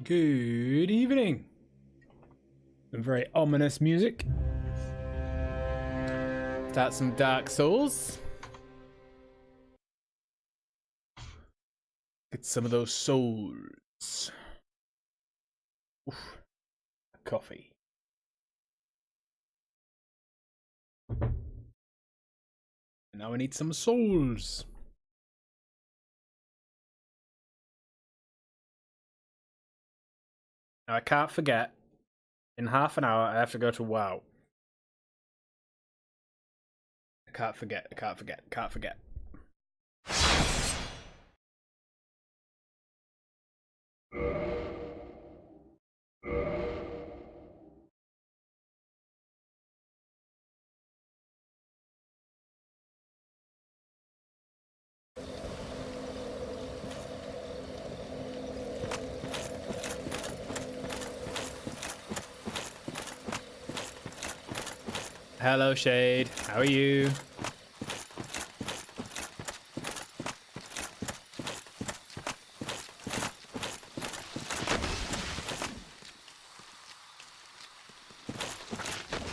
Good evening. Some very ominous music. Start some Dark Souls. Get some of those souls. Oof. Coffee. Now I need some souls. Now I can't forget. In half an hour, I have to go to WoW. I can't forget. I can't forget. Can't forget. Hello, Shade. How are you?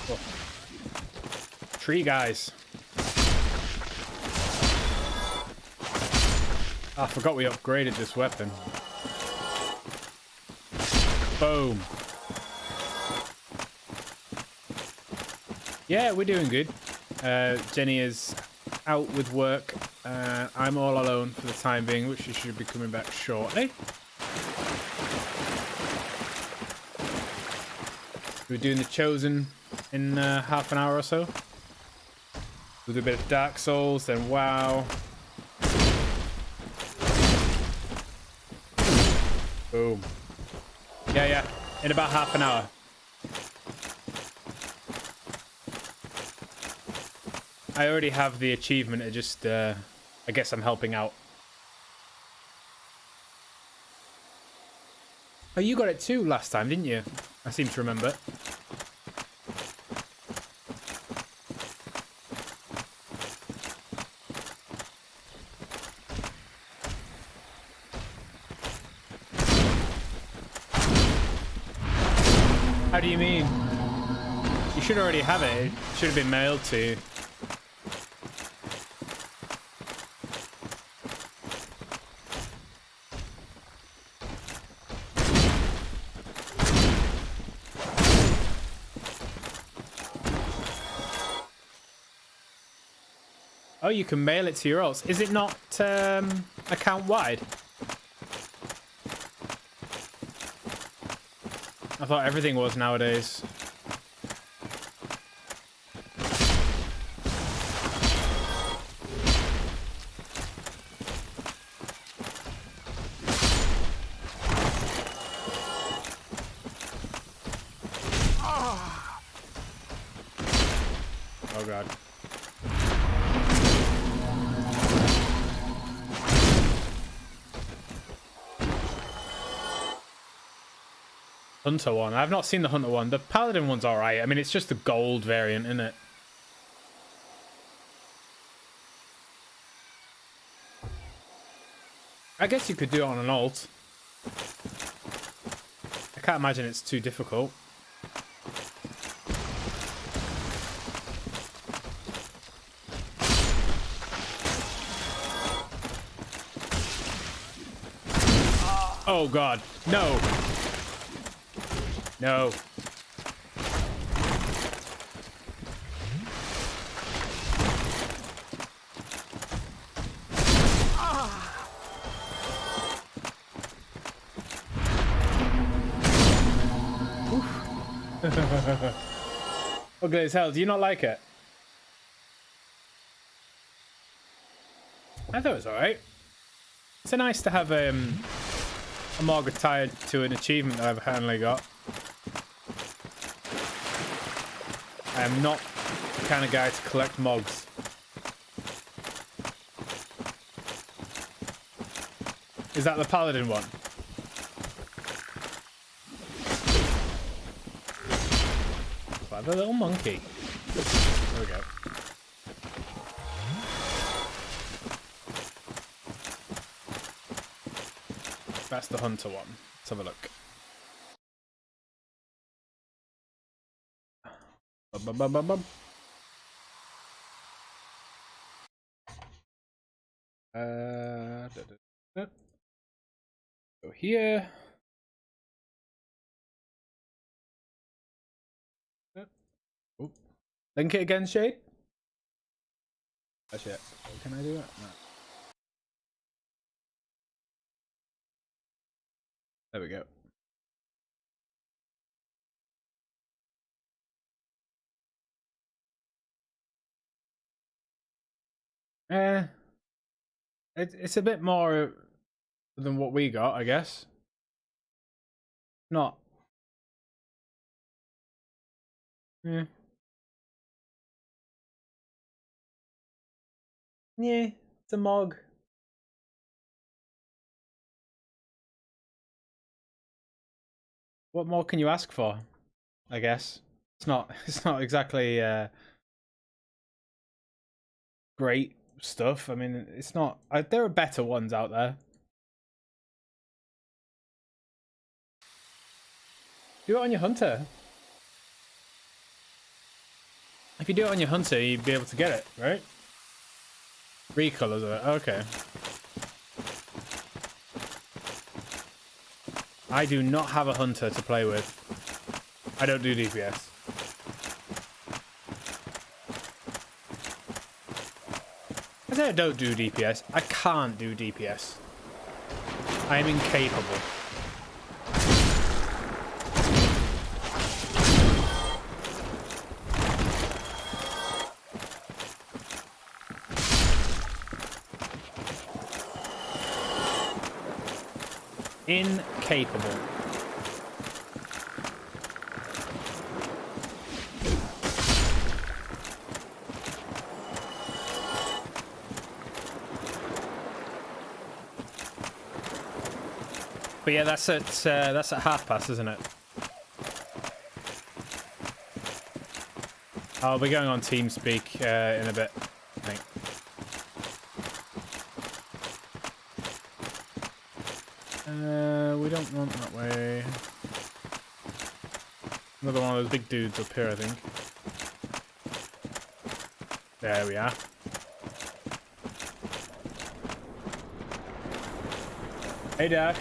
Oh. Tree guys. I forgot we upgraded this weapon. Boom. Yeah, we're doing good. Jenny is out with work. I'm all alone for the time being, which she should be coming back shortly. We're doing the Chosen in half an hour or so. With a bit of Dark Souls, then WoW. Boom. Yeah, in about half an hour. I already have the achievement, I just, I guess I'm helping out. Oh, you got it too last time, didn't you? I seem to remember. How do you mean? You should already have it. It should have been mailed to you. Oh, you can mail it to your alts. Is it not account wide? I thought everything was nowadays. Oh god. Hunter one. I've not seen the Hunter one. The Paladin one's alright. I mean, it's just the gold variant, isn't it? I guess you could do it on an alt. I can't imagine it's too difficult. Oh god. No. No. Ugly as hell. Do you not like it? I thought it was alright. It's nice to have a Morgue tied to an achievement that I've apparently got. I am not the kind of guy to collect mogs. Is that the Paladin one? Clever little monkey. There we go. That's the Hunter one. Let's have a look. bum, bum, bum, bum. Go here. Oop. Link it again, Shade. That's it. Can I do it? No. There we go. It's a bit more than what we got, I guess. Not. Yeah. Yeah, it's a mog. What more can you ask for? I guess it's not. It's not exactly great stuff. I mean, it's not. There are better ones out there. Do it on your hunter. If you do it on your hunter, you'd be able to get it, right? Recolors of it. Okay. I do not have a hunter to play with. I don't do DPS. I say I don't do DPS. I can't do DPS. I am incapable. Incapable. But yeah, that's at 1/2 isn't it? I'll be going on TeamSpeak in a bit, I think. We don't want that way. Another one of those big dudes up here, I think. There we are. Hey, Doc.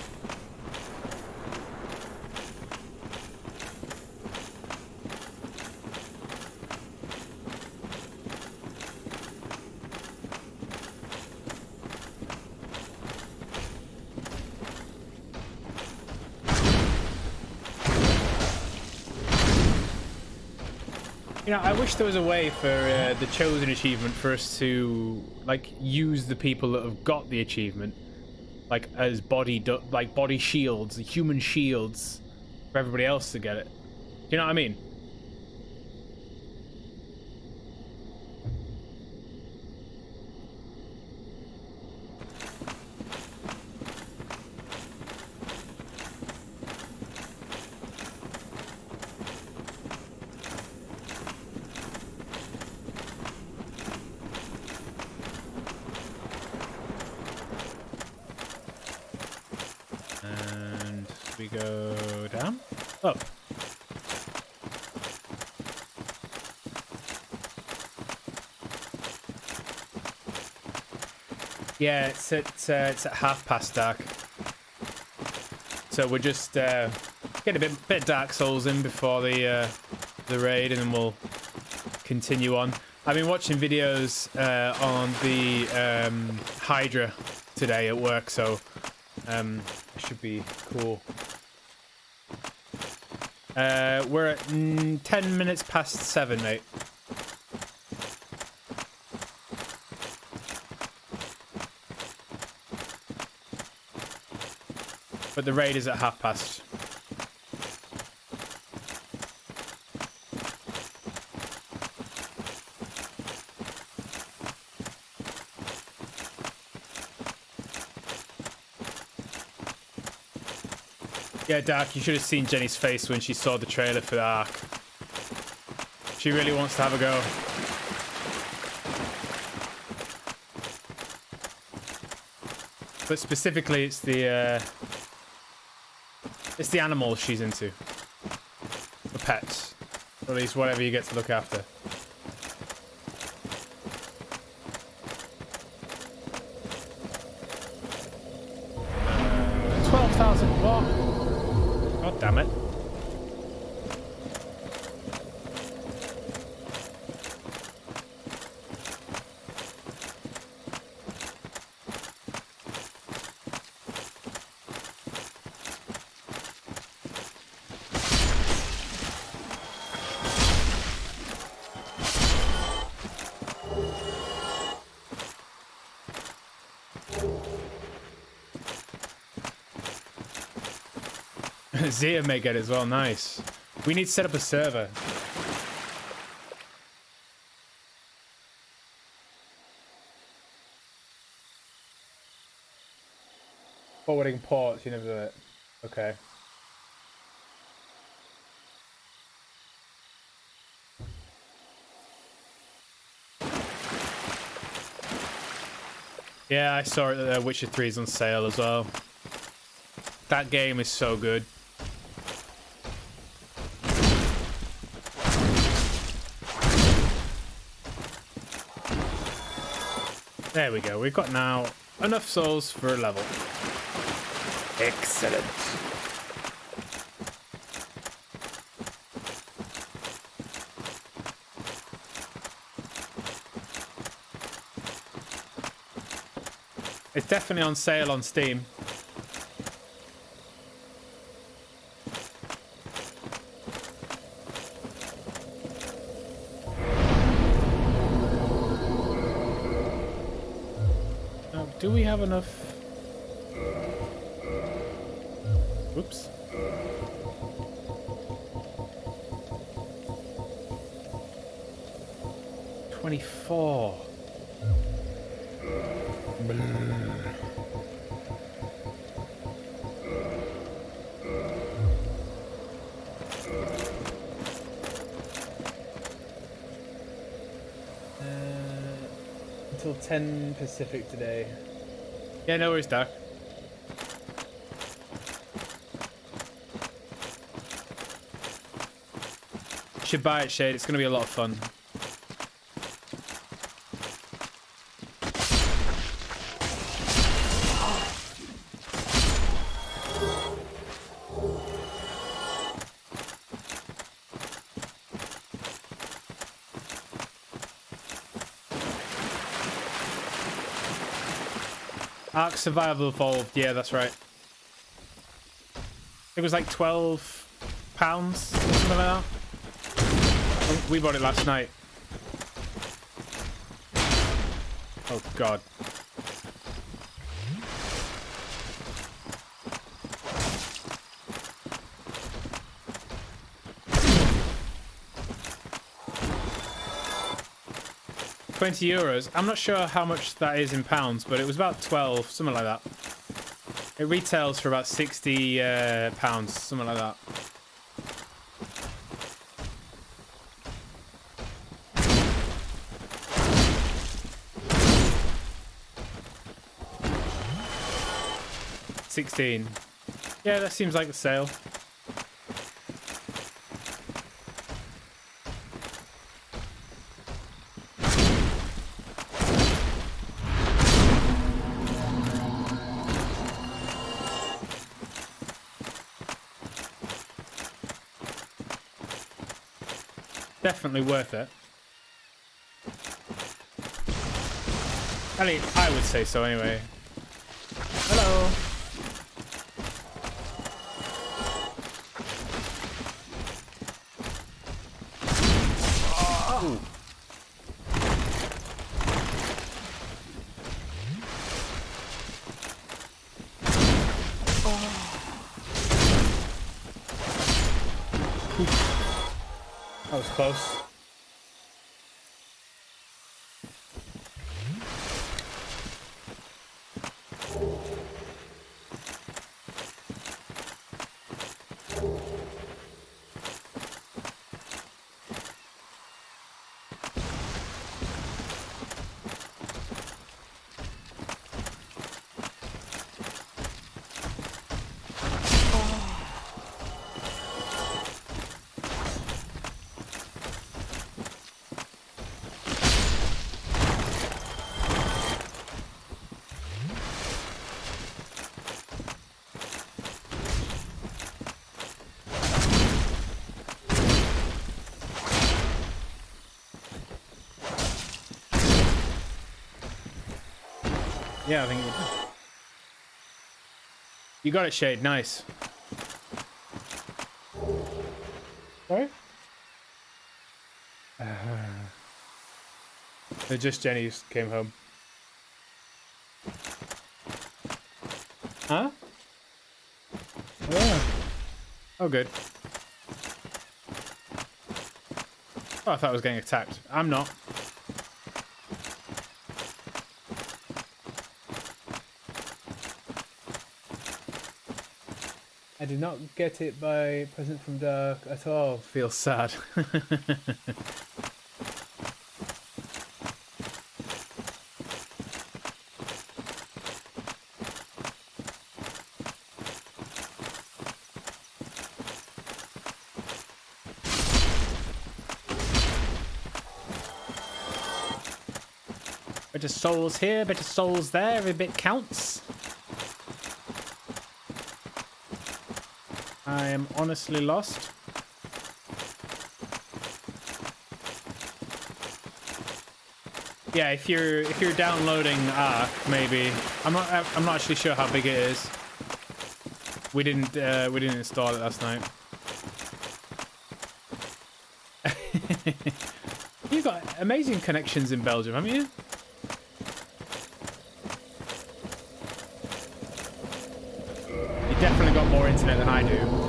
You know, I wish there was a way for the Chosen achievement for us to, like, use the people that have got the achievement, like, as body shields, human shields, for everybody else to get it. Do you know what I mean? We go down? Oh. Yeah, it's at 1/2 dark. So we're just get a bit of Dark Souls in before the raid, and then we'll continue on. I've been watching videos on the Hydra today at work, so it should be cool. We're at 10 minutes past 7, mate. But the raid is at 1/2. Yeah, Dark, you should have seen Jenny's face when she saw the trailer for the Ark. She really wants to have a go. But specifically, it's the animals she's into. The pets. Or at least whatever you get to look after. 12,000 what? God damn it. Zia may get it as well. Nice. We need to set up a server. Forwarding ports, you never do it. Okay. Yeah, I saw it that Witcher 3 is on sale as well. That game is so good. There we go. We've got now enough souls for a level. Excellent. It's definitely on sale on Steam. Do we have enough? Oops. $24. Until 10 Pacific today. Yeah, no worries, Doc. Should buy it, Shade. It's going to be a lot of fun. Ark Survival Evolved, yeah, that's right. It was like £12 or something like that. We bought it last night. Oh god. €20. I'm not sure how much that is in pounds, but it was about 12, something like that. It retails for about £60, something like that. $16. Yeah, that seems like a sale. Definitely worth it. I mean, I would say so anyway. Hello. Oh. That was close. Yeah, I think you did. You got it, Shade. Nice. Sorry? Just Jenny came home. Huh? Yeah. Oh, good. Oh, I thought I was getting attacked. I'm not. I did not get it by Present from Dark at all. Feels sad. Bit of souls here, bit of souls there, every bit counts. I am honestly lost. Yeah, if you're downloading Ark, maybe. I'm not actually sure how big it is. We didn't install it last night. You've got amazing connections in Belgium, haven't you? You definitely got more internet than I do.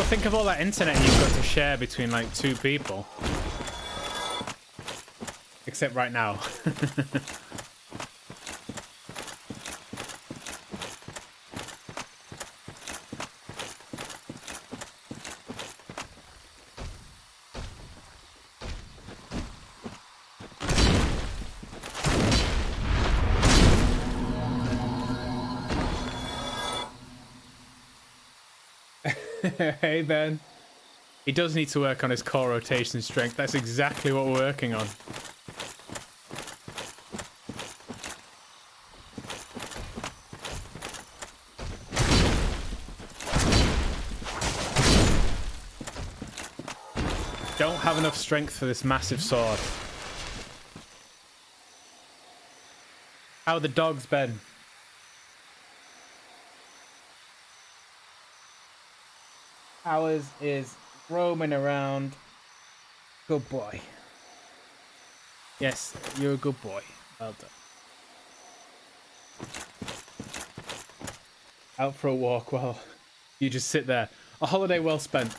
Think of all that internet you've got to share between like 2 people. Except right now. Hey, Ben. He does need to work on his core rotation strength. That's exactly what we're working on. Don't have enough strength for this massive sword. How are the dogs, Ben? Ours is roaming around. Good boy. Yes, you're a good boy. Well done. Out for a walk while you just sit there. A holiday well spent.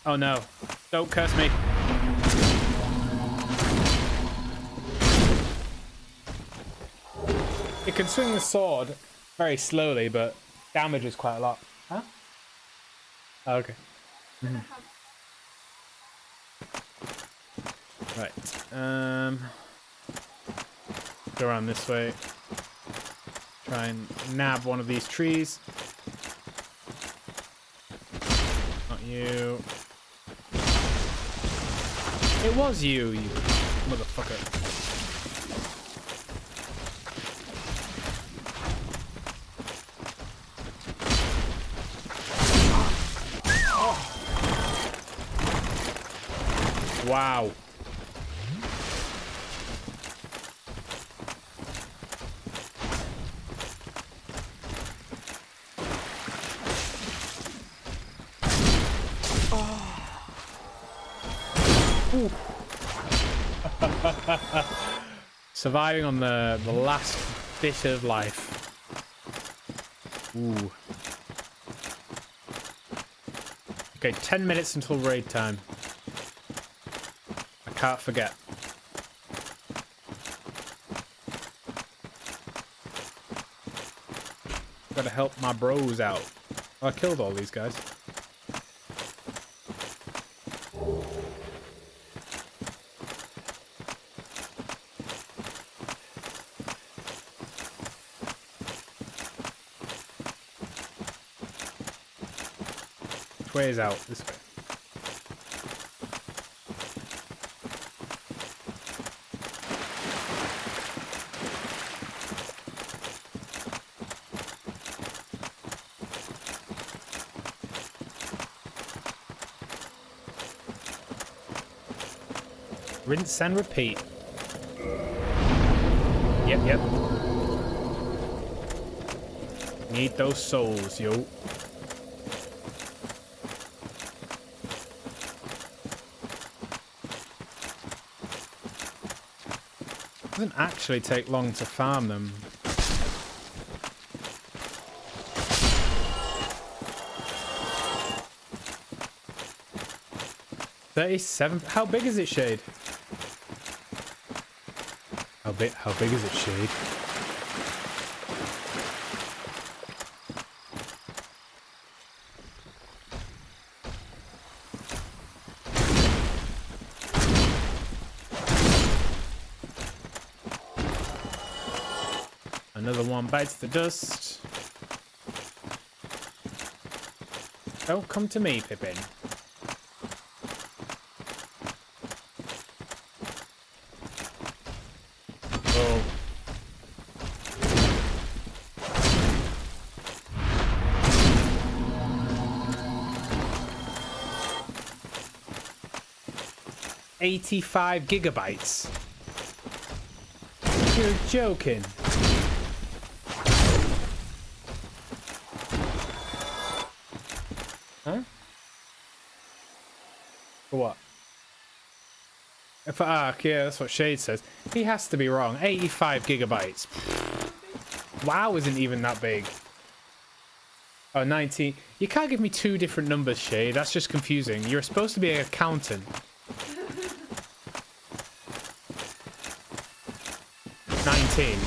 Oh no. Don't curse me. It can swing the sword very slowly, but damages quite a lot. Huh? Oh, okay. Right. Go around this way. Try and nab one of these trees. Not you. It was you, you motherfucker. Oh. Wow. Surviving on the last bit of life. Ooh. Okay, 10 minutes until raid time. I can't forget. Gotta help my bros out. Oh, I killed all these guys. Which way is out? This way. Rinse and repeat. Yep. Need those souls, yo. Doesn't actually take long to farm them. $37. How big is it, Shade? How big is it, Shade? Another one bites the dust. Don't come to me, Pippin. Oh. $85 gigabytes. You're joking. Huh? For what? If yeah, that's what Shade says. He has to be wrong. 85 gigabytes. WoW isn't even that big. Oh, 19. You can't give me two different numbers, Shade. That's just confusing. You're supposed to be an accountant. 19.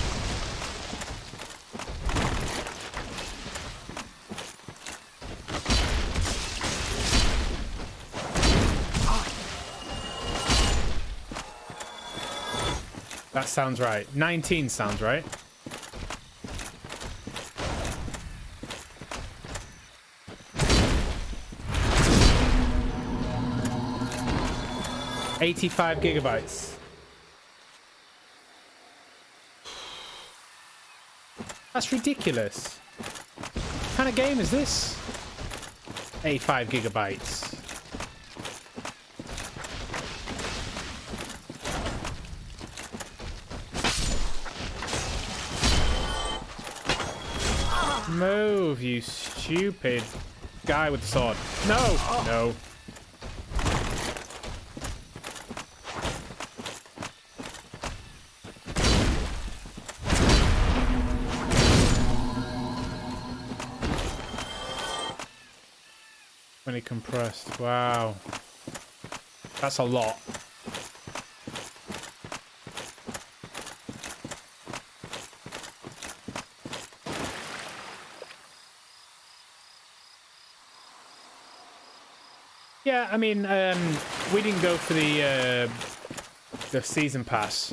That sounds right. 19 sounds right. $85 gigabytes. That's ridiculous. What kind of game is this? 85 gigabytes. Move, you stupid guy with the sword. No! No. When it compressed. Wow. That's a lot. Yeah, I mean, we didn't go for the season pass.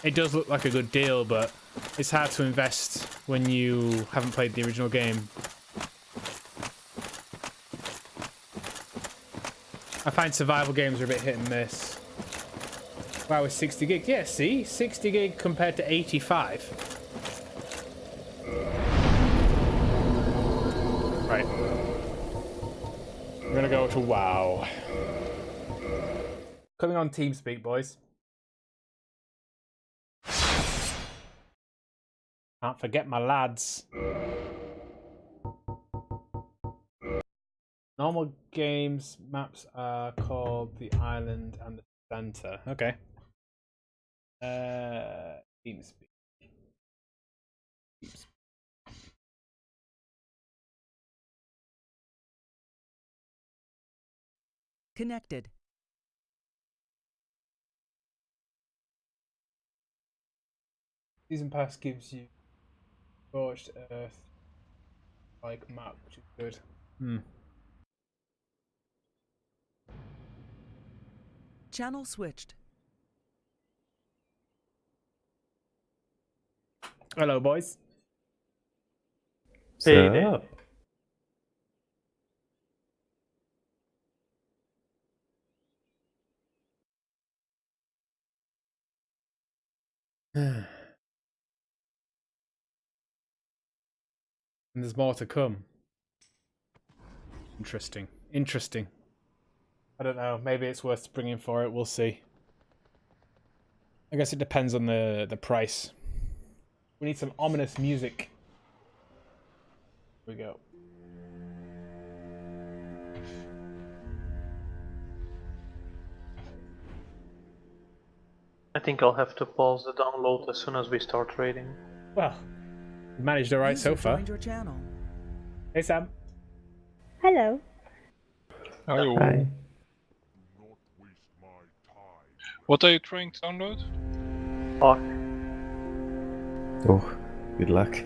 It does look like a good deal, but it's hard to invest when you haven't played the original game. I find survival games are a bit hit and miss. Wow, with 60 gig. Yeah, see? 60 gig compared to 85. Right. We're gonna go to WoW. Coming on TeamSpeak, boys. Can't forget my lads. Normal games maps are called the island and the center. Okay. TeamSpeak. Connected. Season Pass gives you Scorched Earth like map, which is good. Channel switched. Hello, boys. Hey, So, And there's more to come. Interesting. Interesting. I don't know. Maybe it's worth bringing for it. We'll see. I guess it depends on the price. We need some ominous music. Here we go. I think I'll have to pause the download as soon as we start trading. Well, we managed all right so User far. joined your channel. Hey, Sam. Hello. Hello. hi. What are you trying to download? Fuck. Oh, good luck.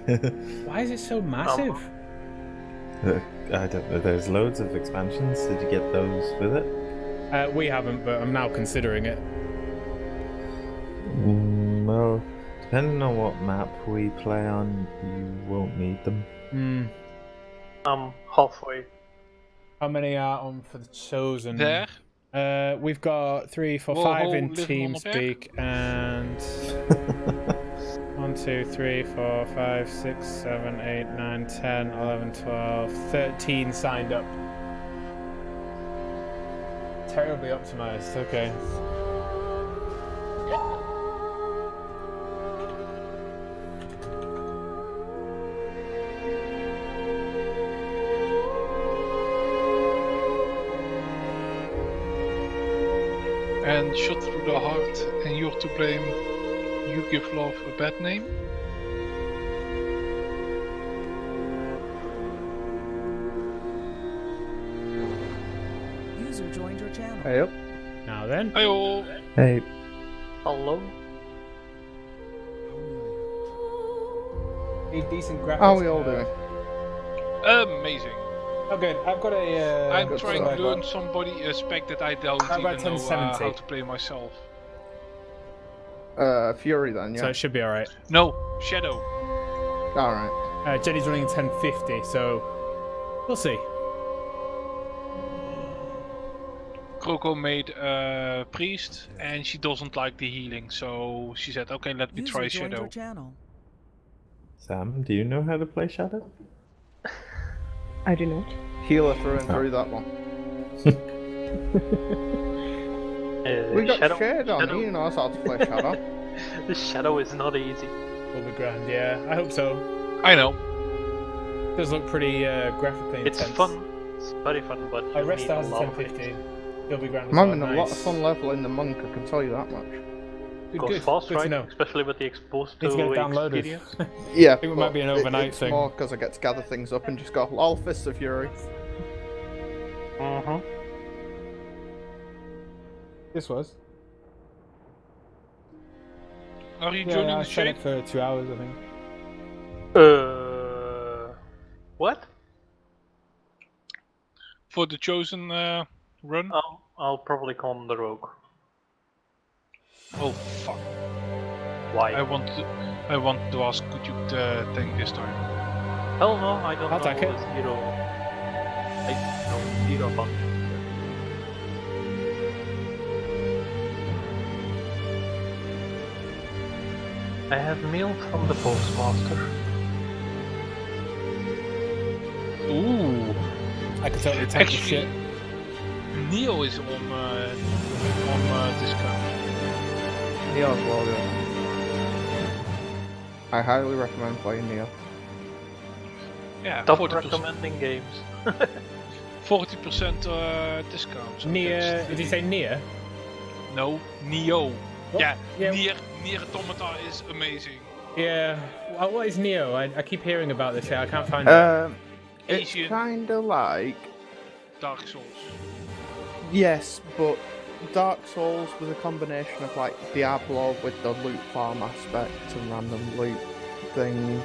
Why is it so massive? I don't know, there's loads of expansions. Did you get those with it? We haven't, but I'm now considering it. Well, depending on what map we play on, you won't need them. I'm halfway. How many are on for the Chosen? There. We've got 3, 4, Whoa, 5 in living on the back. TeamSpeak and 1, 2, 3, 4, 5, 6, 7, 8, 9, 10, 11, 12, 13 signed up. Terribly optimized. Okay. And shot through the heart, and you're to blame. You give love a bad name. User joined your channel. Hey up. Now then. Hi-oh. Hey, Hello? Need decent graphics. How are we all doing? Amazing. Oh, good. I've got a. I'm good trying stuff. to learn somebody a spec that I don't How about even know 1070? how to play myself. Fury then, So yeah. it should be alright. No, Shadow. Alright. Jenny's running 1050, so we'll see. Croco made a priest, and she doesn't like the healing, so she said, okay, let me User try joined your Shadow. channel. Sam, do you know how to play Shadow? I do not. Healer through and through that one. We got Shadow. Shade on, Shadow. he knows how to play Shadow. The Shadow is not easy. Will be grand, yeah. I hope so. I know. Does look pretty graphically It's intense. fun. It's very fun, but I you rest need a has a lot of 1050. it. He'll be grand. I'm having a nice. lot of fun leveling the monk, I can tell you that much. Good, Goes good. fast, Good right? to know. Especially with the exposed Need to get it downloaded. experience. Yeah, I think it might be an but overnight it's thing. more because I get to gather things up and just go, lol, Fists of Fury. This was. Are you Yeah, joining I the set trade? it for 2 hours, I think. What? For the chosen run? I'll probably call him the rogue. Oh fuck. Why? I want to ask, could you tank this time? Hell no, I don't I'll know take it. zero. I know zero fun. I have mail from the postmaster. Ooh. I could totally tank the Actually, shit. Neo is on discount. Neo's well good. I highly recommend playing Neo. Yeah, Stop 40%. recommending games. 40% discount. So Nia, that's did you say Nia? No, Neo. Yeah, Yeah. Nier Automata is amazing. Yeah. What is Neo? I keep hearing about this. Yeah, I can't find it. It's Asian. kind of like Dark Souls. yes, but Dark Souls was a combination of like Diablo with the loot farm aspect and random loot thing.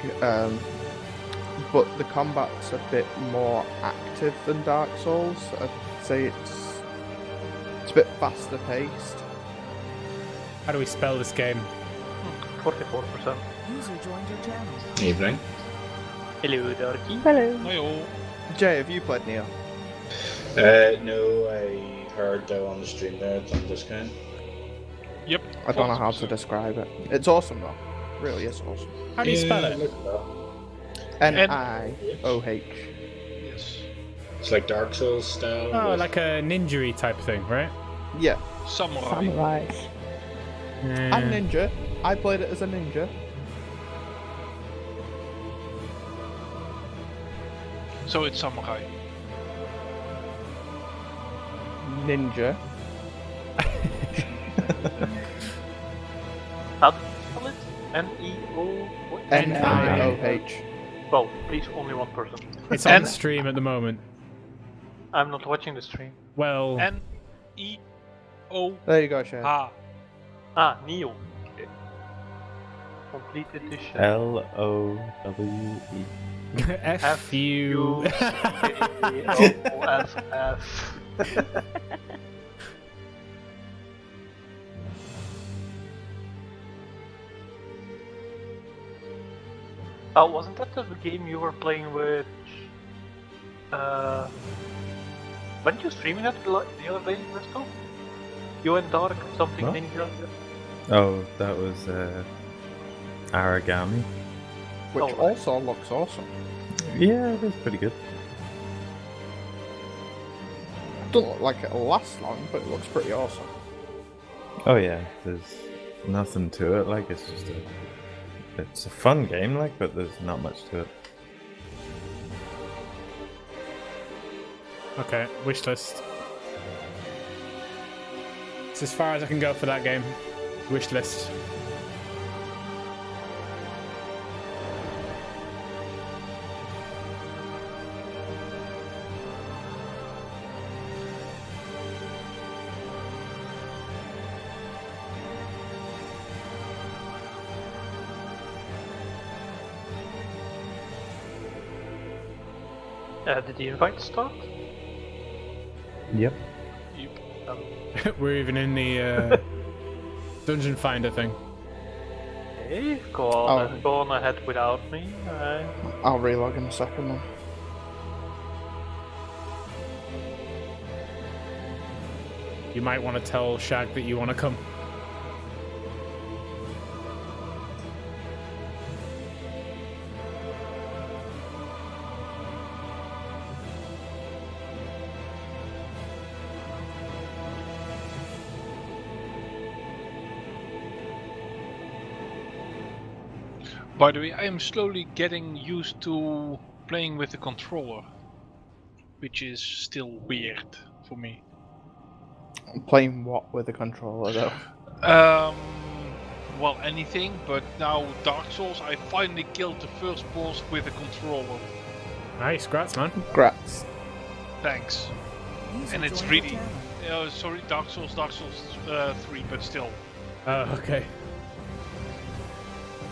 But the combat's a bit more active than Dark Souls. I'd say it's a bit faster paced. How do we spell this game? 44%. User joined your channel. Evening. Hello, Darky. Hello. Heyo. Jay, have you played Neo? No, I heard though on the stream there it's on discount. Yep. I don't know how to 40%. describe it. It's awesome though. Really is awesome. How do you spell it? Look at that. Nioh. Yes. It's like Dark Souls style. Oh, but- like a ninja type thing, right? Yeah. Samurai. Samurais. I'm ninja. I played it as a ninja. So it's Samurai. Ninja. How do you spell it? N-E-O... what? Nioh. Well, please, only one person. It's on stream at the moment. I'm not watching the stream. Well, N-E-O-H. There you go, Shay. Ah, Neo. Okay. Complete edition. L-O-W-E. F you. F. Oh, wasn't that the game you were playing with? Weren't you streaming that the other day, Resto? You and Dark or something What? ninja? Oh, that was Aragami. Which Oh, right. also looks awesome. Yeah, it was pretty good. Doesn't look like it'll last long, but it looks pretty awesome. Oh yeah, there's nothing to it. Like it's just it's a fun game, like, but there's not much to it. Okay, wish list. It's as far as I can go for that game. Wish list. Did the invite start? Yep. We're even in the dungeon finder thing. Hey, go on ahead without me. I'll relog in a second then. You might want to tell Shag that you want to come. By the way, I am slowly getting used to playing with the controller, which is still weird for me. I'm playing what with the controller though? Well, anything, but now Dark Souls, I finally killed the first boss with a controller. Nice, grats, man. Grats. Thanks. User And it's joined your really, channel. sorry, Dark Souls 3, but still. Oh, okay.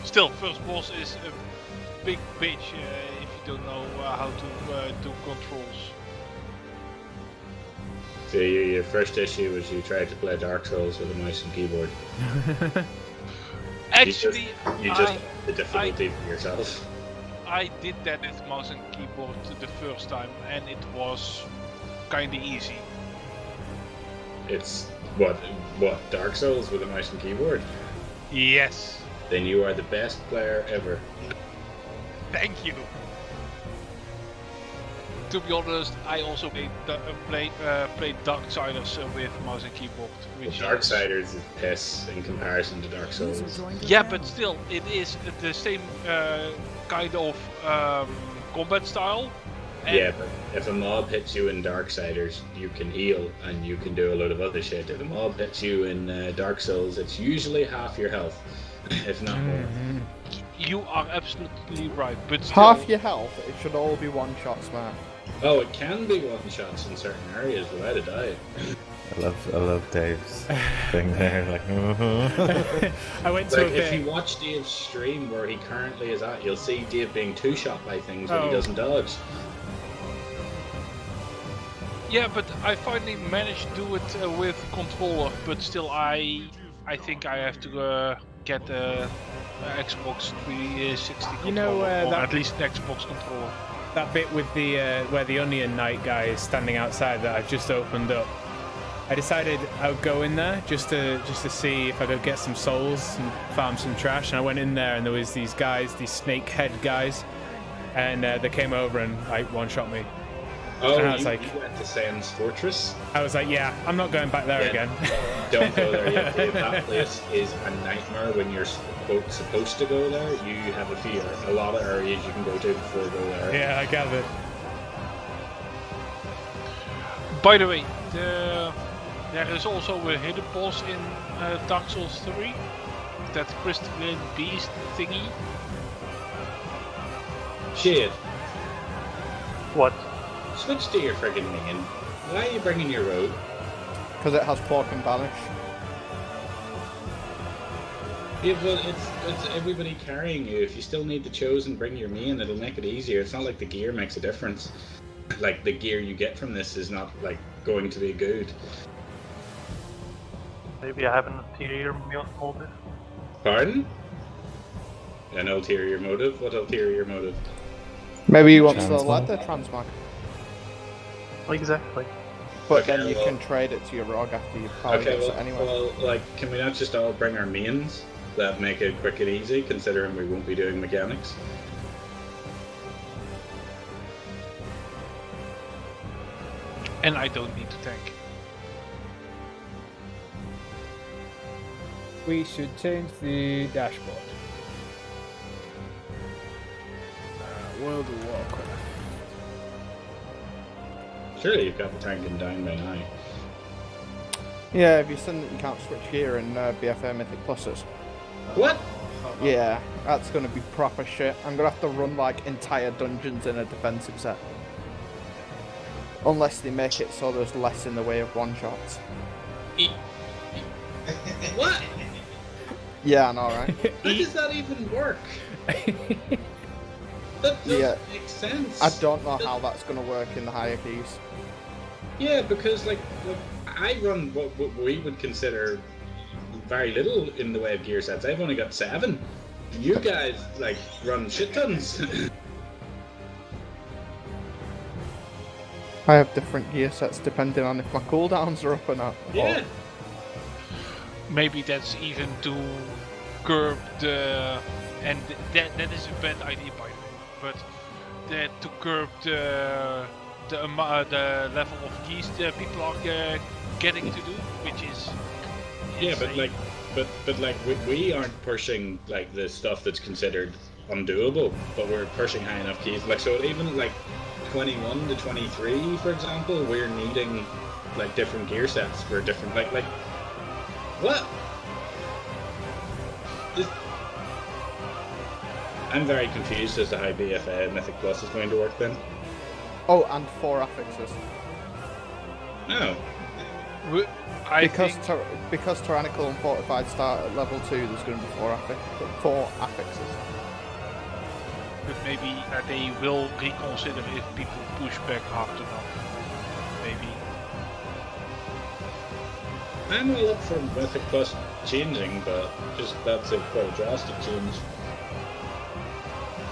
Still, first boss is a big bitch if you don't know how to do controls. So your first issue was you tried to play Dark Souls with a mouse and keyboard. Actually, You just the difficulty for yourself. I did that with mouse and keyboard the first time, and it was kinda easy. It's what Dark Souls with a mouse and keyboard. Yes, Then you are the best player ever. thank you. To be honest, I also played Darksiders with mouse and keyboard, which is... Darksiders is piss in comparison to Dark User Souls. joined your Yeah, channel. but still, it is the same kind of combat style, Yeah, but if a mob hits you in Darksiders, you can heal and you can do a load of other shit. If a mob hits you in Dark Souls, it's usually half your health, if not more. You are absolutely right, but still, Half your health, it should all be one shots, man. Oh, it can be one shots in certain areas without a doubt. I love Dave's thing there. Like, I went to Like, a bit. if you watch Dave's stream where he currently is at, you'll see Dave being two-shot by things when he Oh. doesn't dodge. yeah, but I finally managed to do it with controller, but still, I think I have to get the Xbox 360 controller, You know, or that- at least an Xbox controller. That bit with the where the Onion Knight guy is standing outside that I've just opened up. I decided I would go in there just to see if I could get some souls and farm some trash. And I went in there and there was these guys, these snake head guys, and they came over and like one-shot me. Oh, And I was you, like- you went to Sen's Fortress? I was like, yeah, I'm not going back there Yeah. again. Don't go there yet, Dave. That place is a nightmare when you're quote supposed to go there. You have a fear. A lot of areas you can go to before you go there. Yeah, I gathered. By the way, there is also a hidden boss in Dark Souls 3, that crystalline beast thingy. Shit. What? Switch to your friggin' minion. Why are you bringing your rogue? Because it has Cloak and Banish. Yeah, well, it's everybody carrying you. If you still need the chosen, bring your main. It'll make it easier. It's not like the gear makes a difference. Like, the gear you get from this is not, like, going to be good. Maybe I have an ulterior motive. Pardon? An ulterior motive? What ulterior motive? Maybe he wants the Transmog? leather transmog. Exactly. But Okay, then you well- can trade it to your rogue after you've powered Okay, it well, anyway. well, like, can we not just all bring our mains that make it quick and easy, considering we won't be doing mechanics? And I don't need to tank. We should change the dashboard. World of Warcraft. Surely you've got the tanking down by now. Yeah, have you seen that you can't switch gear in BFA Mythic Pluses? What? Yeah, that's gonna be proper shit. I'm gonna have to run like entire dungeons in a defensive set. Unless they make it so there's less in the way of one-shots. What? Yeah, I know, right? How does that even work? That doesn't Yeah. make sense. I don't know how that's gonna work in the higher keys. Yeah, because like I run what we would consider very little in the way of gear sets. I've only got 7. You guys like run shit tons. I have different gear sets depending on if my cooldowns are up or not. Yeah. Maybe that's even to curb the, and that is a bad idea by the way, but that to curb the level of keys that people are getting to do, which is Yeah, but insane. like, but like we aren't pushing like the stuff that's considered undoable, but we're pushing high enough keys. Like so, even like 21 to 23, for example, we're needing like different gear sets for different like what? This... I'm very confused as to how BFA Mythic Plus is going to work then. Oh, and 4 affixes. No. I Because think because Tyrannical and Fortified start at level 2, there's going to be 4 affixes. but maybe they will reconsider if people push back hard enough. Maybe. I'm all up for Mythic Plus changing, but just that's quite a drastic change.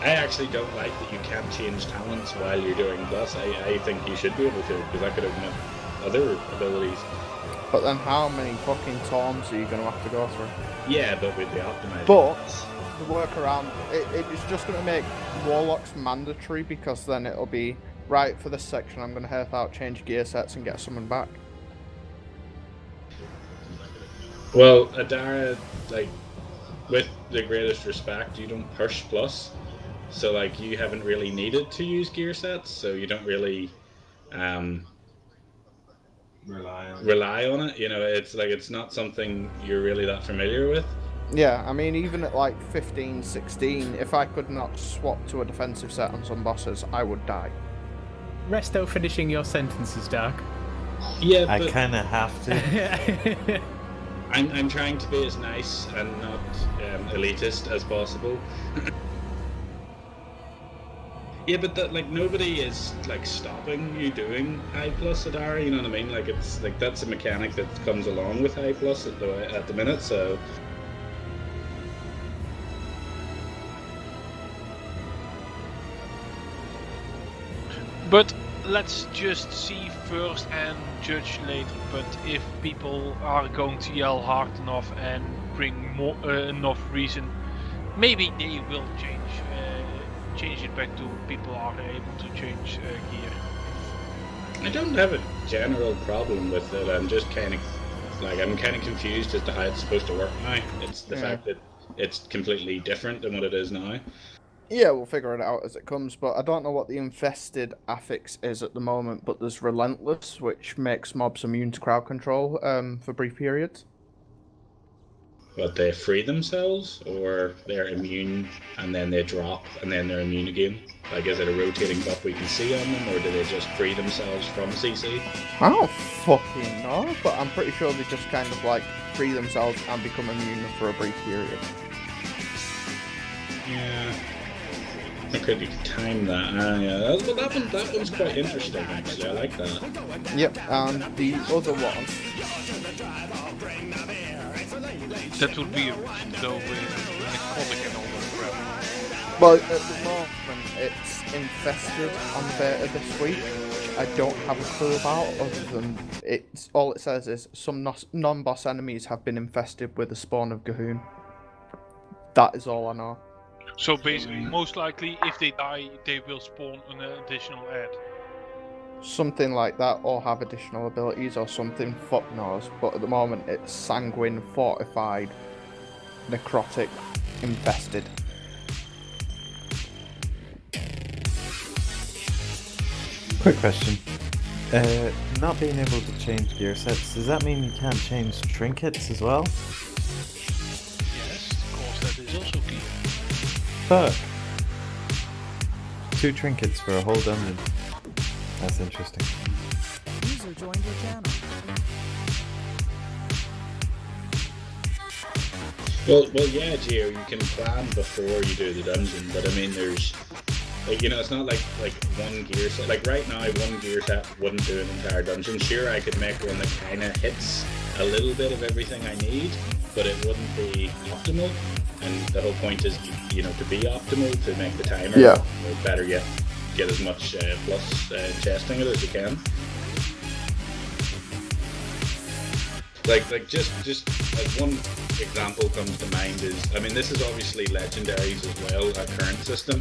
I actually don't like that you can't change talents while you're doing Plus. I think you should be able to, because that could open up other abilities. But then how many fucking taunts are you going to have to go through? Yeah, but with the optimized. But the workaround, it's just going to make Warlocks mandatory, because then it'll be, right, for this section I'm going to health out, change gear sets and get someone back. Well, Adara, like, with the greatest respect, you don't push Plus. So like you haven't really needed to use gear sets, so you don't really rely on it. You know, it's like it's not something you're really that familiar with. Yeah, I mean, even at like 15, 16, if I could not swap to a defensive set on some bosses, I would die. Resto finishing your sentences, Dark. Yeah, I but kind of have to. I'm trying to be as nice and not elitist as possible. Yeah, but that, like, nobody is like stopping you doing high plus Adara. You know what I mean? Like, it's like that's a mechanic that comes along with high plus at the minute. So. But let's just see first and judge later. But if people are going to yell hard enough and bring more enough reason, maybe they will change it back to people are able to change gear. I don't have a general problem with it. I'm just kind of confused as to how it's supposed to work now. It's the fact that it's completely different than what it is now. Yeah, we'll figure it out as it comes, but I don't know what the infested affix is at the moment, but there's Relentless, which makes mobs immune to crowd control for brief periods. But they free themselves, or they're immune and then they drop and then they're immune again? Like, is it a rotating buff we can see on them, or do they just free themselves from CC? I don't fucking know, but I'm pretty sure they just kind of like free themselves and become immune for a brief period. Yeah. I could time that. Yeah, that one's quite interesting actually. I like that. Yep, and the other one. That would be though with necrotic and all that crap. Well, at the moment it's infested on beta this week, which I don't have a clue about. Other than it's all it says is some non-boss enemies have been infested with a spawn of Gahoon. That is all I know. So basically, most likely, if they die, they will spawn an additional ad. Something like that, or have additional abilities, or something, fuck knows. But at the moment, it's sanguine, fortified, necrotic, infested. Quick question. Not being able to change gear sets, does that mean you can't change trinkets as well? Yes, of course, that is also key. Fuck. 2 trinkets for a whole dungeon. That's interesting. User joined your channel. Well, yeah, Gio, you can plan before you do the dungeon, but I mean, there's, like, you know, it's not like one gear set. Like right now, one gear set wouldn't do an entire dungeon. Sure, I could make one that kind of hits a little bit of everything I need, but it wouldn't be optimal. And the whole point is, you know, to be optimal, to make the timer, Yeah. or better yet, get as much plus testing it as you can. Like just one example comes to mind is, I mean, this is obviously legendaries as well, our current system,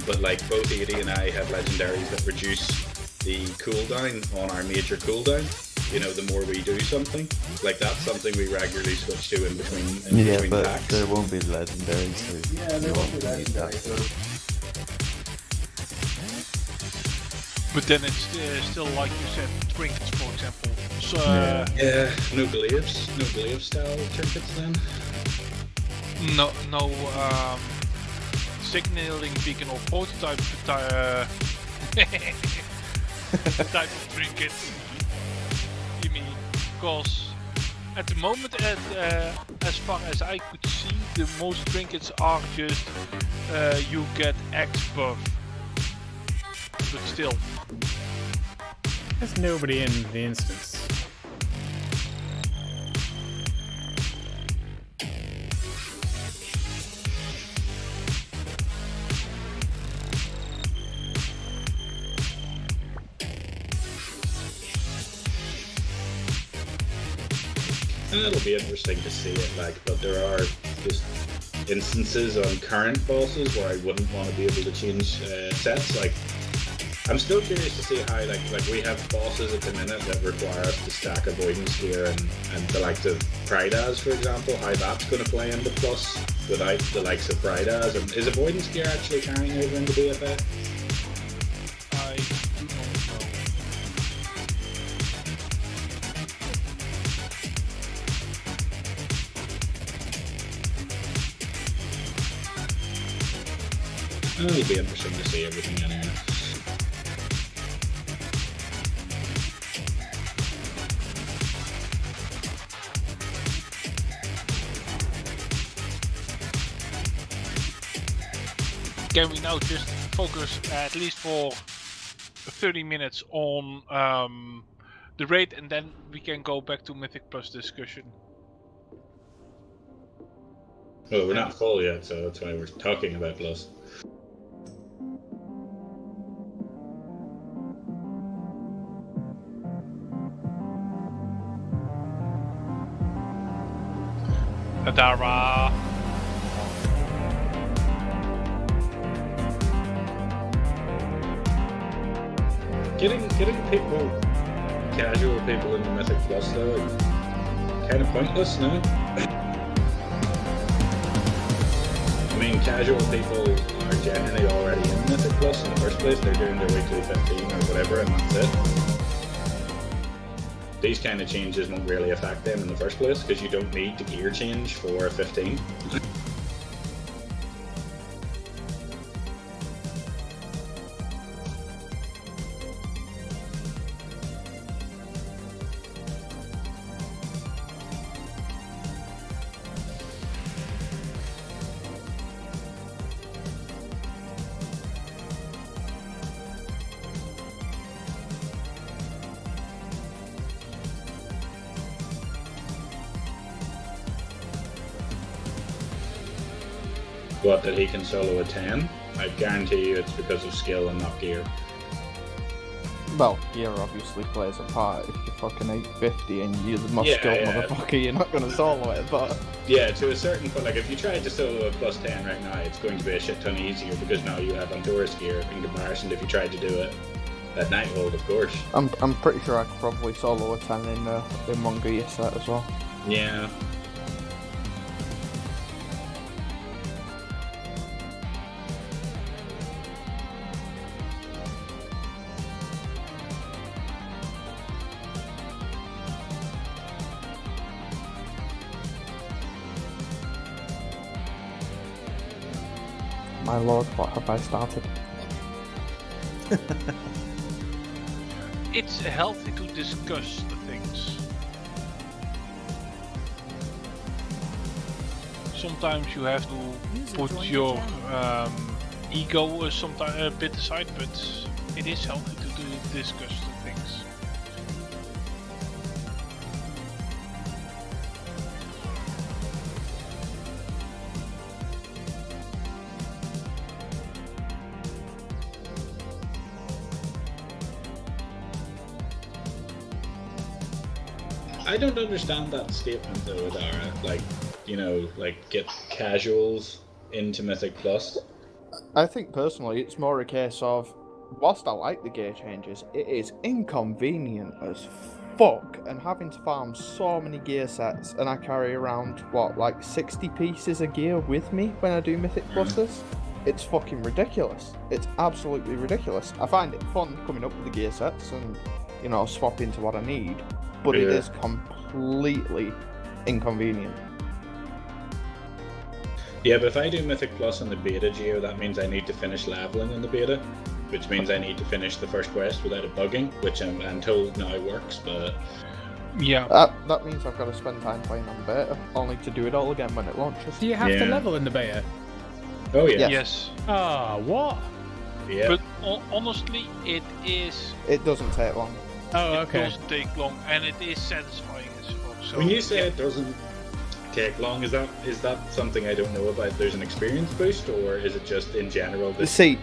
but like both Edie and I have legendaries that reduce the cooldown on our major cooldown. You know, the more we do something, like that's something we regularly switch to in between But packs. there won't be legendaries. So there won't be legendary, But then it's still, like you said, trinkets, for example. So, Yeah, no glaive style trinkets then. no signaling beacon or prototype type of trinkets. You mean? Because at the moment, as far as I could see, the most trinkets are just you get X buff. But still. There's nobody in the instance. It'll be interesting to see it, like, but there are just instances on current bosses where I wouldn't want to be able to change sets. Like, I'm still curious to see how like we have bosses at the minute that require us to stack avoidance gear and the likes of Prydas, for example, how that's going to play into Plus without the likes of Prydas. And is avoidance gear actually carrying over into BFA? I do not know. It'll be interesting to see everything anyway. Can we now just focus at least for 30 minutes on the raid, and then we can go back to Mythic Plus discussion? Well, we're not full yet, so that's why we're talking about Plus. Adara. Getting people, casual people in the Mythic Plus though, kind of pointless now. I mean, casual people are generally already in Mythic Plus in the first place. They're doing their weekly 15 or whatever, and that's it. These kind of changes won't really affect them in the first place because you don't need to gear change for 15. What, that he can solo a 10? I guarantee you it's because of skill and not gear. Well, gear obviously plays a part. If you're fucking 850 and you're the most skilled motherfucker, you're not going to solo it, but... Yeah, to a certain point, like if you tried to solo a plus 10 right now, it's going to be a shit ton easier because now you have Honduras gear in comparison to if you tried to do it at Nighthold, of course. I'm pretty sure I could probably solo a 10 in one gear set as well. Yeah. My lord, what have I started? It's healthy to discuss the things. Sometimes you have to put your ego sometimes a bit aside, but it is healthy to discuss the things. I don't understand that statement though, Adara. Like, you know, like get casuals into Mythic Plus. I think personally it's more a case of, whilst I like the gear changes, it is inconvenient as fuck, and having to farm so many gear sets, and I carry around, what, like 60 pieces of gear with me when I do Mythic Pluses? It's fucking ridiculous. It's absolutely ridiculous. I find it fun coming up with the gear sets and, you know, swap into what I need, but it is completely inconvenient. Yeah, but if I do Mythic Plus on the beta geo, that means I need to finish leveling on the beta, which means I need to finish the first quest without it bugging, which I'm told now works, but... Yeah. That means I've got to spend time playing on beta, only to do it all again when it launches. Do you have to level in the beta? Oh yeah. Yes. Ah, what? Yeah. But honestly, it is... It doesn't take long. Oh, okay. It doesn't take long, and it is satisfying as fuck. So, When you say it doesn't take long, is that something I don't know about? There's an experience boost, or is it just in general? That... See,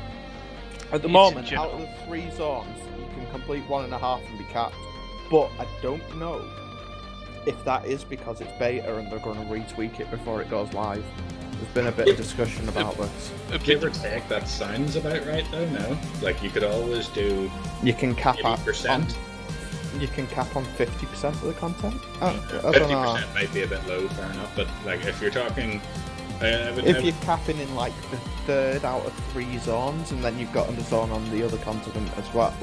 at the It's moment, in out of the 3 zones, you can complete 1.5 and be capped. But I don't know if that is because it's beta and they're going to retweak it before it goes live. There's been a bit of discussion about this. Give or take, that sounds about right though. No, like you could always do You can cap on 80%. you can cap on 50% of the content. I don't 50% know. might be a bit low, fair enough. But like if you're talking, If you're capping in like the third out of 3 zones, and then you've got a zone on the other continent as well,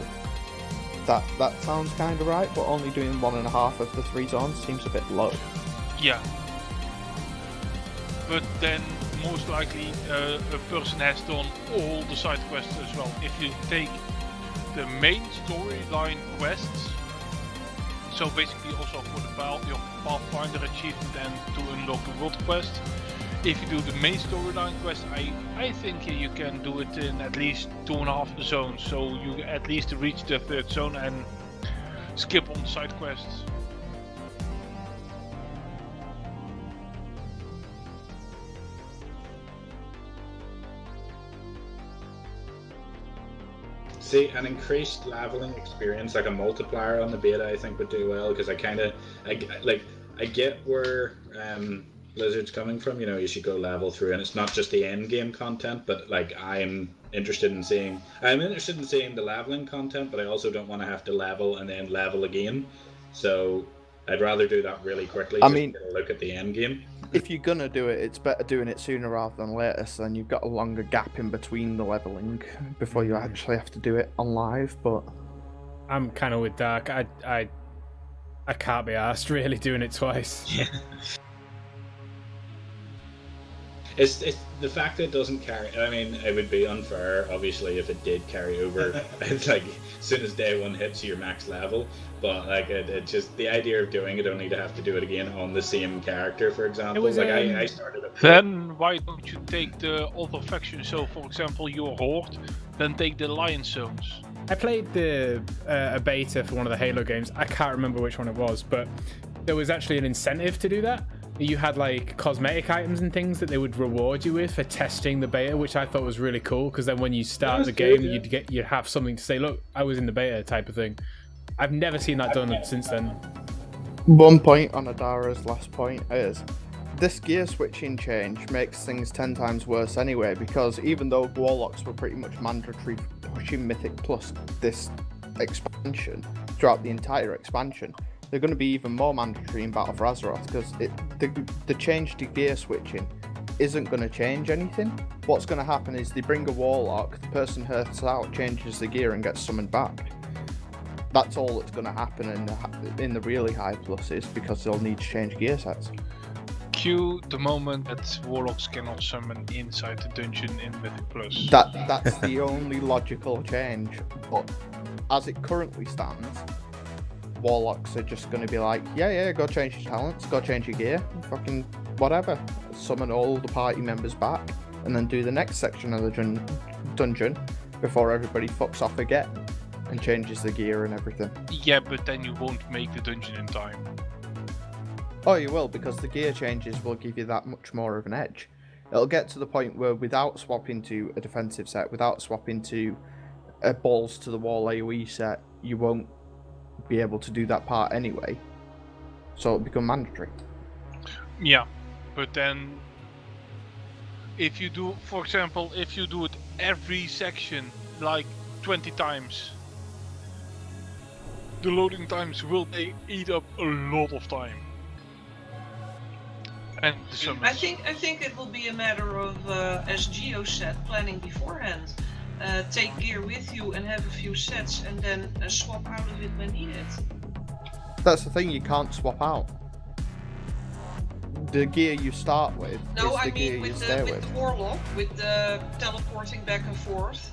that sounds kind of right. But only doing 1.5 of the 3 zones seems a bit low. Yeah. But then most likely a person has done all the side quests as well. If you take the main storyline quests, so basically also for the your Pathfinder achievement and to unlock the world quest, if you do the main storyline quest, I think you can do it in at least 2.5 zones, so you at least reach the 3rd zone and skip on the side quests. see an increased leveling experience, like a multiplier on the beta, I think would do well because I get where Blizzard's coming from. You know, you should go level through, and it's not just the end game content, but like I'm interested in seeing the leveling content, but I also don't want to have to level and then level again. So I'd rather do that really quickly. I just mean, to get a look at the end game. If you're gonna do it, it's better doing it sooner rather than later, so then you've got a longer gap in between the leveling before you actually have to do it on live. But I'm kind of with Dark. I can't be arsed really doing it twice. Yeah. It's the fact that it doesn't carry. I mean, it would be unfair, obviously, if it did carry over. It's like as soon as day 1 hits your max level, but like it just the idea of doing it only to have to do it again on the same character, for example. was, like I started. Then why don't you take the other faction? So, for example, your Horde, then take the Lion Zones. I played a beta for one of the Halo games. I can't remember which one it was, but there was actually an incentive to do that. You had like cosmetic items and things that they would reward you with for testing the beta, which I thought was really cool. Because then when you start the game, you'd have something to say, "Look, I was in the beta," type of thing. I've never seen that done since then. one point on Adara's last point is this gear switching change makes things 10 times worse anyway, because even though Warlocks were pretty much mandatory for pushing Mythic Plus this expansion throughout the entire expansion, they're going to be even more mandatory in Battle for Azeroth, because the change to gear switching isn't going to change anything. What's going to happen is they bring a Warlock, the person hurts out, changes the gear and gets summoned back. That's all that's going to happen in the really high pluses, because they'll need to change gear sets. Cue the moment that Warlocks cannot summon inside the dungeon in Mythic Plus. That's the only logical change, but as it currently stands, Warlocks are just going to be like, yeah, go change your talents, go change your gear, fucking whatever. Summon all the party members back, and then do the next section of the dungeon before everybody fucks off again and changes the gear and everything. Yeah, but then you won't make the dungeon in time. Oh, you will, because the gear changes will give you that much more of an edge. It'll get to the point where without swapping to a defensive set, without swapping to a balls to the wall AoE set, you won't be able to do that part anyway. So it'll become mandatory. Yeah, but then if you do, for example, if you do it every section like 20 times, the loading times will eat up a lot of time. And the summons. I think it will be a matter of, as Geo said, planning beforehand. Take gear with you and have a few sets, and then swap out of it when needed. That's the thing, you can't swap out. The gear you start with No, is I the gear mean you with stay the with. Warlock, with the teleporting back and forth.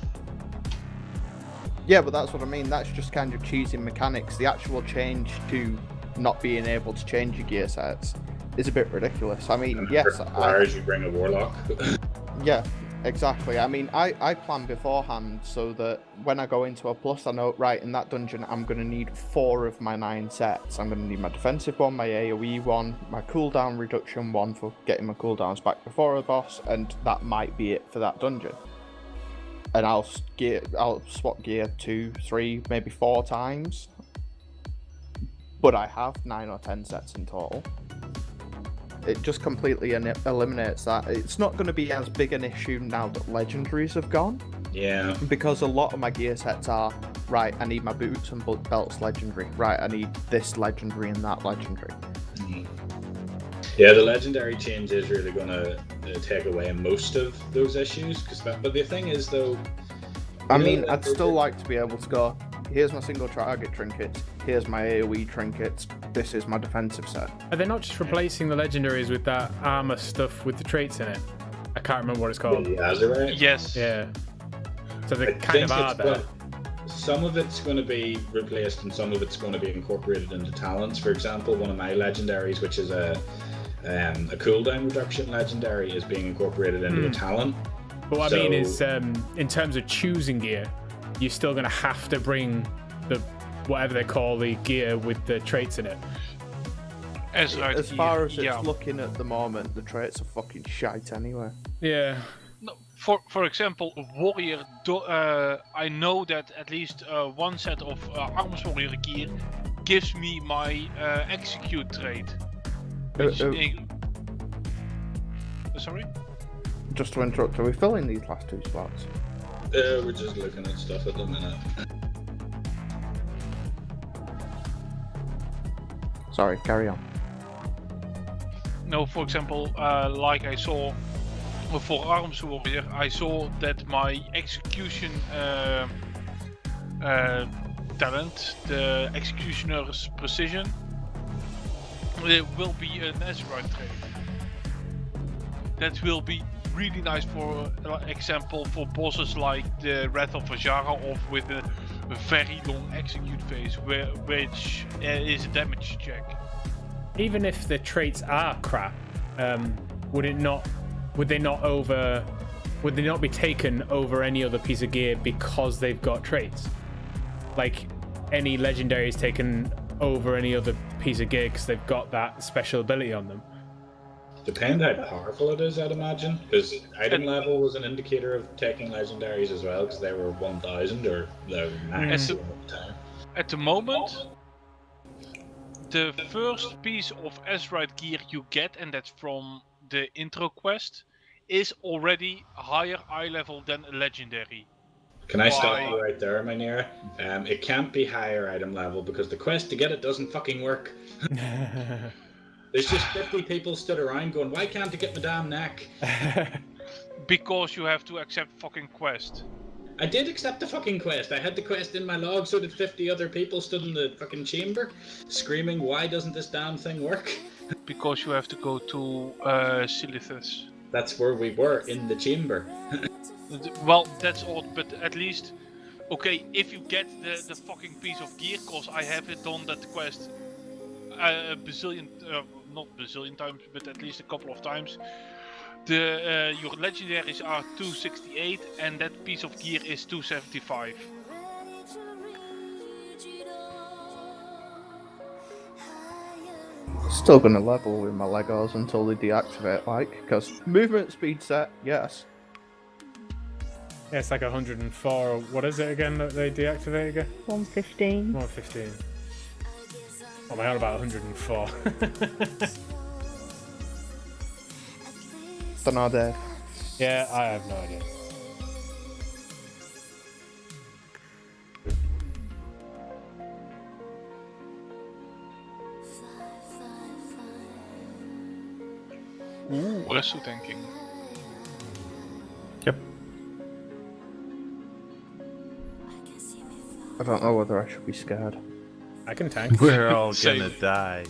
Yeah, but that's what I mean. That's just kind of cheesy mechanics. The actual change to not being able to change your gear sets is a bit ridiculous. I mean, yes, requires you bring a Warlock. Yeah, exactly. I mean, I plan beforehand so that when I go into a plus, I know, right, in that dungeon, I'm going to need 4 of my 9 sets. I'm going to need my defensive one, my AoE one, my cooldown reduction one for getting my cooldowns back before a boss, and that might be it for that dungeon. And I'll swap gear 2, 3, maybe 4 times. But I have 9 or 10 sets in total. it just completely eliminates that. It's not going to be as big an issue now that legendaries have gone, Yeah. because a lot of my gear sets are, right, I need my boots and belts legendary, right, I need this legendary and that legendary. Yeah, the legendary change is really going to take away most of those issues. But the thing is, though, I mean, I'd still like to be able to go, here's my single target trinkets, here's my AoE trinkets, this is my defensive set. Are they not just replacing the legendaries with that armor stuff with the traits in it? I can't remember what it's called. the Azurite. Yes. Yeah. So they I kind of think are there. Some of it's going to be replaced and some of it's going to be incorporated into talents. For example, one of my legendaries, which is a cooldown reduction legendary, is being incorporated into a talent. But what I mean is, in terms of choosing gear, you're still going to have to bring the whatever they call the gear with the traits in it. As far as it's looking at the moment, the traits are fucking shite anyway. Yeah. No, for example, warrior. I know that at least one set of arms warrior gear gives me my execute trait. Sorry? Just to interrupt, are we filling these last 2 slots? We're just looking at stuff at the minute. Sorry, carry on. No, for example, like I saw for arms warrior, I saw that my execution talent, the executioner's precision, it will be an Azurite trait. That will be really nice, for example, for bosses like the Wrath of Azara, or with a very long execute phase, which is a damage check. Even if the traits are crap, would they not be taken over any other piece of gear because they've got traits? Like any legendary is taken over any other piece of gear because they've got that special ability on them. Depends how powerful it is, I'd imagine. Because item level was an indicator of taking legendaries as well, because they were 1000 or the max at the time. At the moment, the first piece of Azurite gear you get, and that's from the intro quest, is already higher eye level than a legendary. Can I stop you right there, Mynira? It can't be higher item level because the quest to get it doesn't fucking work. There's just 50 people stood around going, why can't I get my damn neck? Because you have to accept fucking quest. I did accept the fucking quest. I had the quest in my log, so did 50 other people stood in the fucking chamber, screaming, why doesn't this damn thing work? Because you have to go to Silithus. That's where we were, in the chamber. Well, that's odd, but at least... Okay, if you get the fucking piece of gear, cause I have it done that quest a bazillion... not bazillion times, but at least a couple of times. Your legendaries are 268 and that piece of gear is 275. Still gonna level with my Legos until they deactivate, because movement speed set, yes. Yeah, it's like 104. What is it again that they deactivate again? 115. 115. Oh my god, about 104. Don't know, Dave. Yeah, I have no idea. Ooh, resto tanking. Yep. I don't know whether I should be scared. I can tank. We're all Same. gonna die.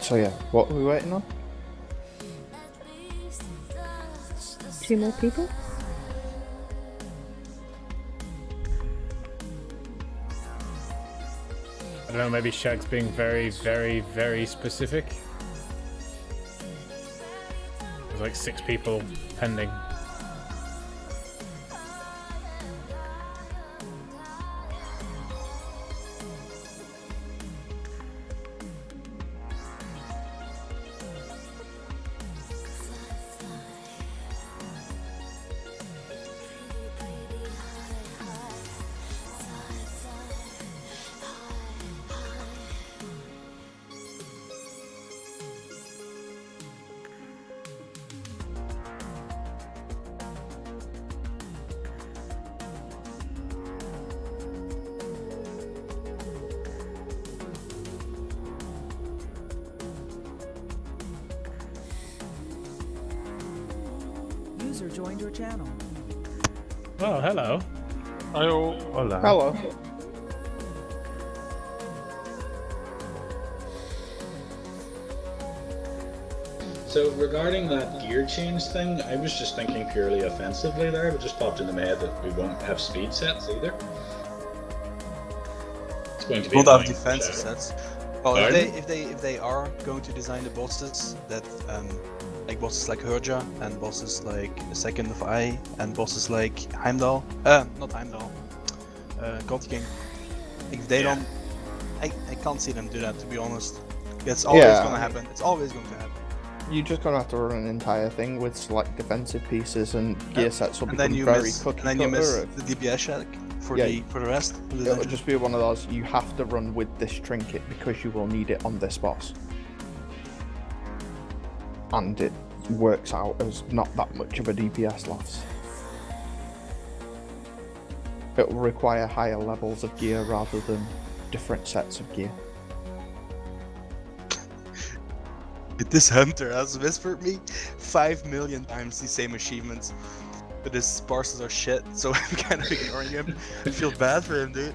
So yeah, what are we waiting on? 2 more people? I don't know, maybe Shag's being very, very, very specific. Because like 6 people pending. User joined your channel. Oh, hello. Hello. Hola. Hello. So regarding that gear change thing, I was just thinking purely offensively there. It just popped into my head that we won't have speed sets either. It's going to be Won't have annoying. defensive sets. Well, Pardon? if they are going to design the bosses that like bosses like Herja and bosses like Second of Eye and bosses like Heimdall, not Heimdall, God King. If they don't, I can't see them do that, to be honest. It's always Yeah. gonna happen. It's always going to happen. You're just gonna have to run an entire thing with select defensive pieces and gear sets will And then become you very miss, cookie and then you miss cutter. the DPS check for Yeah, the rest. Of the It'll dungeon. just be one of those, you have to run with this trinket because you will need it on this boss. And it works out as not that much of a DPS loss. It will require higher levels of gear rather than different sets of gear. This hunter has whispered me 5 million times the same achievements, but his parses are shit, so I'm kind of ignoring him. I feel bad for him, dude.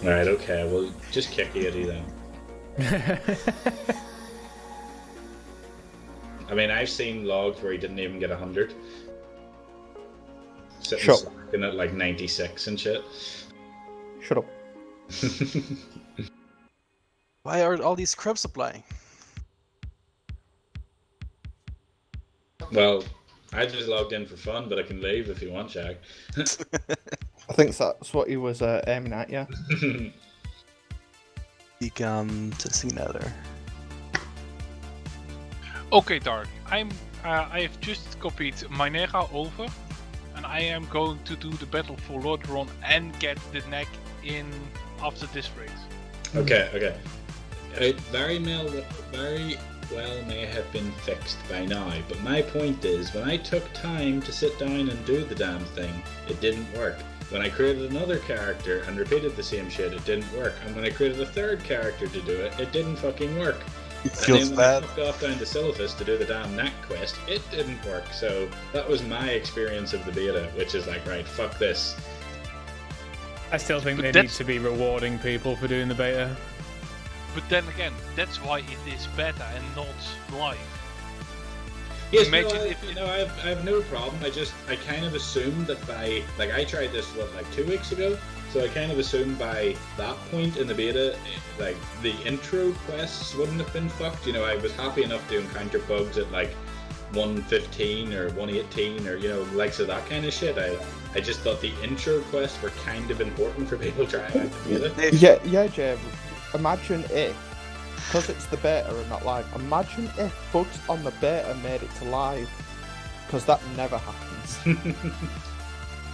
Alright, okay, well, just kick Eddie then. I mean, I've seen logs where he didn't even get 100. Sitting Sure. slacking at like 96 and shit. Shut up. Why are all these crabs applying? Well, I just logged in for fun, but I can leave if you want, Jack. I think that's what he was aiming at, yeah. Die kan testing nether. Okay, Dark. I have just copied Minera over, and I am going to do the battle for Lordron and get the neck in after this race. Okay. Very well may have been fixed by now, but my point is, when I took time to sit down and do the damn thing, it didn't work. When I created another character and repeated the same shit, it didn't work. And when I created a third character to do it, it didn't fucking work. It And feels then when I bad. fucked off down to Silphus to do the damn neck quest, it didn't work. So that was my experience of the beta, which is like, right, fuck this. I still think But they need that's- to be rewarding people for doing the beta. But then again, that's why it is beta and not live. Yes, Imagine no, if- I have no problem. I kind of assumed that by, like, I tried this, like 2 weeks ago, so I kind of assumed by that point in the beta, like, the intro quests wouldn't have been fucked. You know, I was happy enough to encounter bugs at, like, 115 or 118 or, you know, likes of that kind of shit. I just thought the intro quests were kind of important for people trying out the beta. Yeah, Jay. Imagine if, because it's the beta and not live, imagine if bugs on the beta made it to live. Because that never happens.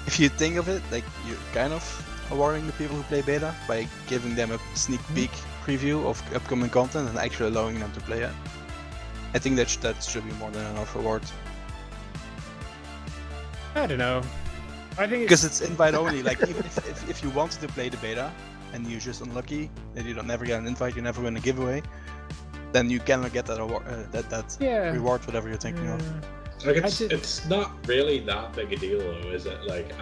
If you think of it, like, you're kind of awarding the people who play beta by giving them a sneak peek preview of upcoming content and actually allowing them to play it. I think that should be more than enough reward. I don't know. I think Because it's invite only. Like, even if you wanted to play the beta and you're just unlucky that you don't never get an invite, you never win a giveaway, then you cannot get that award, that yeah. reward, whatever you're thinking of. Like, I did- it's not really that big a deal, though, is it? Like,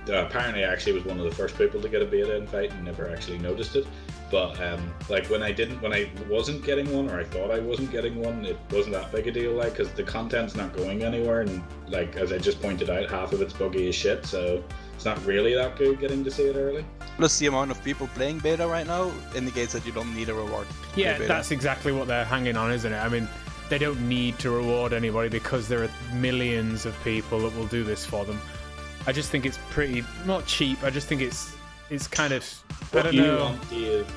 apparently I actually was one of the first people to get a beta invite and never actually noticed it. But like when I wasn't getting one, or I thought I wasn't getting one, it wasn't that big a deal, like, because the content's not going anywhere, and like as I just pointed out, half of it's buggy as shit, so it's not really that good getting to see it early. Plus, the amount of people playing beta right now indicates that you don't need a reward. Yeah, that's exactly what they're hanging on, isn't it? I mean, they don't need to reward anybody because there are millions of people that will do this for them. I just think it's pretty, not cheap, I just think it's kind of, I don't know. Want, Dave,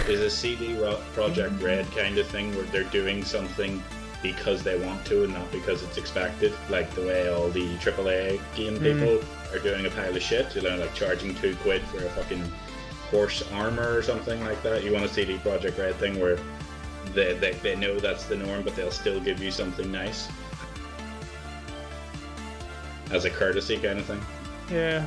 is a CD Projekt Red kind of thing where they're doing something because they want to and not because it's expected, like the way all the AAA game people are doing a pile of shit, you know, like charging £2 for a fucking horse armor or something like that. You want a CD Projekt Red thing where they know that's the norm, but they'll still give you something nice as a courtesy kind of thing. Yeah.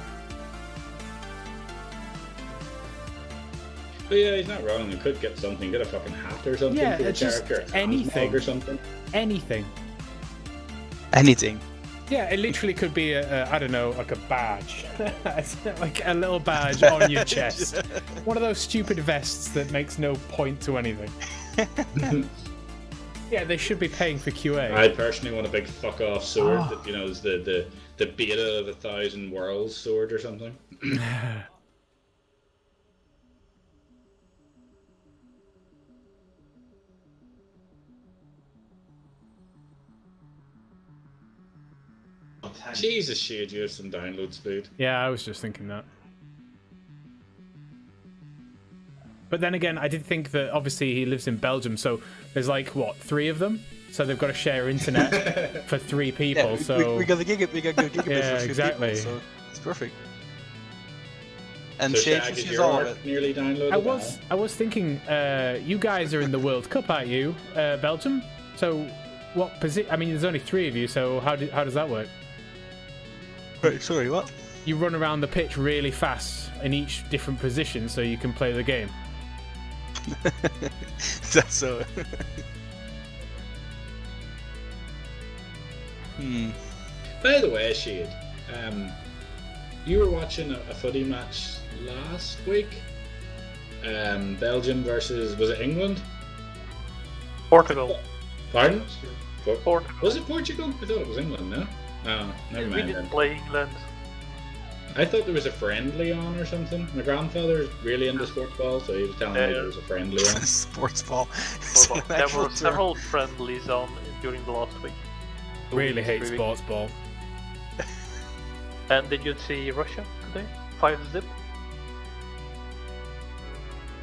But yeah, he's not wrong. You could get something, get a fucking hat or something for the just character, anything or something. Anything. Yeah, it literally could be I don't know, like a badge, like a little badge on your chest. One of those stupid vests that makes no point to anything. Yeah, they should be paying for QA. I personally want a big fuck off sword that, you know, is the beta of 1,000 Worlds sword or something. Jesus shit, you have some download speed. Yeah, I was just thinking that. But then again, I did think that obviously he lives in Belgium, so there's like, what, 3 of them? So they've got to share internet for 3 people, so... We got good gigabits yeah, for 3 exactly. people, so it's perfect. And so Shade Shag, is uses your all of work it. nearly downloaded? I was thinking, you guys are in the World Cup, aren't you, Belgium? So what position? I mean, there's only 3 of you, so how does that work? Wait, sorry, what? You run around the pitch really fast in each different position so you can play the game. That's so. By the way, Shade, you were watching a footy match last week. Belgium versus, was it England? Portugal. Pardon? Portugal. Was it Portugal? I thought it was England, no? Oh, never We mind didn't then. play England. I thought there was a friendly on or something. My grandfather's really into sports ball, so he was telling me there was a friendly on. Sports ball. There were several friendlies on during the last week. Really hate 3 weeks. sports ball. And did you see Russia today? 5-0?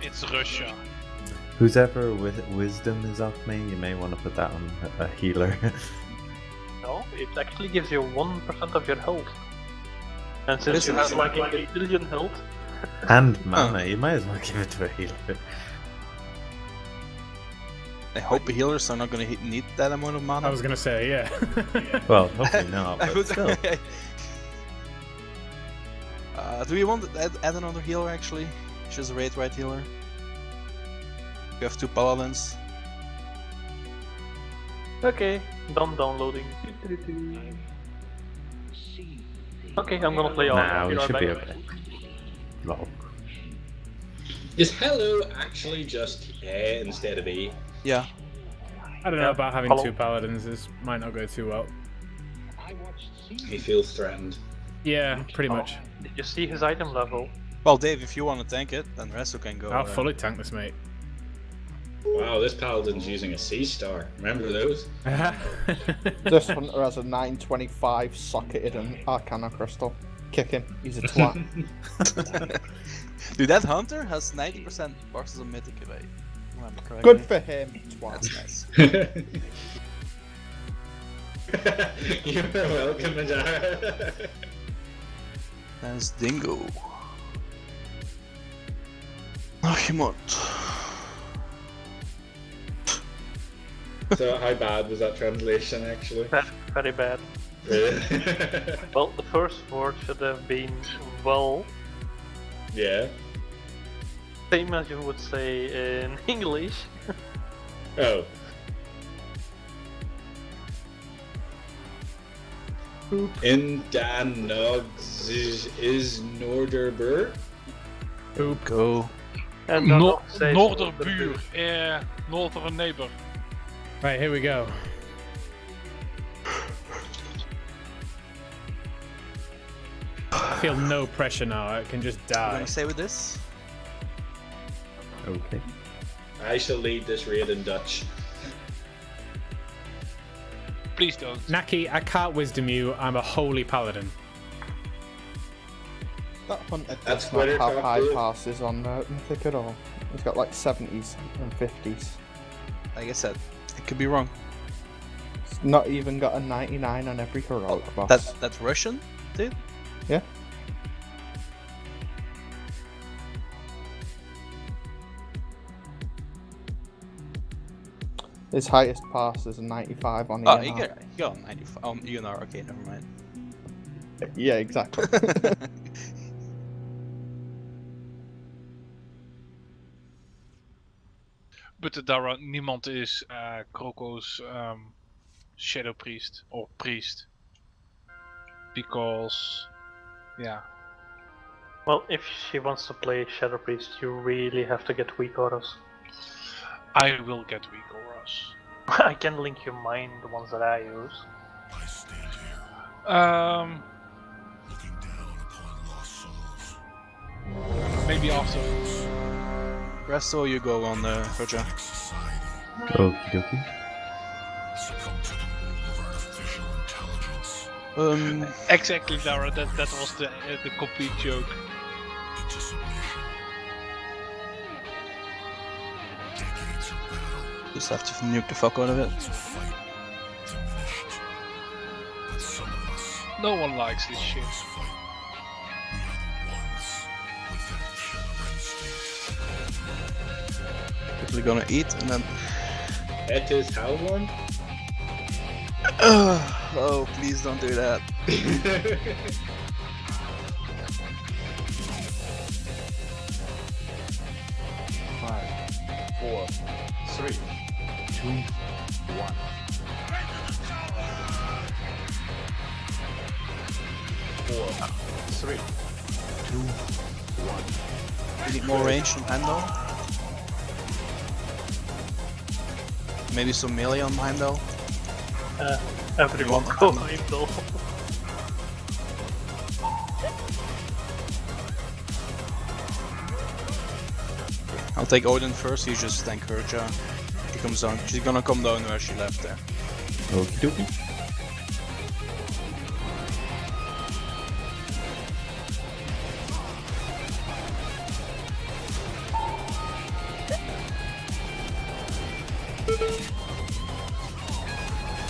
It's Russia. Whose ever wisdom is off me, you may want to put that on a healer. No, it actually gives you 1% of your health. And since you have like a billion health, And mana, you might as well give it to a healer. I hope healers are not going to need that amount of mana. I was gonna say, yeah. Well, hopefully not, I but would- still. Do we want to add another healer actually? Just a raid right healer. We have 2 paladins. okay, done downloading. Okay, I'm gonna play all. Nah, we Be right should be back. okay. Lol. Is hello actually just A instead of E? Yeah. I don't know about having Hello. 2 paladins. This might not go too well. He feels threatened. Yeah, pretty much. Did you see his item level? Well, Dave, if you want to tank it, then Resto can go. I'll fully tank this, mate. Wow, this paladin's using a C-star. Remember those? This hunter has a 925 socketed and Arcana Crystal. Kick him, he's a twat. Dude, that hunter has 90% versus a mythic evade. Remember correctly. Good for him, twat. That's nice. You're welcome, Majara. That's Dingo. Archimot. So how bad was that translation actually? Very bad. Really? Well, the first word should have been well, Yeah. same as you would say in English. Oh. In Dan Nogs is Norderber. Oop. Go. And dan nog steeds Noorderbuur, Northern neighbor. Right, here we go. I feel no pressure now. I can just I'm die. gonna stay with this. Okay. I shall lead this raid in Dutch. Please don't. Naki, I can't wisdom you. I'm a holy paladin. That hunter That's does not Twitter have talk, high dude. passes on Mythic at all. He's got like 70s and 50s. Like I said, it could be wrong. He's not even got a 99 on every heroic boss. That's Russian, dude. Yeah. His highest pass is a 95 on Oh, ENR. you got 95. ENR. Okay, never mind. Yeah, exactly. But daar niemand is Kroko's Shadow Priest or Priest. Because, yeah. Well, if she wants to play Shadow Priest, you really have to get weak auras. I will get weak auras. I can link you mine, the ones that I use. Maybe afterwards. Resto, you go on Roger. Okie dokie. Exactly, Dara. That was the complete joke. Just have to nuke the fuck out of it. No one likes this shit. Quickly gonna eat and then. It is how one? Oh, please don't do that. 5, 4, 3, 2, 1. 4, 3, 2, 1. You need more range from Heimdall. Maybe some melee on Heimdall. Everyone go Heimdall. I'll take Odin first, you just tank Herja. She comes down. She's gonna come down where she left there. Okie dokie.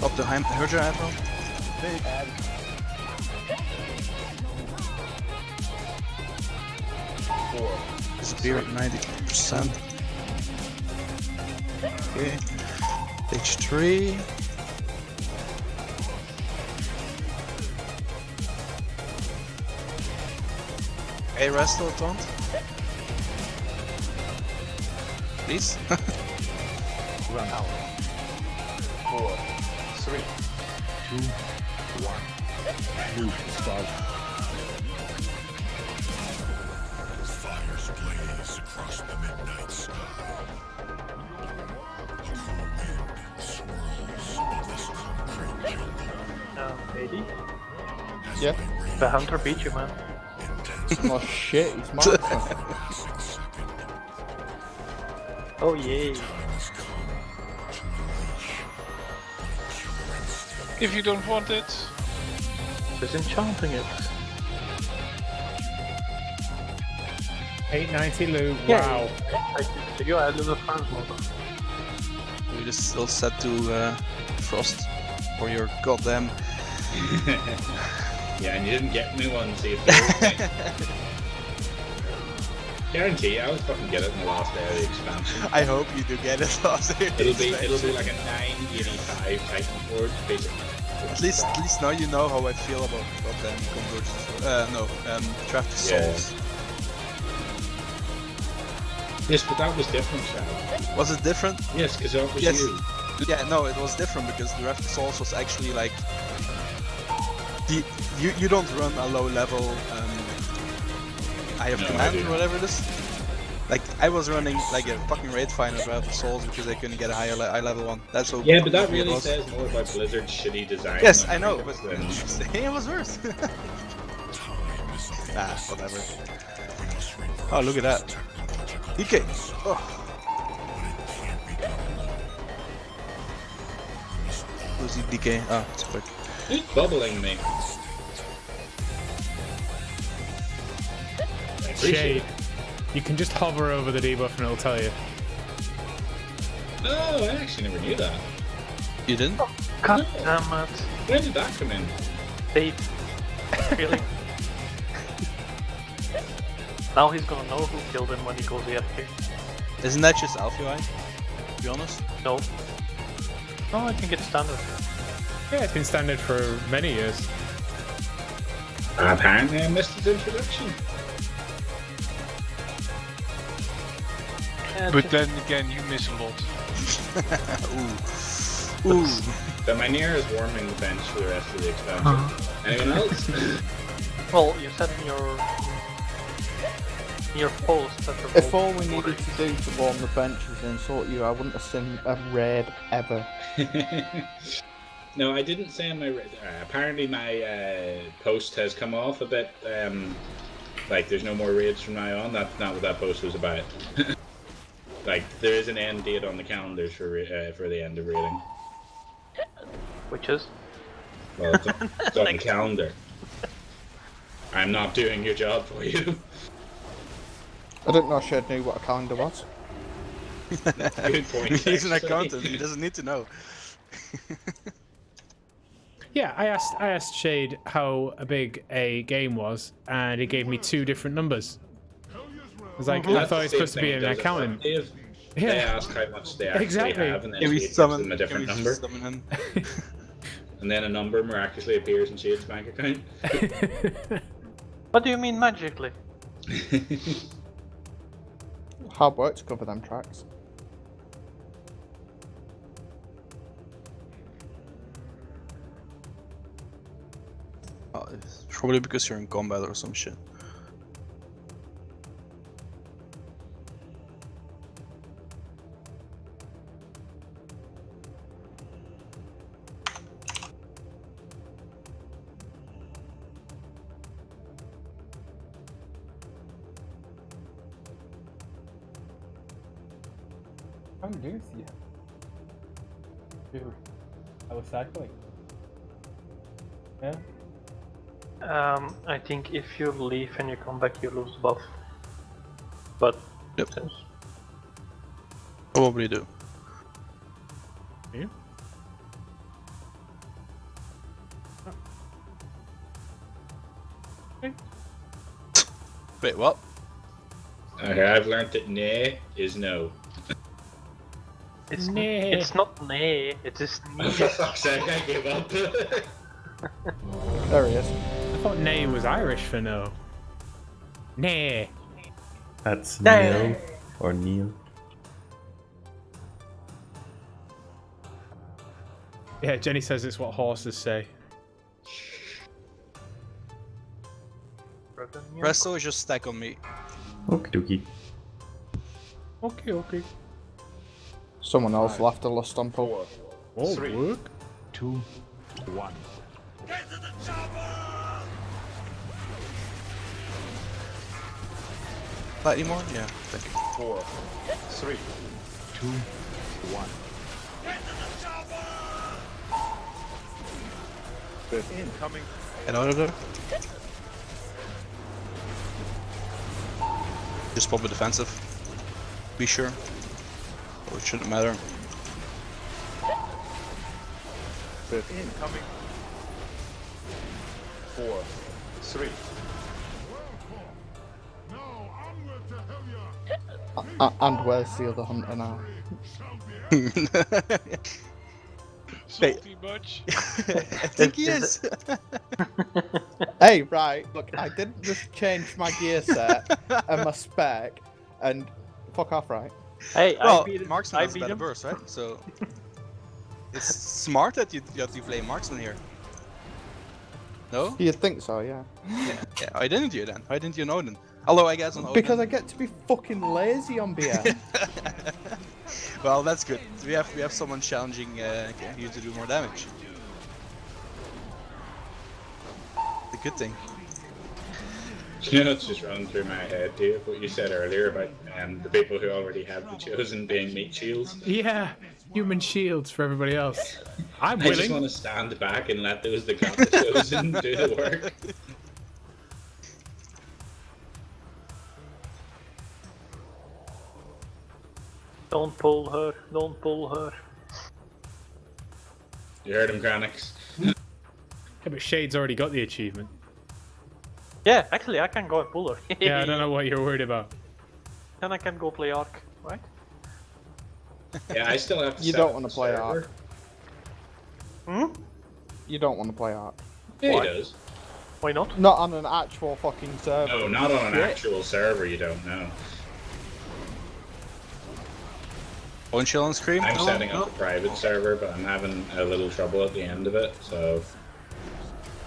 Up to Herja Admiral. Disappear at 90%. Okay. Stage 3. Hey, Resto, Taunt. Please. Run out. 4, 3, 2, 1. Loop start. Fires blaze across the midnight sky. The cool wind swirls on this concrete jungle. Lady? Yeah. The hunter beat you, man. Oh shit, he's marksman. Oh yay. If you don't want it, Disenchanting it. 890 loot. Yeah. Wow. I did you added the first one. We just still set to Frost for your goddamn. Yeah, and you didn't get me one, see if Guarantee I'll fucking get it in the last day of the expansion. I hope you do get it last year. It'll be like a 985 Titanford, basically. At least now you know how I feel about goddamn conversions. Traffic Souls. Yes, but that was different, Shao. Was it different? Yes, because that was Yes. you. Yeah, no, it was different because the Traffic Souls was actually like you don't run a low level Eye of No, I Command do. or whatever it is. Like, I was running like a fucking raid final draft of Souls because I couldn't get a high level one. That's so. Yeah, but that goofy it really was. says more about Blizzard's shitty design. Yes, than I know, anything but else, than- it was worse. Whatever. Oh, look at that. DK. Oh. Who's the DK? Oh, it's quick. Who's bubbling me? I appreciate Shade. it. You can just hover over the debuff and it'll tell you. Oh, I actually never knew that. You didn't? God damn it. Where did that come in? Date. Really? Now he's gonna know who killed him when he goes AFK. Isn't that just Alpha UI? To be honest? No. No, I think it's standard. Yeah, it's been standard for many years. Apparently I missed its introduction. But then again, you miss a lot. Ooh. So my Nier is warming the bench for the rest of the expansion. Anyone else? Well, you said in your post that the If all we needed to do to warm the bench was insult you, I wouldn't have seen a raid ever. No, I didn't say on my. Apparently, my post has come off a bit. Like, there's no more raids from now on. That's not what that post was about. Like, there is an end date on the calendars for the end of raiding. Which is? Well, it's on the calendar. I'm not doing your job for you. I didn't know Shed knew what a calendar was. Good point. He's an actually. accountant. He doesn't need to know. Yeah, I asked Shade how big a game was, and he gave me 2 different numbers. I was like, I That's thought the he's same supposed to be thing an it does at accountant. Dave. They Yeah, ask how much they actually Exactly. have, and then Can we Shade gives summon them a different can we number. summon him? And then a number miraculously appears in Shade's bank account. What do you mean magically? Hard work to cover them tracks. Oh, it's probably because you're in combat or some shit. I'm Lucy. Dude, I was cycling. Yeah. I think if you leave and you come back, you lose buff. But Yep. Probably do. Yeah. Wait, what? Okay, I've learned that nay is no. it's Nay. it's not nay, it's just Oh, for fuck's sake, I give up. There he is. I thought Nay was Irish for no. Nay. That's Hey. Neil or Neil. Yeah, Jenny says it's what horses say. Presto is just stack on me. Okie dokie. Okay, okay. Someone else left a lust on Pope. Oh, 3, work. 2, 1. Slightly more? Yeah, thank you. 4, 3, 2, 1. Incoming. Get out of there. Just probably defensive. Be sure. Oh, it shouldn't matter. Incoming. 4, 3. And where's the other hunter now? Salty much? I think he is. Hey, right, look, I didn't just change my gear set and my spec and fuck off, right? Hey, Well, I beat him. marksman I has beat better him. burst, right? So it's smart that you play marksman here. No? You'd think so, yeah. Yeah. Why didn't you then? Why didn't you know then? Although I guess on Because I Odin- get to be fucking lazy on BM. Well, that's good. We have someone challenging you to do more damage. The good thing. You know, it's just running through my head, Dave, what you said earlier about the people who already have the chosen being meat shields. Yeah, human shields for everybody else. I'm I willing. just want to stand back and let those that got the chosen do the work. Don't pull her. Don't pull her. You heard him, Granix. Yeah, but Shade's already got the achievement. Yeah, actually, I can go and pull her. Yeah, I don't know what you're worried about. Then I can go play Ark, right? Yeah, I still have to You set don't up want to the play server. Ark. Hmm? You don't want to play Ark. Yeah, Why? he does. Why not? Not on an actual fucking server. No, not on an Shit. actual server, you don't know. Won't chill on screen? I'm No, setting no. up a private server, but I'm having a little trouble at the end of it, so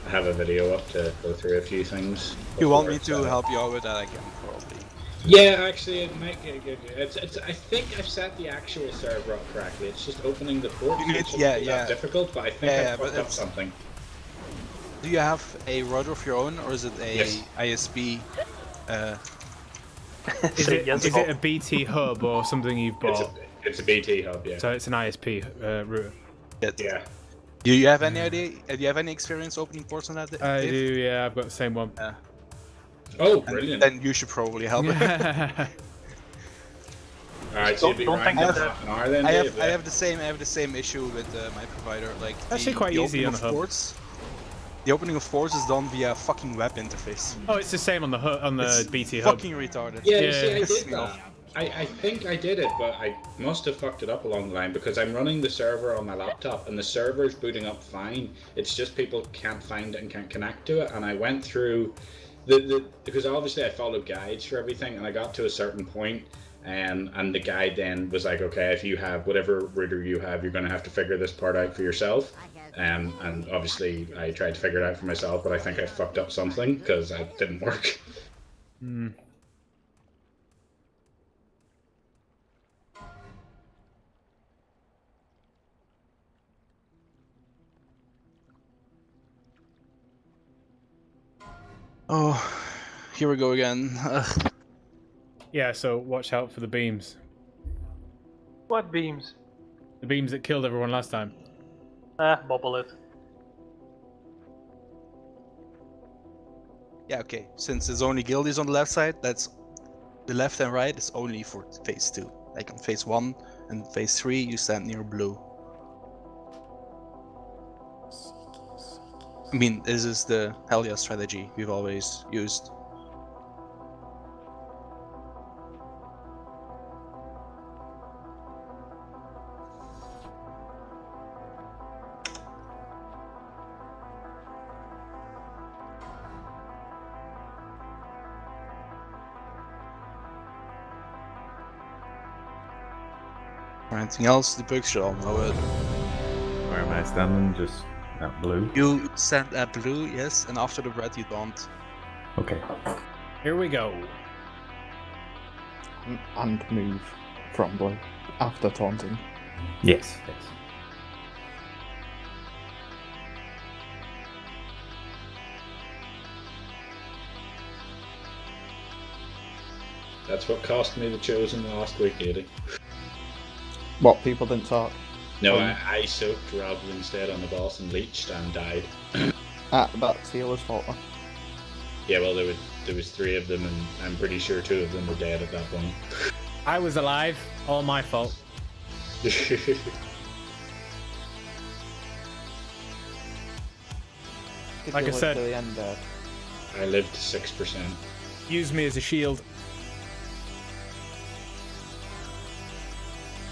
I have a video up to go through a few things. You want before me it's to set up. help you out with that again, probably. Yeah, actually, it might get good. I think I've set the actual server up correctly. It's just opening the port. You need- It shouldn't yeah, be yeah. that difficult, but I think Yeah, I but fucked up it's- something. Do you have a router of your own, or is it a Yes. ISP? Is Say it, yes, is Bob. it a BT hub or something you've bought? It's a BT hub, yeah. So it's an ISP router. Yeah. Do you have any idea? Do you have any experience opening ports on that? I Dave? do, yeah, I've got the same one. Oh, And brilliant. then you should probably help. Alright, so you'll be Don't running think in that- half an hour then, I Dave? have the same issue with my provider. Like Actually quite the easy opening on of the hub. ports. The opening of ports is done via a fucking web interface. Oh, it's the same on the It's BT hub. fucking retarded. Yeah, you Yeah. see, I Pisses did me that. off. I think I did it, but I must have fucked it up along the line because I'm running the server on my laptop and the server's booting up fine. It's just people can't find it and can't connect to it. And I went through because obviously I followed guides for everything, and I got to a certain point, and the guide then was like, okay, if you have whatever router you have, you're going to have to figure this part out for yourself. And obviously I tried to figure it out for myself, but I think I fucked up something because it didn't work. Hmm. Oh, here we go again. Ugh. Yeah, so watch out for the beams. What beams? The beams that killed everyone last time. Bubble it. Yeah, okay. Since there's only guildies on the left side, that's the left and right is only for phase 2. Like on phase 1 and phase 3, you stand near blue. I mean, this is the hell yeah strategy we've always used. Or anything else, the bugs should all know it. Where am I standing? Just at blue? You stand at blue, yes, and after the red you don't. Okay. Here we go. And move from blue after taunting. Yes, yes. That's what cost me the chosen last week, Eddie. What, people didn't talk? No, I soaked Rob instead on the boss and leached and died. That's Healer's fault. Then. Yeah, well, there was 3 of them, and I'm pretty sure 2 of them were dead at that point. I was alive. All my fault. Did Like you I live said- to the end there? I lived to 6%. Use me as a shield.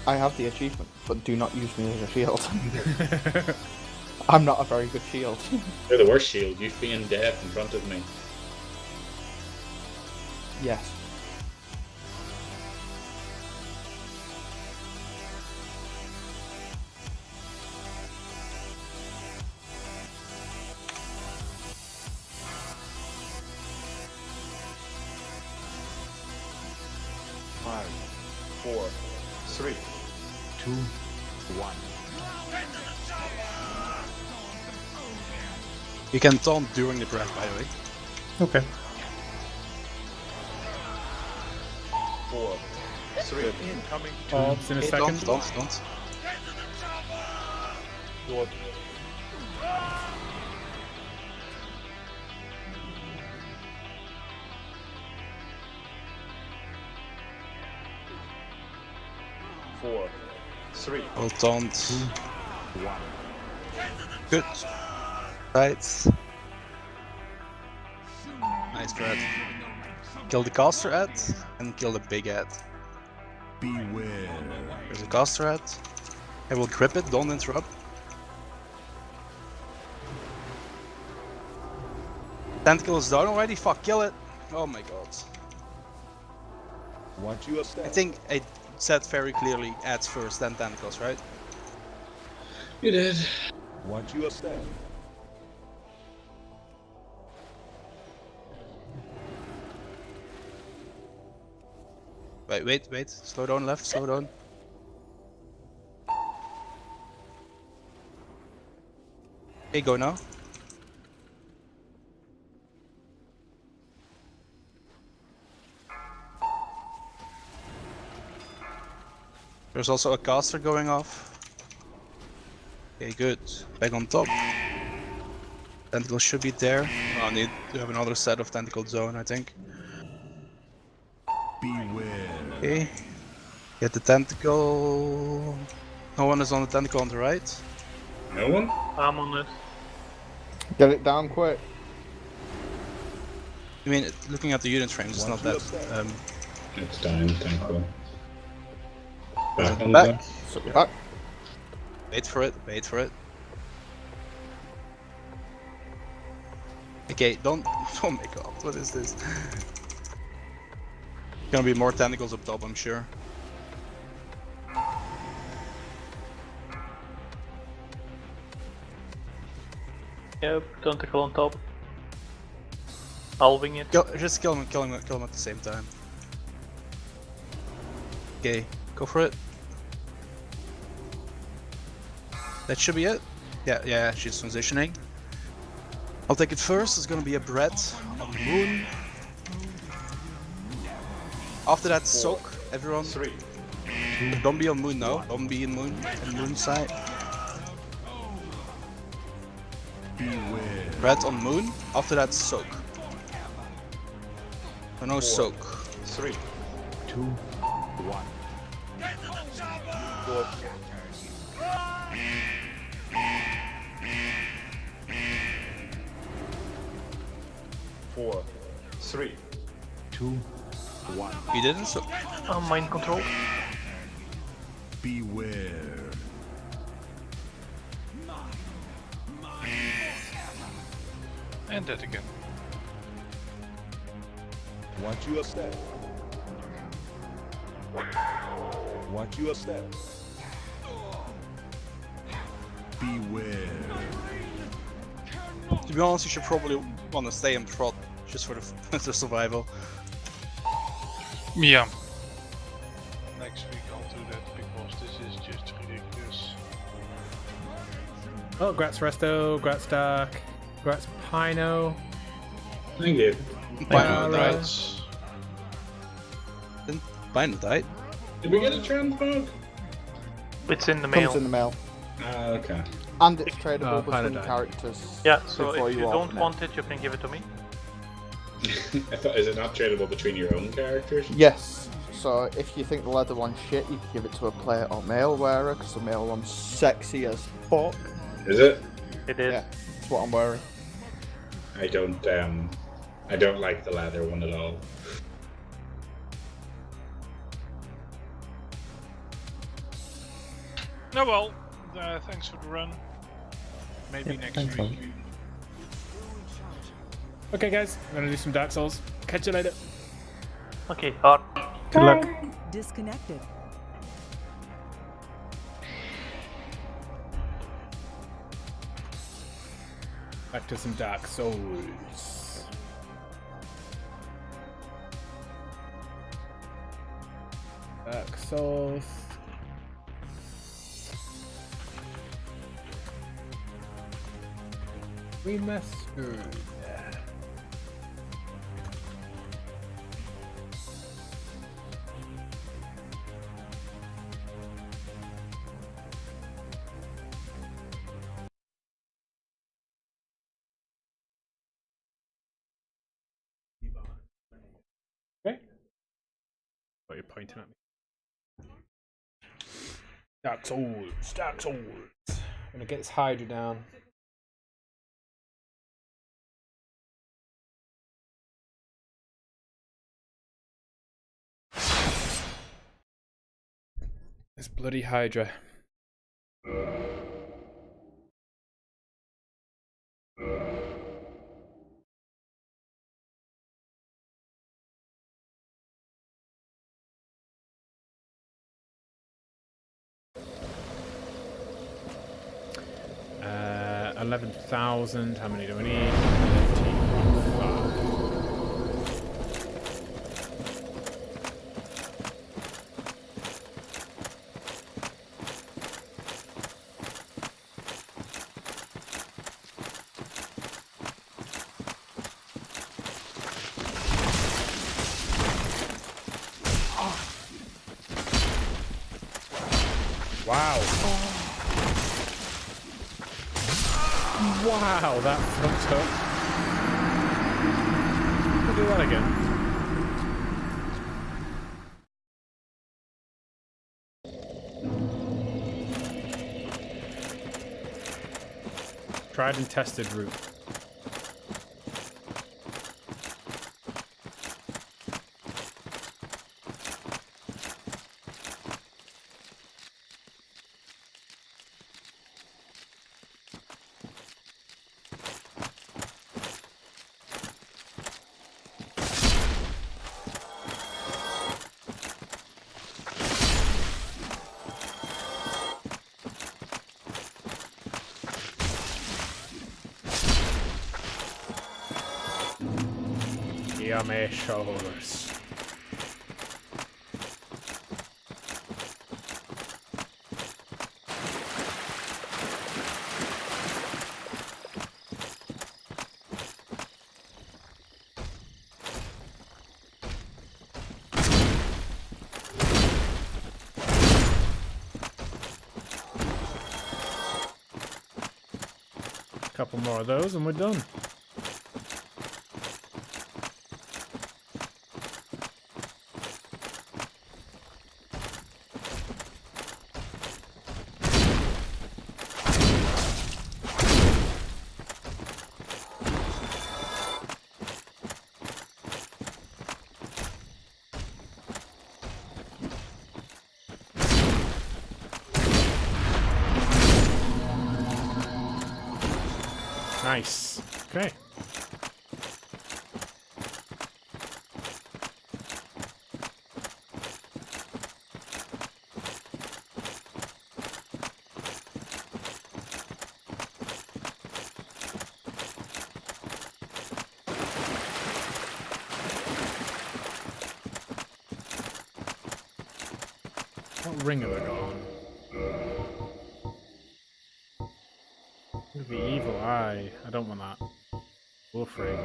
I have the achievement, but do not use me as a shield. I'm not a very good shield. You're the worst shield. You've been death in front of me. Yes. 3, 2, 1. You can taunt during the breath, by the way. Okay. 4, 3, Incoming. Orbs in a second. Taunt. What? 4, 3, I'll taunt. 1. Good. Right. Nice dread. Kill the caster ad and kill the big ad. Beware. There's a caster ad. I will grip it, don't interrupt. Tentacle is down already, fuck, kill it! Oh my god. Watch you I think I said very clearly ads first, then tentacles, right? You did. Watch you step. Wait. Slow down left, slow down. Okay, go now. There's also a caster going off. Okay, good. Back on top. Tentacle should be there. Oh, I need to have another set of tentacle zone, I think. Beware. Okay. Get the tentacle. No one is on the tentacle on the right. No one? I'm on it. Get it down quick. I mean, looking at the unit frames, it's not that. It's down, thank you. Back on Back. So back. Wait for it. Okay, don't. Oh my god, what is this? Gonna be more tentacles up top, I'm sure. Yep, tentacle on top. I'll wing it. Just kill him at the same time. Okay, go for it. That should be it. Yeah, she's transitioning. I'll take it first. It's gonna be a Brett on the moon. After that, soak everyone. 3, Don't be on moon now. Don't be in moon side. Beware. Brett on moon. After that, soak. No soak. 3, 2, 1. 4, 3, 2, 1. You didn't soak. Mind control. Beware. And that again. watch you step. Watch you step. Beware. To be honest, you should probably want to stay in prod just for the survival. Yeah. Next week I'll do that because this is just ridiculous. Oh, Grats Resto, Grats Dark, Grats Pino. Thank you. Pino Alright. died. Didn't Pino died? Did we get a transmog? It's in the mail. Comes in the mail. Ah, okay. And it's tradable Pino between died. characters. Yeah, so before if you open don't it. want it, you can give it to me. I thought, is it not tradable between your own characters? Yes. So if you think the leather one's shit, you can give it to a player or male wearer, because the male one's sexy as fuck. Is it? It is. Yeah, that's what I'm wearing. I don't like the leather one at all. No, well, thanks for the run. Maybe next thanks, week. man. Okay, guys, I'm gonna do some Dark Souls. Catch you later. Okay, hard. Good luck. Disconnected. Back to some Dark Souls. Dark Souls. Remastered. Okay. Oh, you're pointing at me. Dark Souls. Dark Souls. I'm gonna get this Hydra down. This bloody Hydra. Uh, 11,000. How many do we need? 15,500. Wow. Wow, that fucked up. We'll do that again. Tried and tested route. Yummy shoulders. Couple more of those and we're done. Nice. Okay. What ring have I got on? The evil eye. I don't want that. Wolf ring.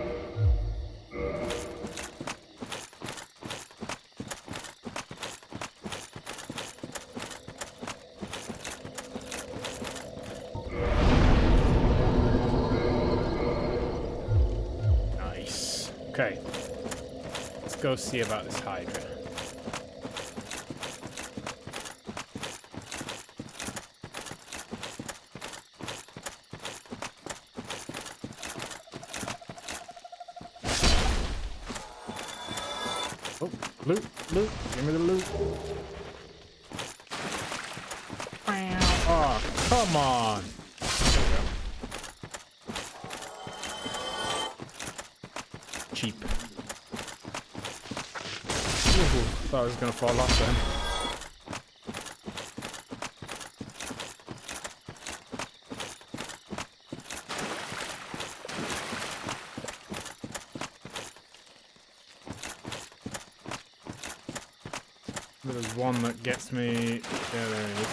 Nice. Okay. Let's go see about this Hydra. Oh, loot, loot, give me the loot. Oh, come on. There we go. Cheap. Ooh, thought I was gonna fall off then. There's one that gets me. Yeah, there it is.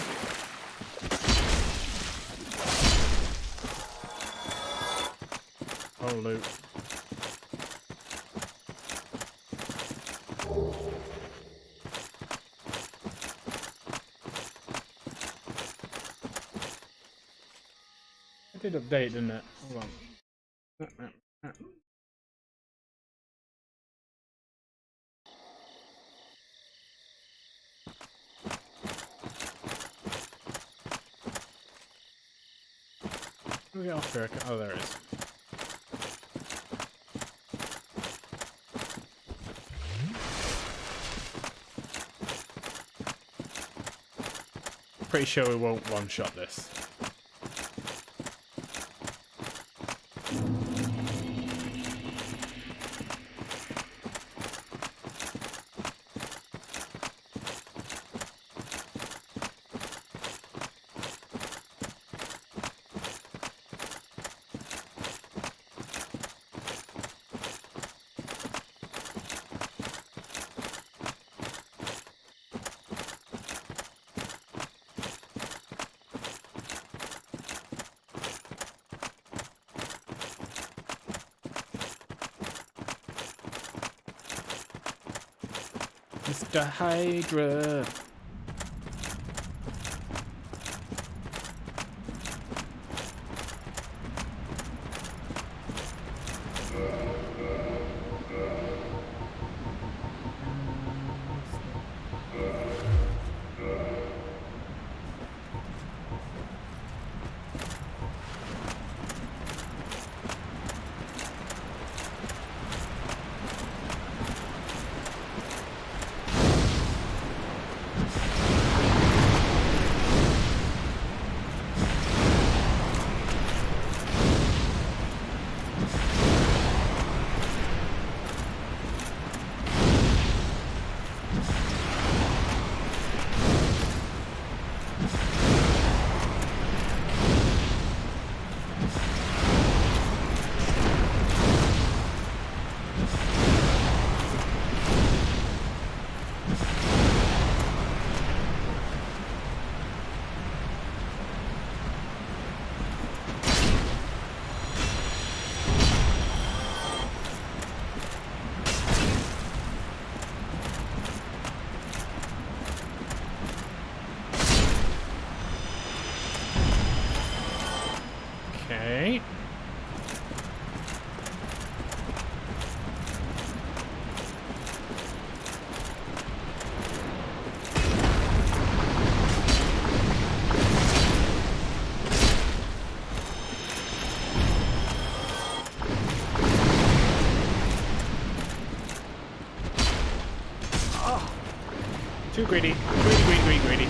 Oh, loot. It did update, didn't it? Hold on. We'll get off here. Oh, there it is. Pretty sure we won't one-shot this. Mr. Hydra. Okay. Oh. Too greedy. Greedy.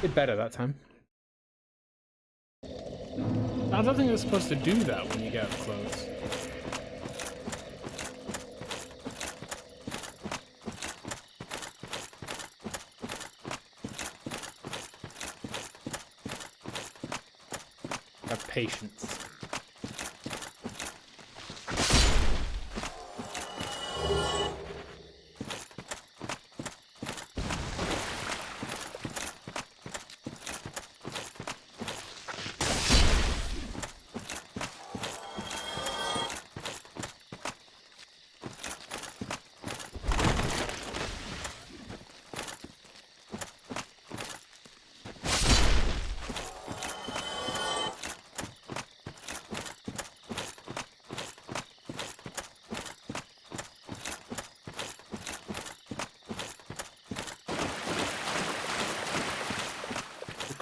Did better that time. I don't think it was supposed to do that when you get up close. Have patience.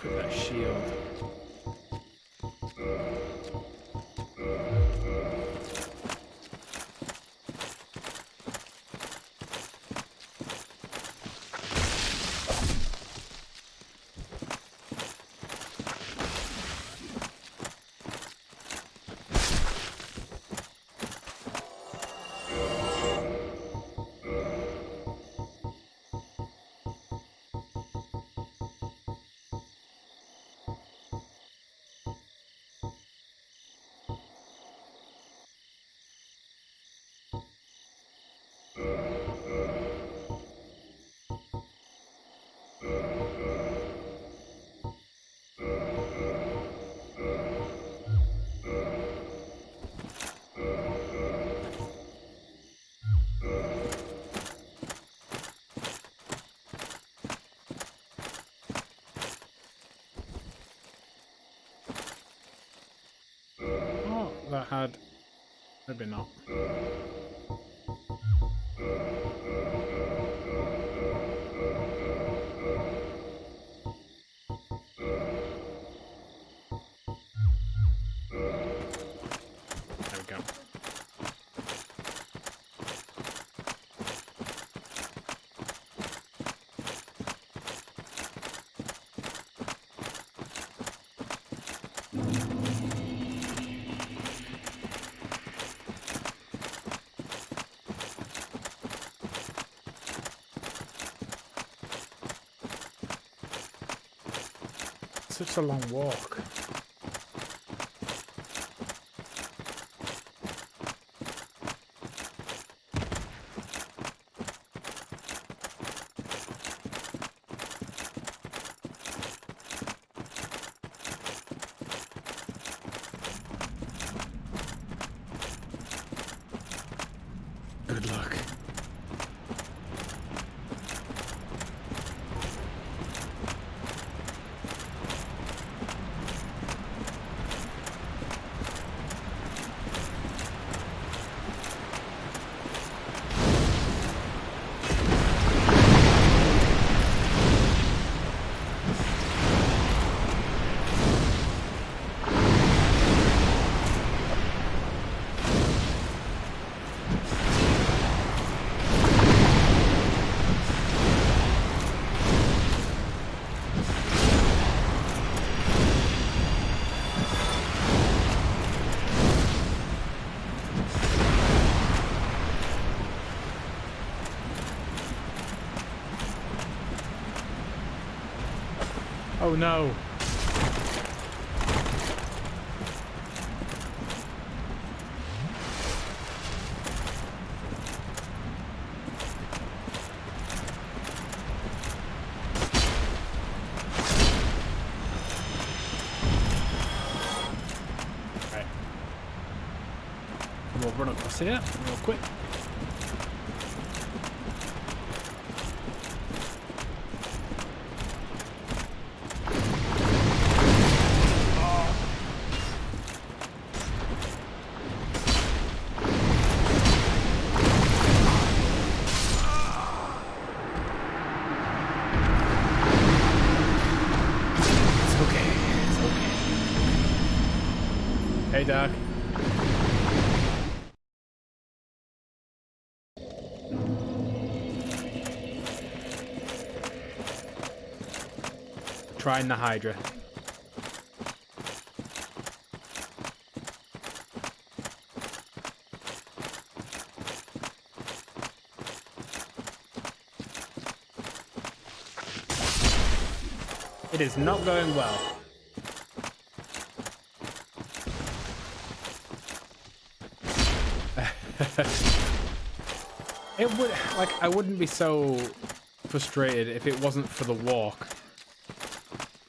equip that shield. Oh, that had... maybe not. There we go. Such a long walk. Good luck. Oh no. Right. We'll run across here real quick. Hey, Doc. Trying the Hydra. It is not going well. It would, like, I wouldn't be so frustrated if it wasn't for the walk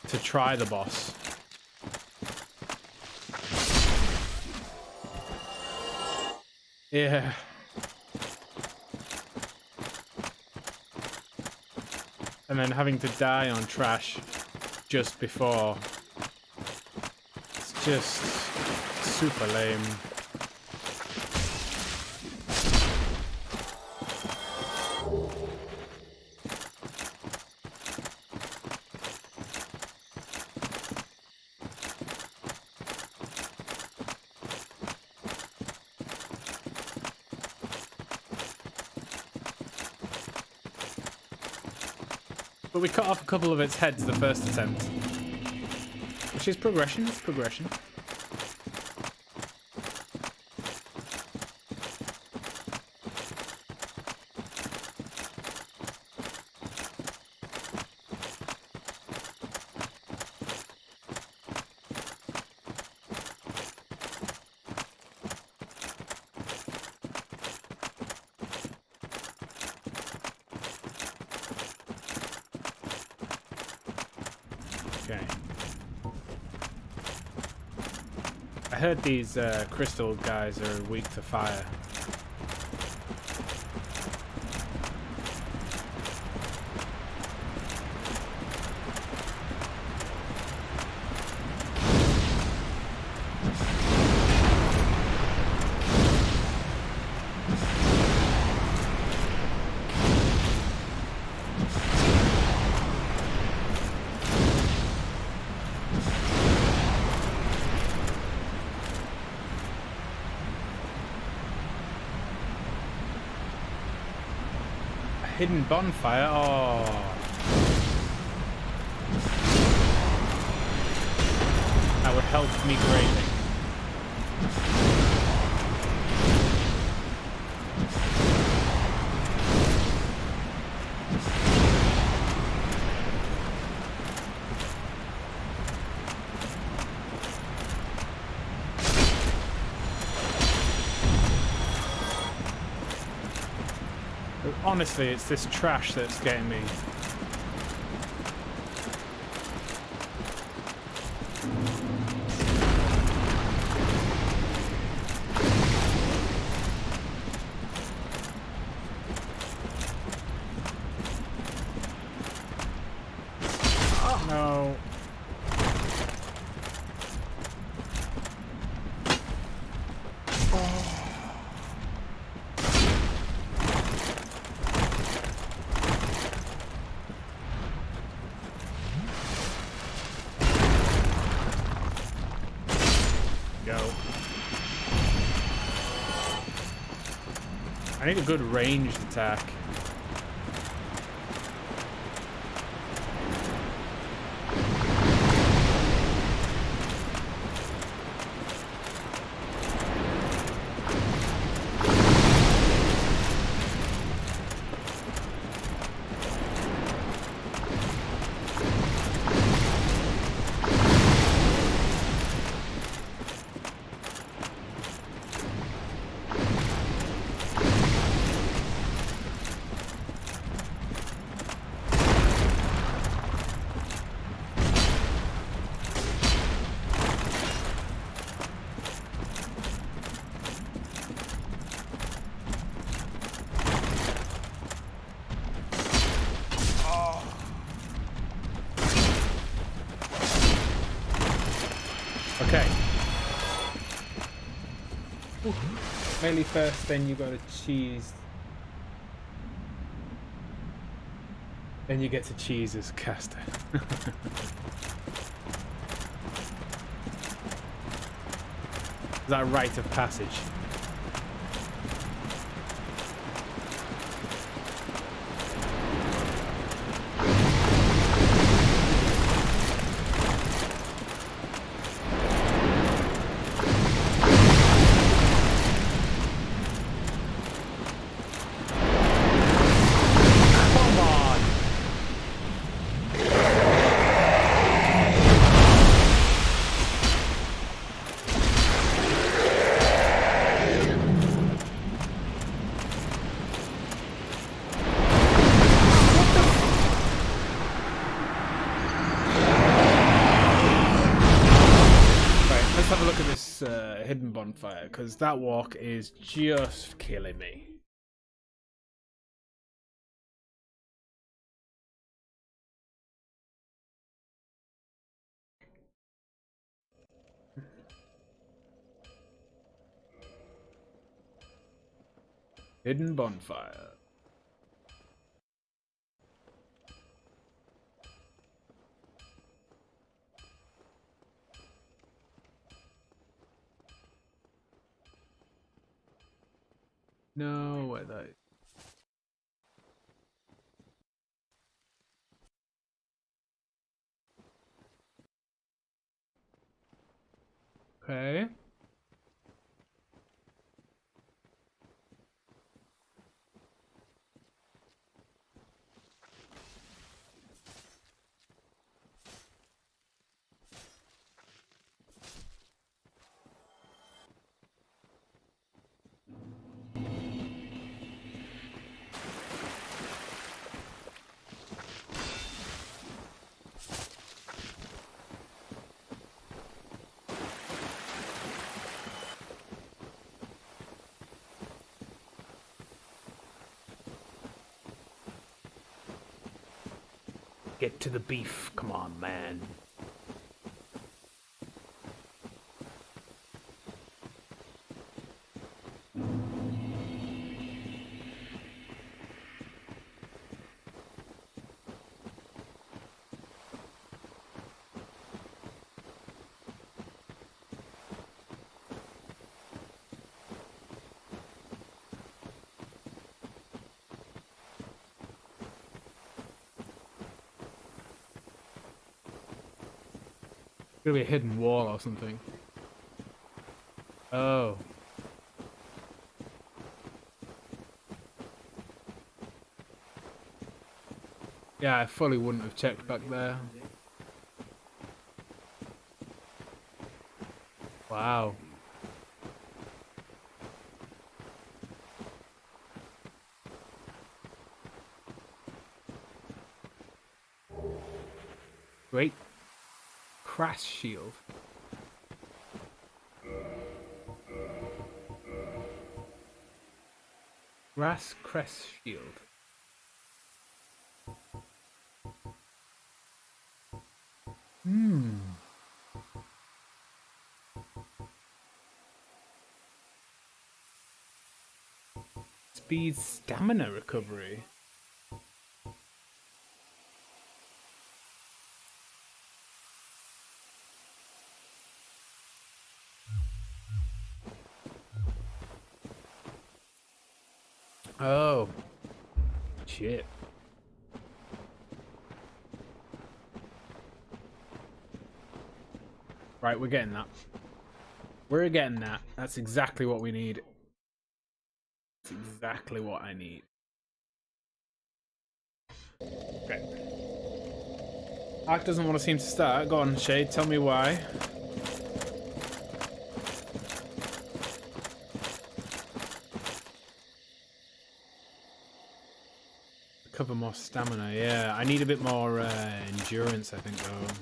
to try the boss. Yeah. And then having to die on trash just before. It's just super lame. But we cut off a couple of its heads the first attempt. Which is progression, it's progression. Okay. I heard these crystal guys are weak to fire. Hidden bonfire. Oh. That would help me greatly. Honestly, it's this trash that's getting me. Oh, no. Go. I need a good ranged attack. Okay. Melee first, then you got to cheese. Then you get to cheese as caster. Is that a rite of passage? Let's have a look at this hidden bonfire, because that walk is just killing me. Hidden bonfire. No, where that is. Okay. Get to the beef. Come on, man. Gonna be a hidden wall or something. Oh. Yeah, I fully wouldn't have checked back there. Wow. Great. Crash shield. Grass crest shield. Hmm. Speed stamina recovery. Oh. Shit. Right, we're getting that. We're getting that. That's exactly what we need. That's exactly what I need. Okay. Ark doesn't want to seem to start. Go on, Shade, tell me why. Recover more stamina, yeah. I need a bit more endurance, I think, though.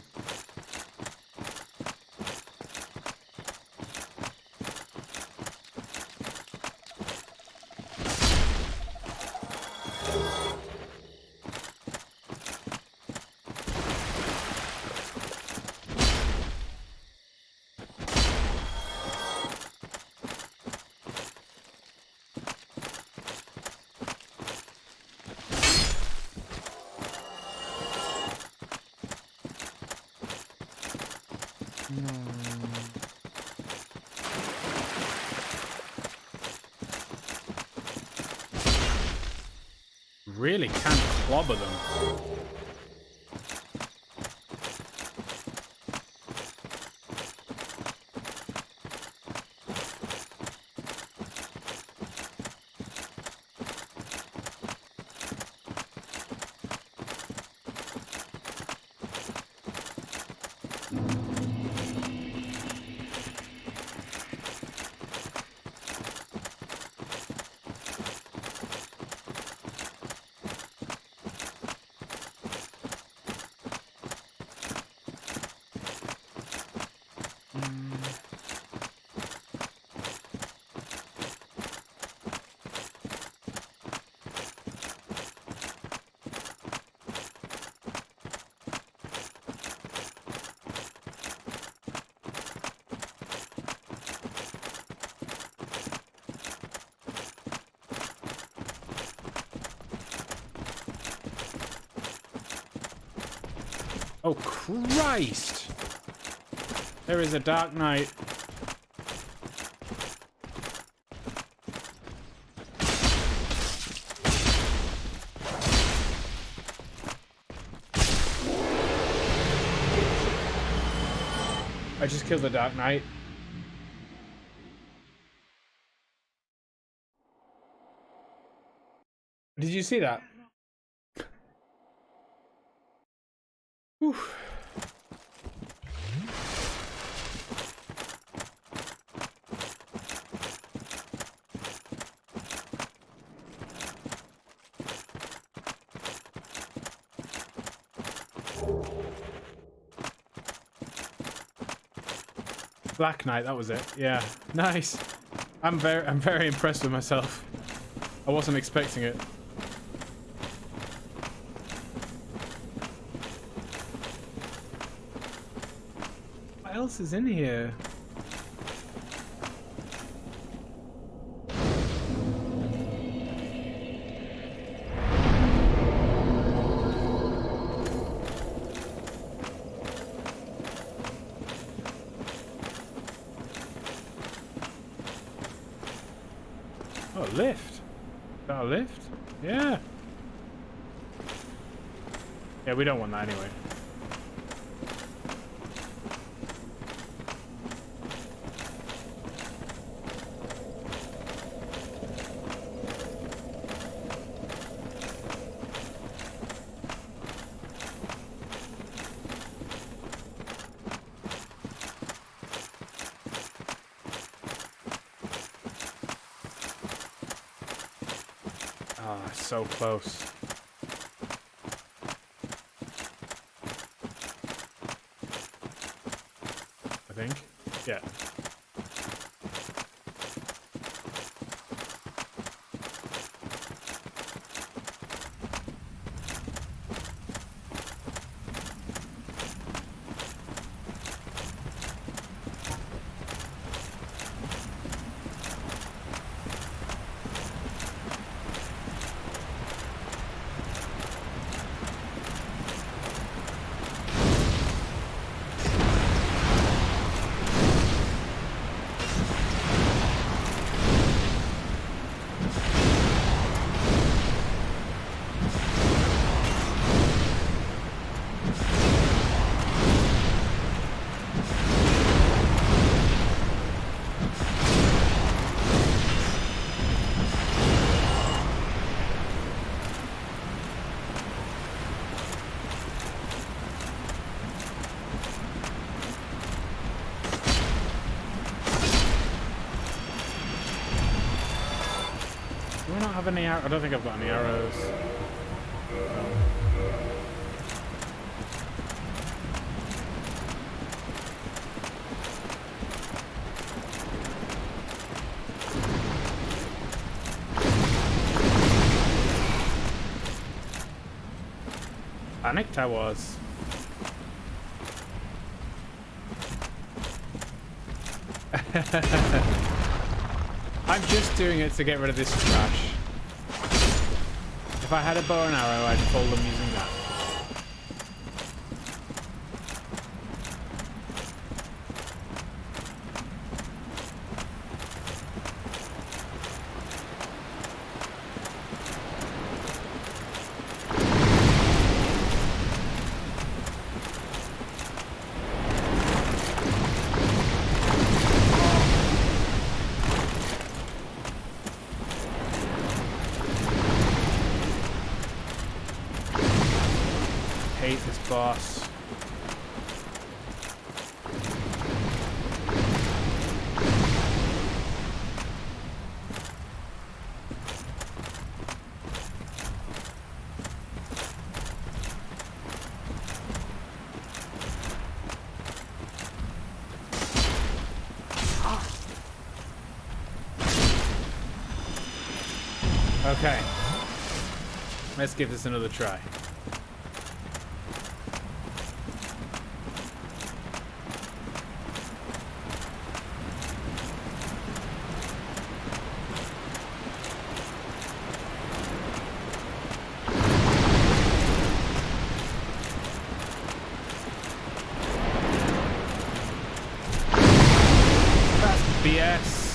Really can clobber them. Oh, Christ! There is a Dark Knight. I just killed the Dark Knight. Did you see that? Whew. Black Knight, that was it. Yeah, nice. I'm very impressed with myself. I wasn't expecting it. What else is in here? Oh, a lift. Is that a lift? Yeah. Yeah, we don't want that anyway. Ah, so close. I think. Yeah. Do I not have any arrows? I don't think I've got any arrows. Panicked I was. I'm just doing it to get rid of this trash. If I had a bow and arrow, I'd pull them using that. Hate this boss. Okay. Let's give this another try. BS.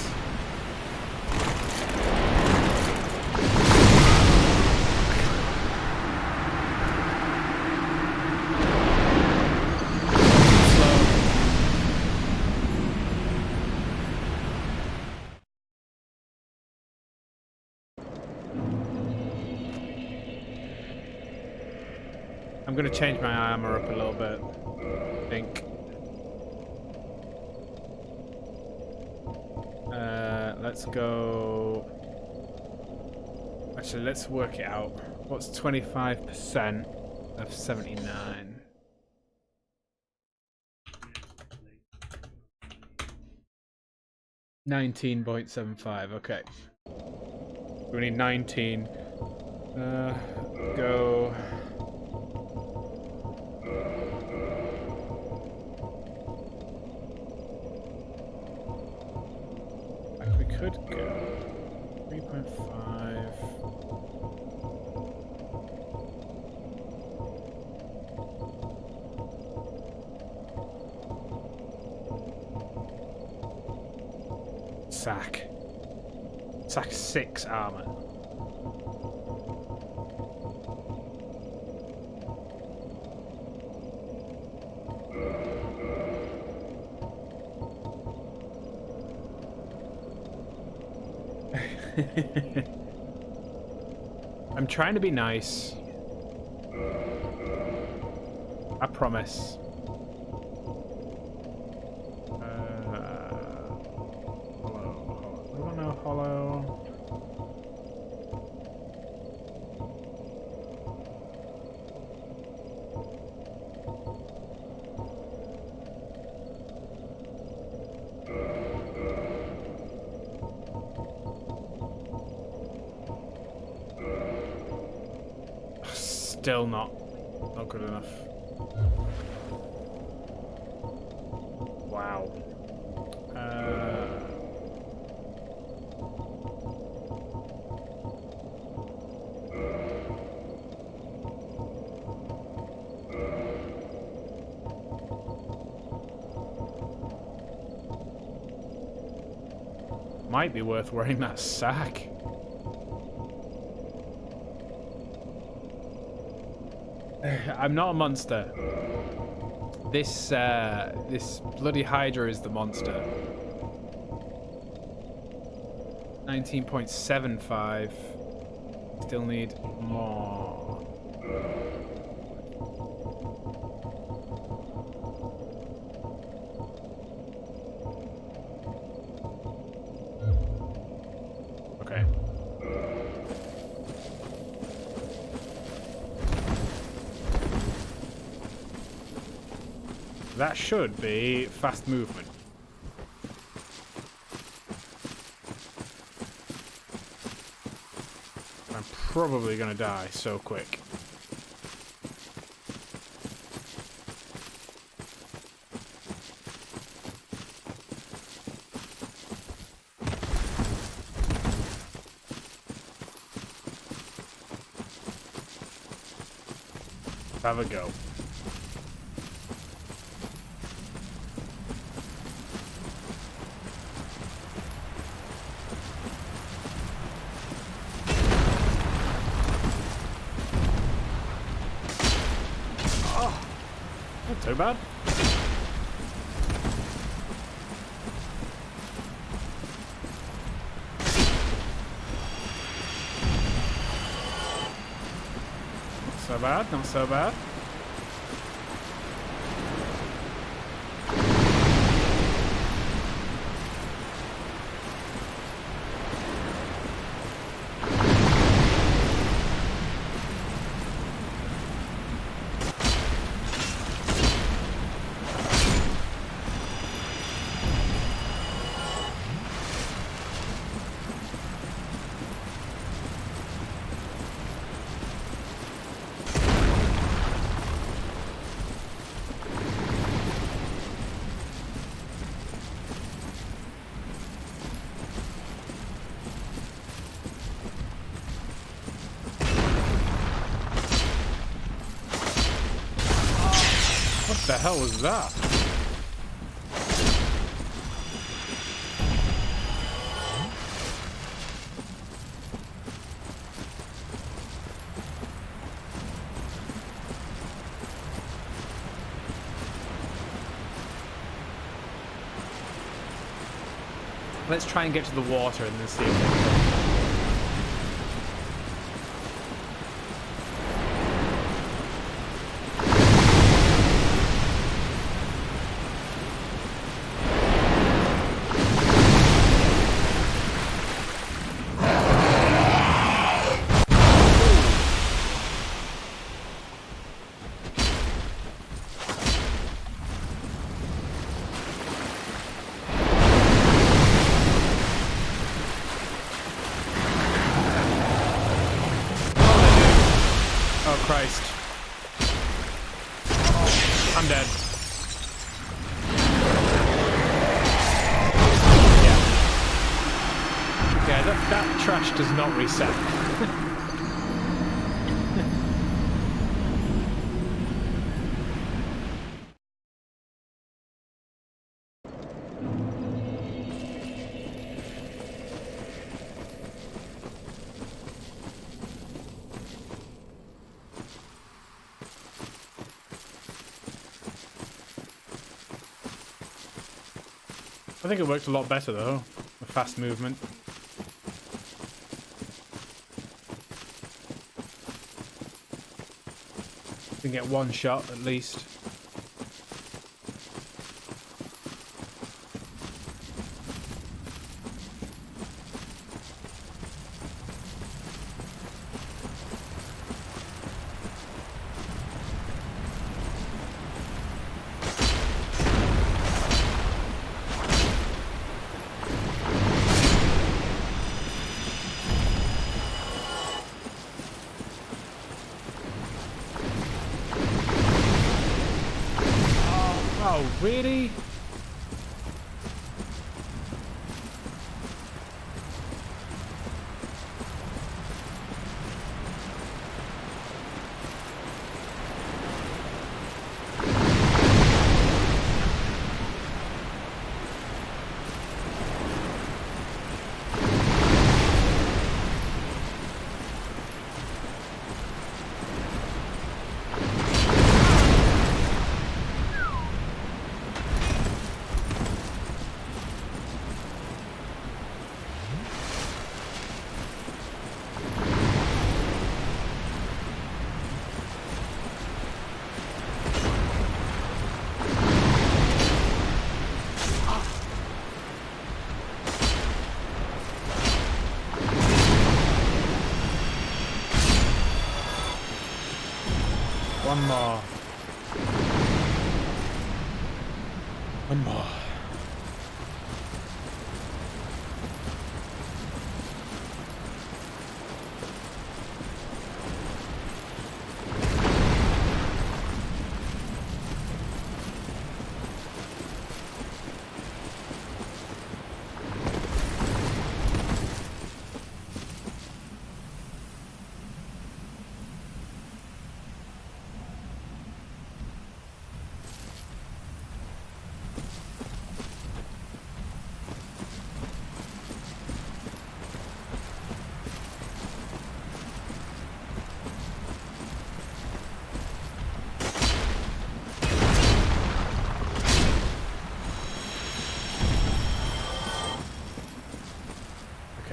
going to change my armor up a little bit, I think. Let's go... Actually, let's work it out. What's 25% of 79? $19.75, okay. We need 19. Go... Like we could go 3.5. Sack 6 armor. I'm trying to be nice. I promise. Hollow. Still not good enough. Wow. Might be worth wearing that sack. I'm not a monster. This bloody Hydra is the monster. 19.75. Still need more. Okay. That should be fast movement. I'm probably gonna die so quick. Have a go. Not too bad. Not so bad, not so bad. What the hell was that? Let's try and get to the water and then see if crash does not reset. I think it worked a lot better though, the fast movement. You can get one shot at least. Oh, really? One more. One more.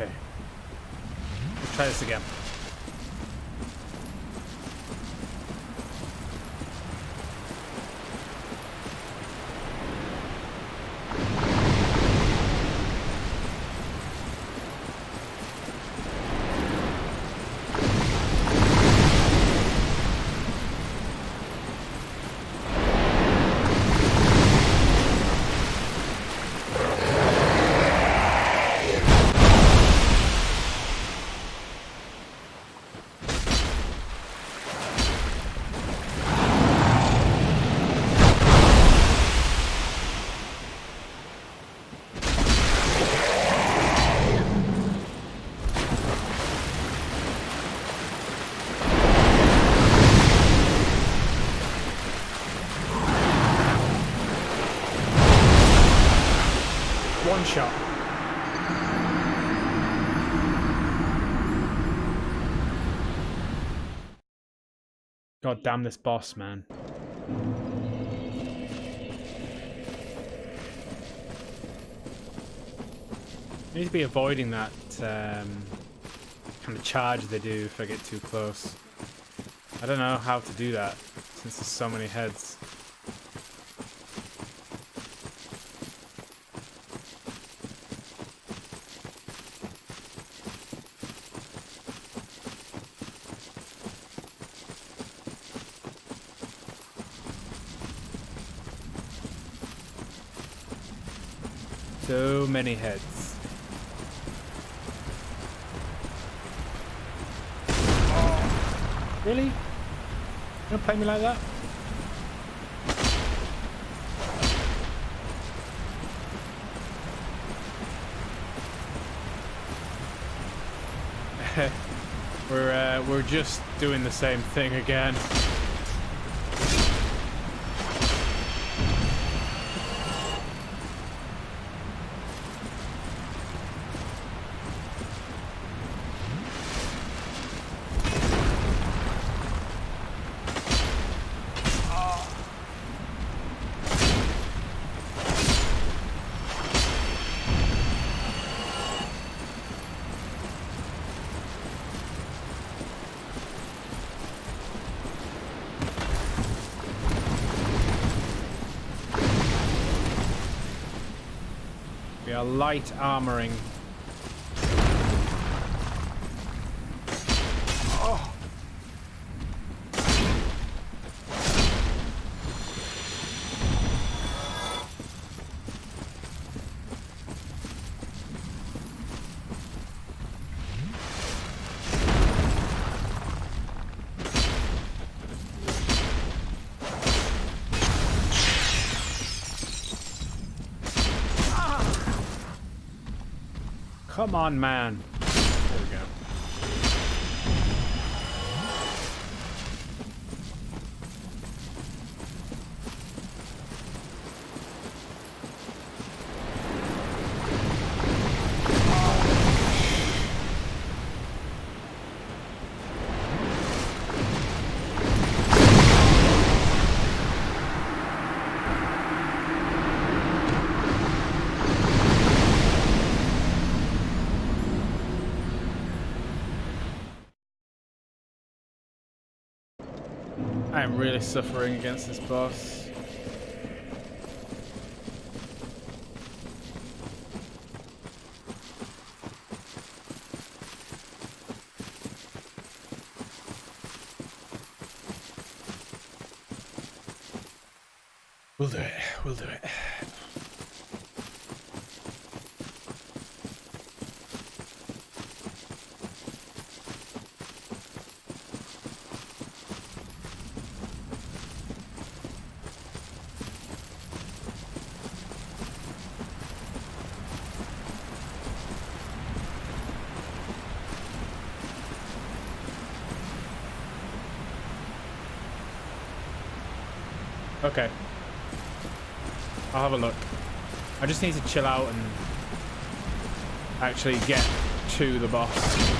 Okay. Let's try this again. One shot. God damn this boss, man. I need to be avoiding that kind of charge they do if I get too close. I don't know how to do that since there's so many heads. So many heads. Oh, really? You gonna play me like that? we're just doing the same thing again. We are light armoring. Oh. Come on, man. There we go. I am really suffering against this boss. We'll do it. We'll do it. Okay. I'll have a look. I just need to chill out and actually get to the boss.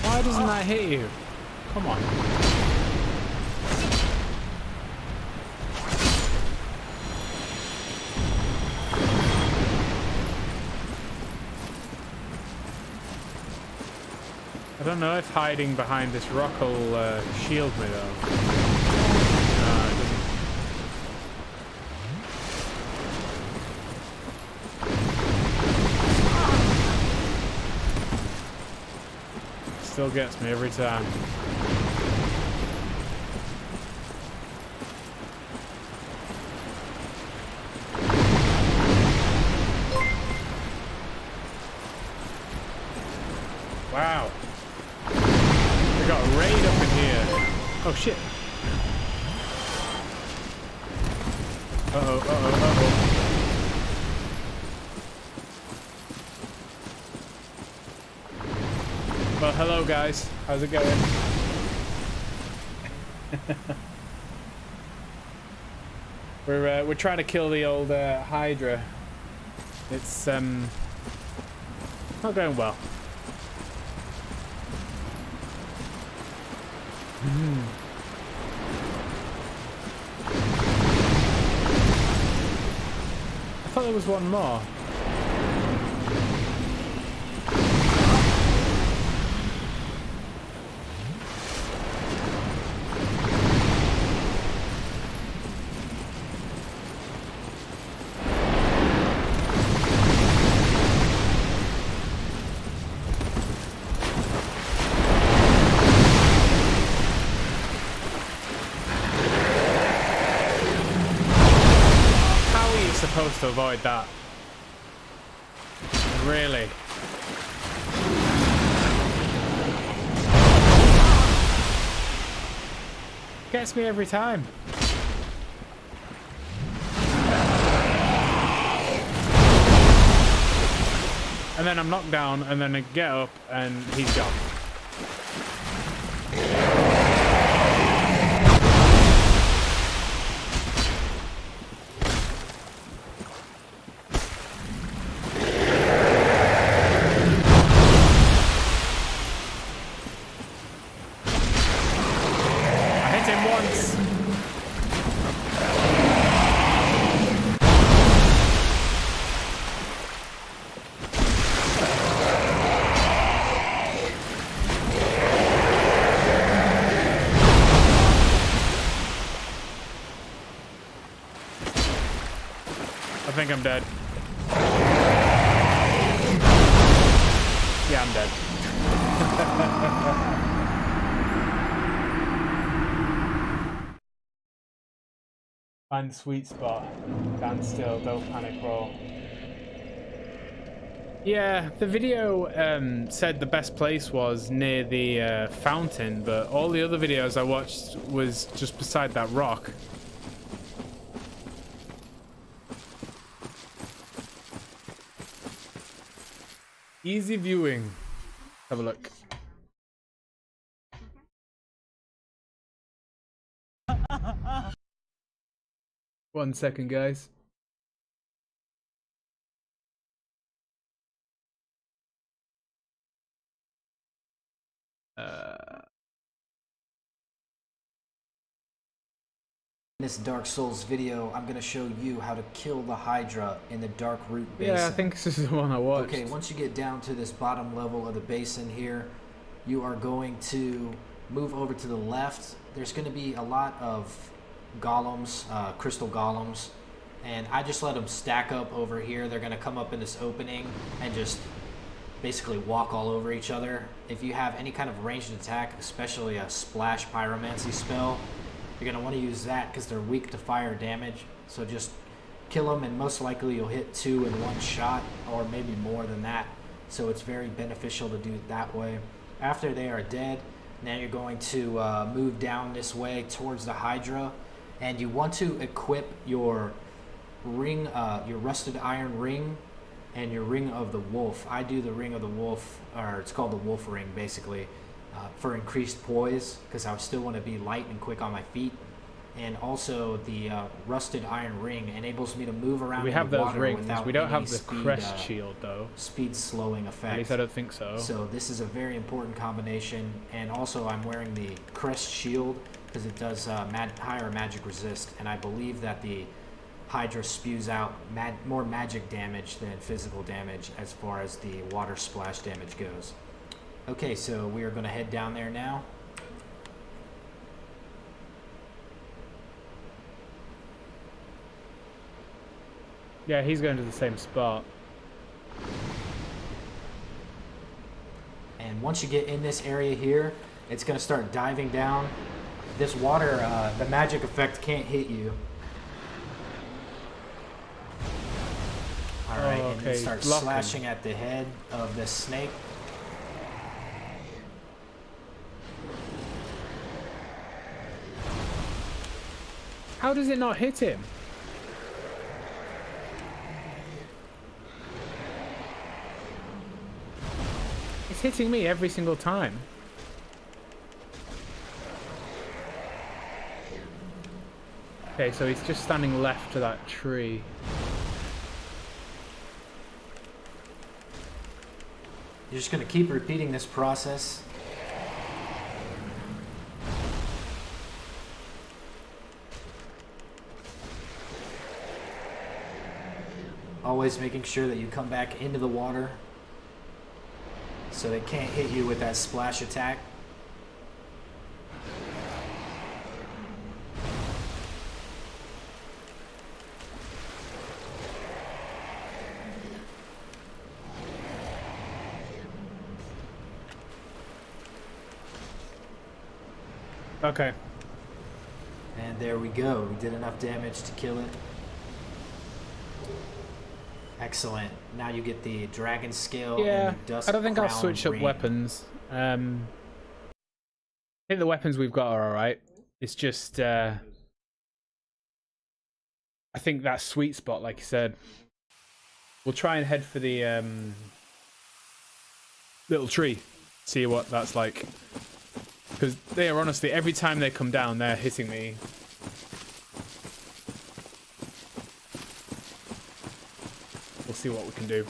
Why doesn't that hit you? Come on. I don't know if hiding behind this rock will shield me though. No, it doesn't. Still gets me every time. Wow. We got a raid up in here. Oh shit. Uh-oh, uh-oh, uh-oh. Well, hello guys. How's it going? We're trying to kill the old Hydra. It's not going well. I thought there was one more. supposed to avoid that. Really? Gets me every time. And then I'm knocked down, and then I get up, and he's gone. I think I'm dead. Yeah, I'm dead. Find the sweet spot. Stand still, don't panic roll. Yeah, the video said the best place was near the fountain, but all the other videos I watched was just beside that rock. Easy viewing. Have a look. One second, guys. In this Dark Souls video, I'm going to show you how to kill the Hydra in the Dark Root Basin. Yeah, I think this is the one I watched. Okay, once you get down to this bottom level of the basin here, you are going to move over to the left. There's going to be a lot of golems, crystal golems, and I just let them stack up over here. They're going to come up in this opening and just basically walk all over each other. If you have any kind of ranged attack, especially a splash pyromancy spell, you're going to want to use that because they're weak to fire damage. So just kill them, and most likely you'll hit 2 in one shot, or maybe more than that. So it's very beneficial to do it that way. After they are dead, now you're going to move down this way towards the Hydra, and you want to equip your ring, your rusted iron ring, and your ring of the wolf. I do the ring of the wolf, or it's called the wolf ring basically, for increased poise, because I still want to be light and quick on my feet. And also the rusted iron ring enables me to move around we have in the those water rings. without We don't any have the speed, crest shield though. Speed slowing effect. At least I don't think so. So this is a very important combination. And also I'm wearing the crest shield because it does higher magic resist. And I believe that the Hydra spews out more magic damage than physical damage as far as the water splash damage goes. Okay, so we are going to head down there now. Yeah, he's going to the same spot. And once you get in this area here, it's going to start diving down. This water, the magic effect can't hit you. Alright, Oh, and okay, it starts blocking. slashing at the head of this snake. How does it not hit him? It's hitting me every single time. Okay, so he's just standing left to that tree. You're just going to keep repeating this process. Always making sure that you come back into the water so they can't hit you with that splash attack. Okay. And there we go. We did enough damage to kill it. Excellent. Now you get the dragon scale. Yeah, and the dust I don't think I'll crown switch up ring. weapons. I think the weapons we've got are alright. It's just, I think that sweet spot, like you said. We'll try and head for the little tree. See what that's like. Because they are honestly, every time they come down, they're hitting me. We'll see what we can do.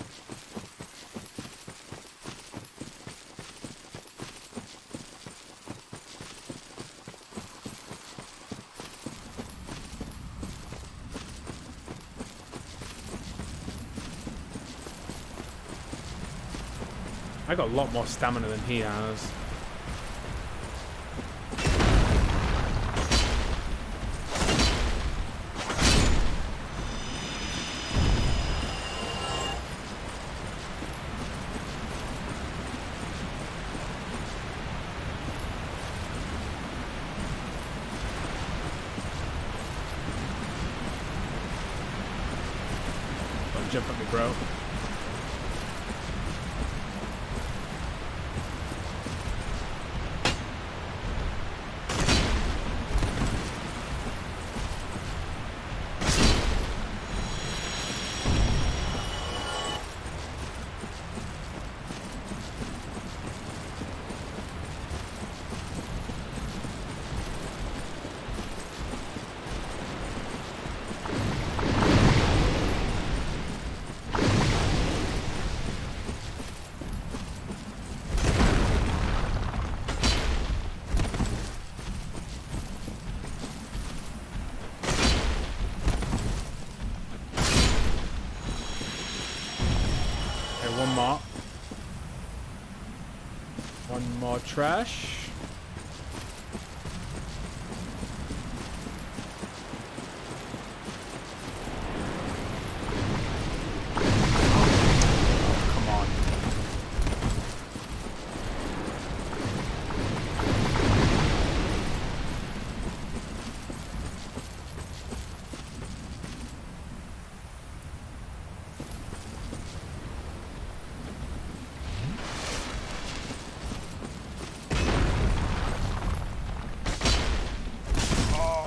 I got a lot more stamina than he has. Don't jump at me, bro. One more trash. Come on.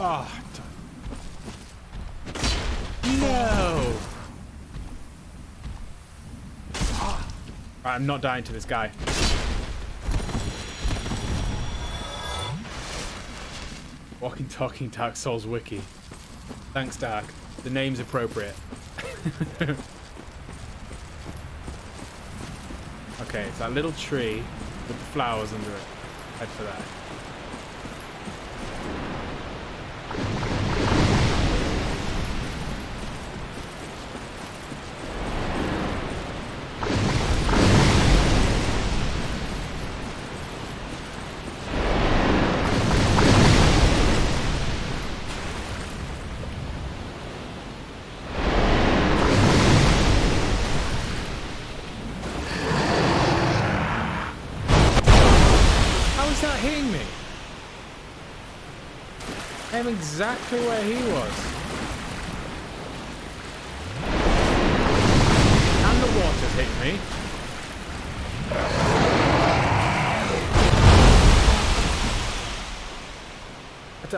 Oh, no! I'm not dying to this guy. Walking, talking Dark Souls wiki. Thanks, Dark. The name's appropriate. Okay, it's that little tree with the flowers under it. Head for that. How's that hitting me? I'm exactly where he was. And the water's hitting me.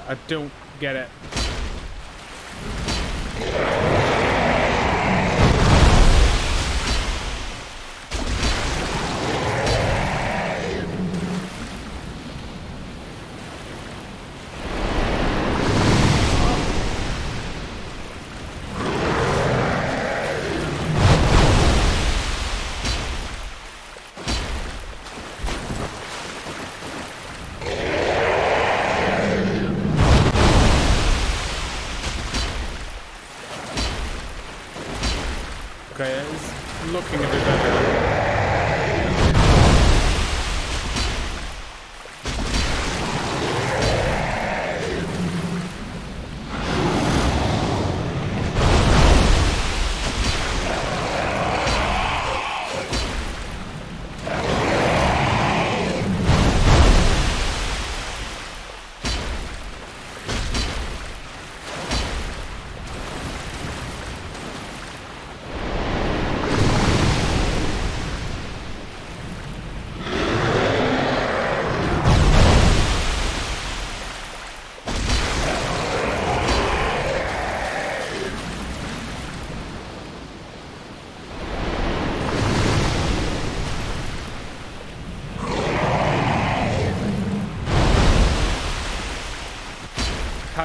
I don't get it. Okay, it's looking a bit better.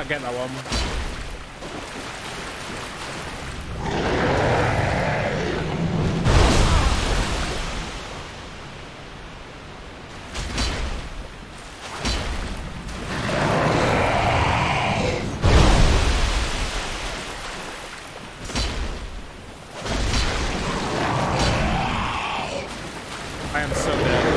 can't get that one. I am so dead.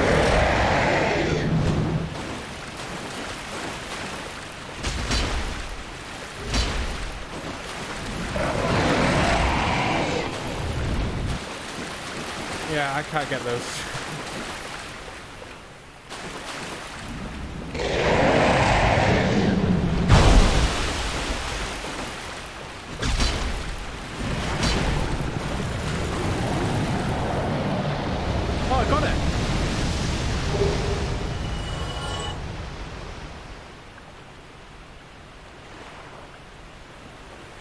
Yeah, I can't get those. Oh, I got it.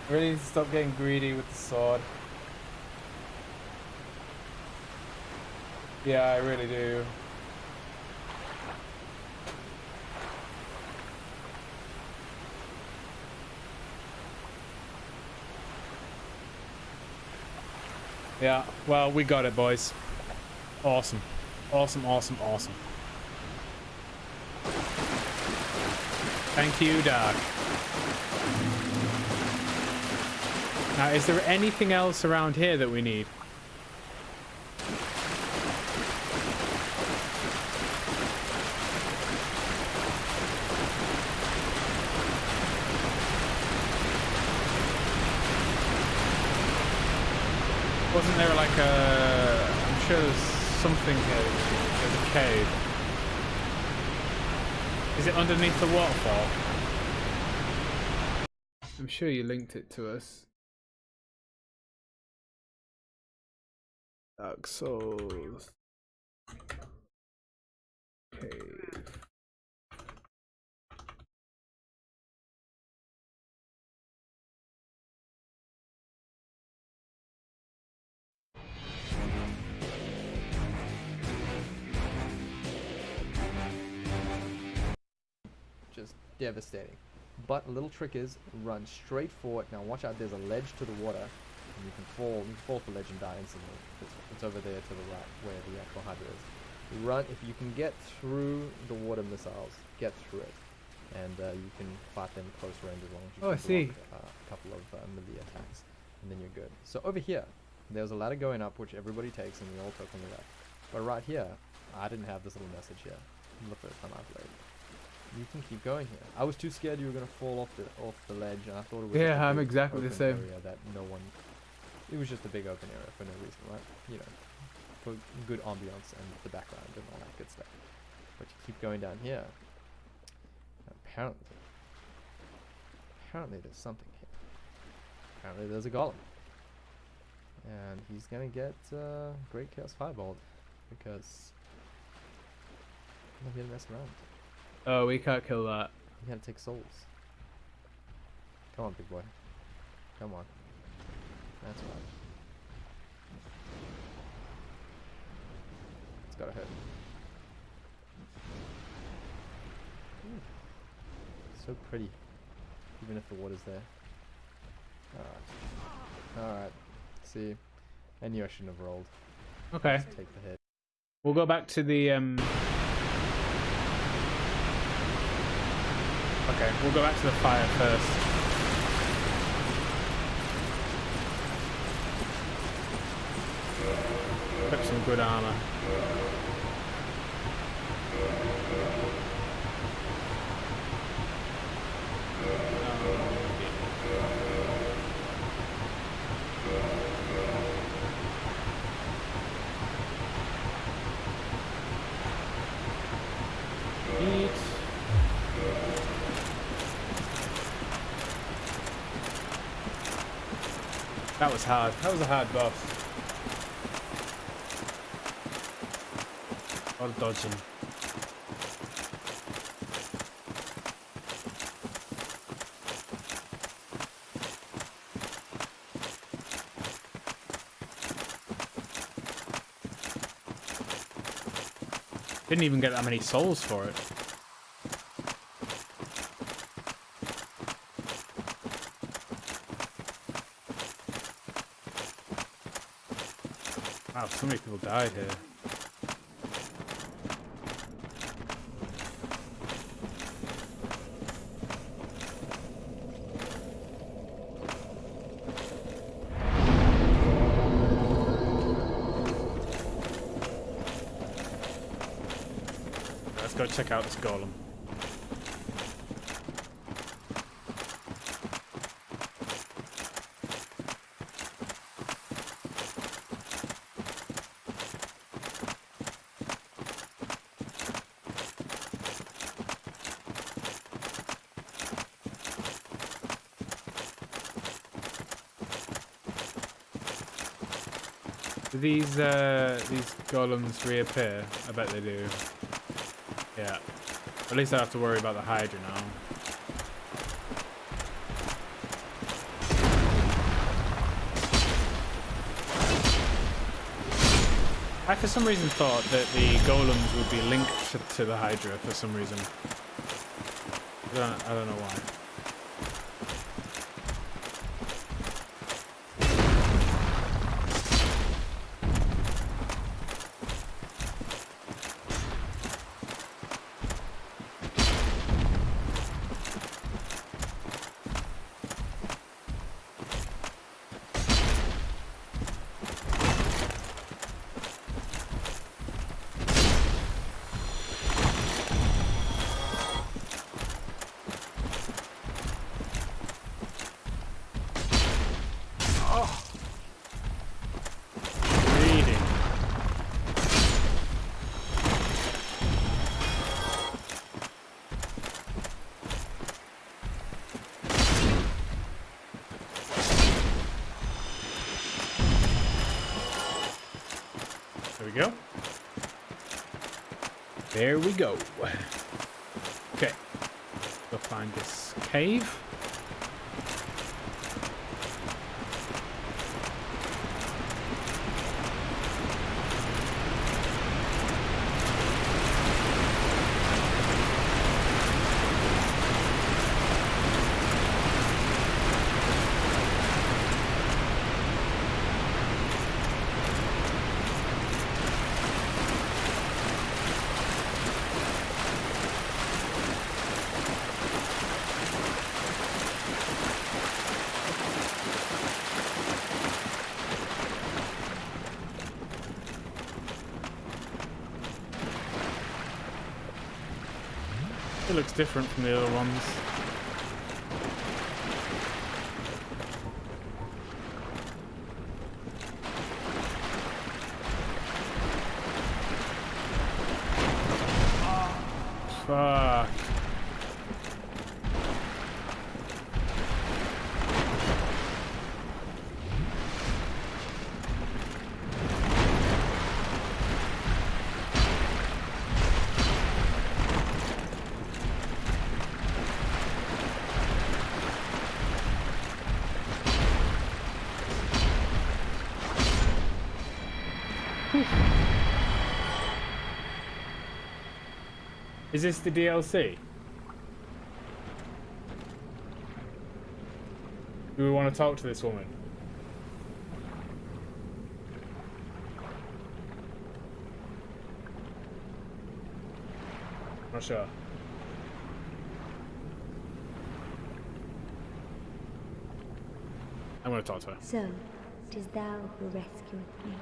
I really need to stop getting greedy with the sword. Yeah, I really do. Yeah, well, we got it, boys. Awesome. Awesome, awesome, awesome. Thank you, Doc. Now, is there anything else around here that we need? Wasn't there like a... I'm sure there's something here. There's a cave. Is it underneath the waterfall? I'm sure you linked it to us. Dark Souls. Cave. Just devastating. But a little trick is run straight for it. Now watch out, there's a ledge to the water, and you can fall off the ledge and die instantly. It's over there to the right, where the actual Hydra is. Run, if you can get through the water missiles, get through it. And you can fight them close range as long as you Oh, I can see. block a couple of melee attacks. And then you're good. So over here, there's a ladder going up, which everybody takes, and we all took on the left. But right here, I didn't have this little message here. The first time I played. You can keep going here. I was too scared you were gonna fall off the ledge, and I thought it was Yeah, just a I'm big exactly the open same. area that no one. It was just a big open area for no reason, right? You know, for good ambiance and the background and all that good stuff. But you keep going down here. Apparently there's something here. Apparently there's a golem, and he's gonna get Great Chaos Fireballed because I'm not here to mess around. Oh, we can't kill that. You gotta take souls. Come on, big boy. Come on. That's right. It's gotta hurt. Ooh. So pretty. Even if the water's there. Alright. Alright. See. I knew I shouldn't have rolled. Okay. Just take the hit. We'll go back to the Okay, we'll go back to the fire first. Equip some good armor. Eat. That was hard. That was a hard boss. A lot of dodging. Didn't even get that many souls for it. Wow, so many people died here. Let's go check out this golem. Do these golems reappear? I bet they do. Yeah. At least I don't have to worry about the Hydra now. I for some reason thought that the golems would be linked to the Hydra for some reason. I don't know why. Go. There we go. Okay. Go find this cave. It looks different from the other ones. Fuck. Is this the DLC? Do we want to talk to this woman? Not sure. I'm going to talk to her. So, 'tis thou who rescueth me.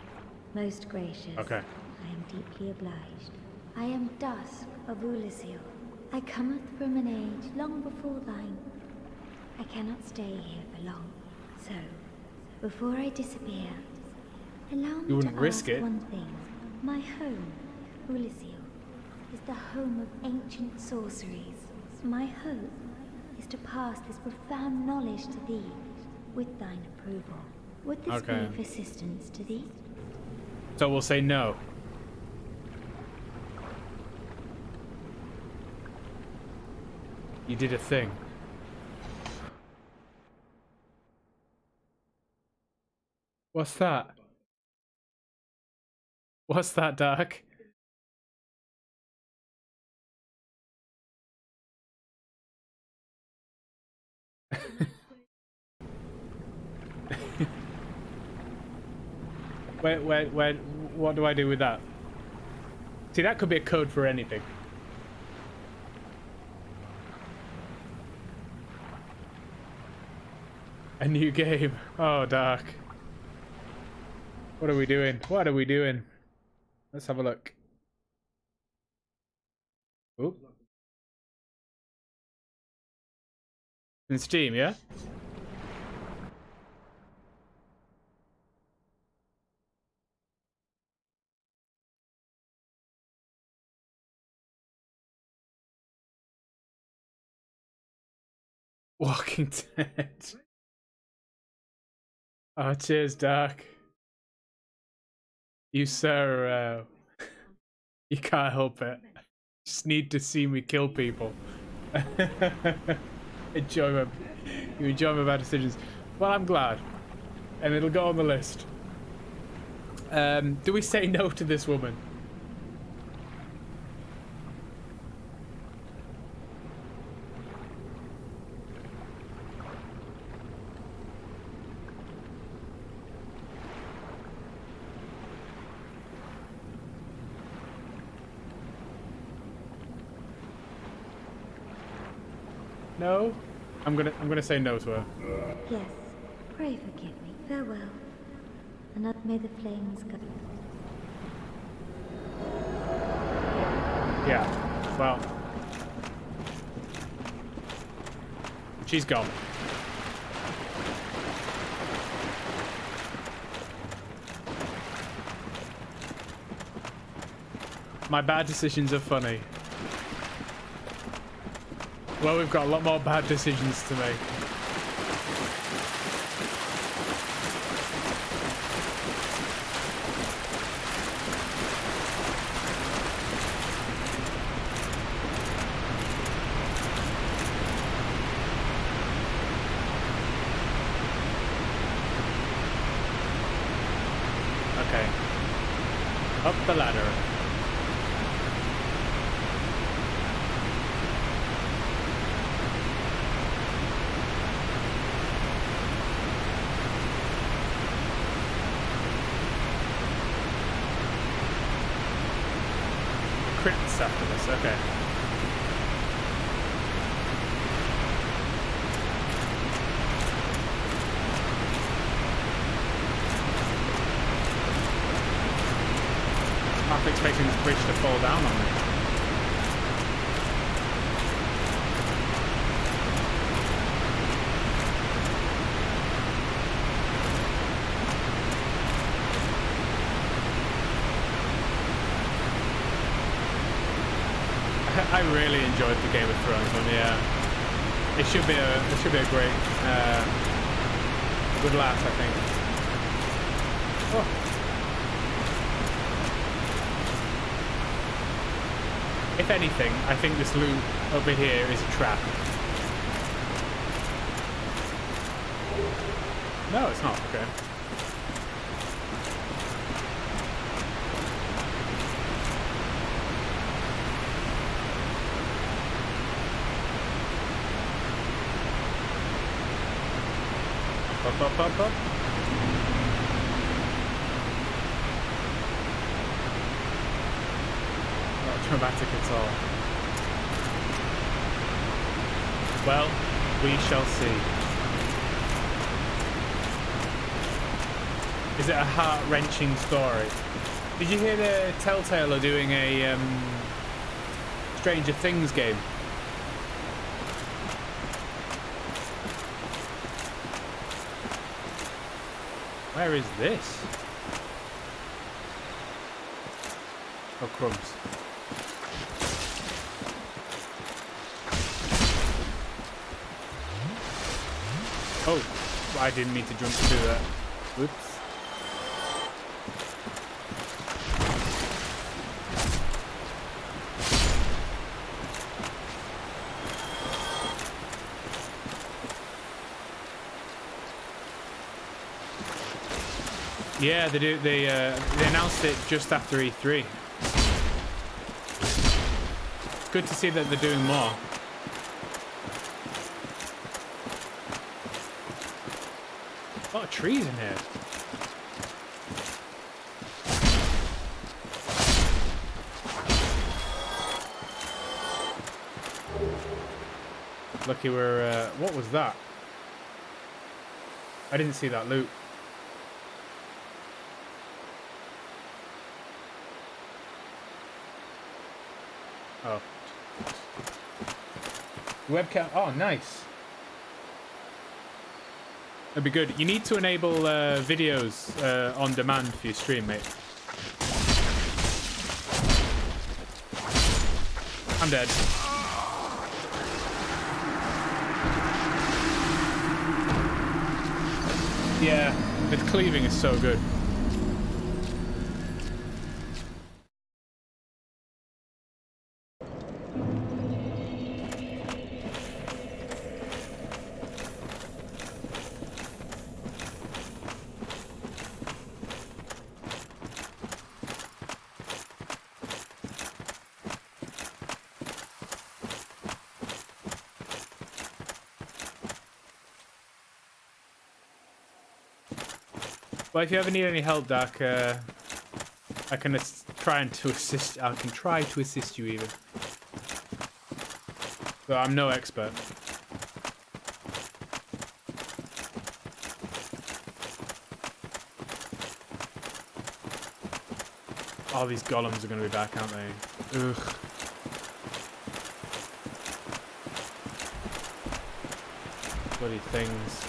Most gracious. Okay. I am deeply obliged. I am Dusk of Ulyssil. I cometh from an age long before thine. I cannot stay here for long. So, before I disappear, allow me You wouldn't to risk ask it. one thing. My home, Ulyssil, is the home of ancient sorceries. My hope is to pass this profound knowledge to thee with thine approval. Would this be Okay. of assistance to thee? So we'll say no. You did a thing. What's that? What's that, Dark? Where, what do I do with that? See, that could be a code for anything. A new game. Oh, dark. What are we doing? What are we doing? Let's have a look. Oop. In Steam, yeah? Walking Dead. Oh, cheers, Dark. You, sir, you can't help it. Just need to see me kill people. You enjoy my bad decisions. Well, I'm glad. And it'll go on the list. Do we say no to this woman? No? I'm gonna say no to her. Yes, pray forgive me. Farewell. And may the flames go. Yeah, well. She's gone. My bad decisions are funny. Well, we've got a lot more bad decisions to make. Okay. Up the ladder. Crits after this, okay. I'm expecting this bridge to fall down on me. I really enjoyed the Game of Thrones one, yeah. It should be a great, good laugh, I think. Oh. If anything, I think this loot over here is a trap. No, it's not. Okay. Up. Not dramatic at all. Well, we shall see. Is it a heart-wrenching story? Did you hear the Telltale are doing a Stranger Things game? Where is this? Oh, crumbs. Oh, I didn't mean to jump through that. Whoops. Yeah, they do. They announced it just after E3. Good to see that they're doing more. A lot of trees in here. Lucky we're... what was that? I didn't see that loot. Oh. Webcam. Oh, nice. That'd be good. You need to enable videos on demand for your stream, mate. I'm dead. Yeah, the cleaving is so good. Well, if you ever need any help, Doc, I can try to assist. I can try to assist you even. But I'm no expert. Oh, these golems are going to be back, aren't they? Ugh. Bloody things.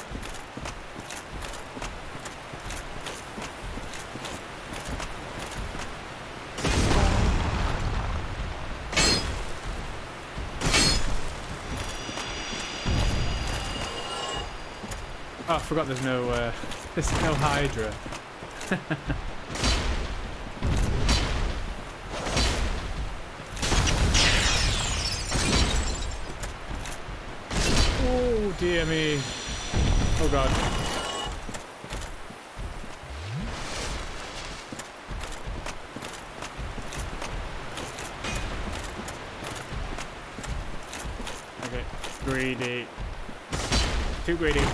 Oh, I forgot there's no Hydra. Oh dear me. Oh god. Okay, greedy. Too greedy.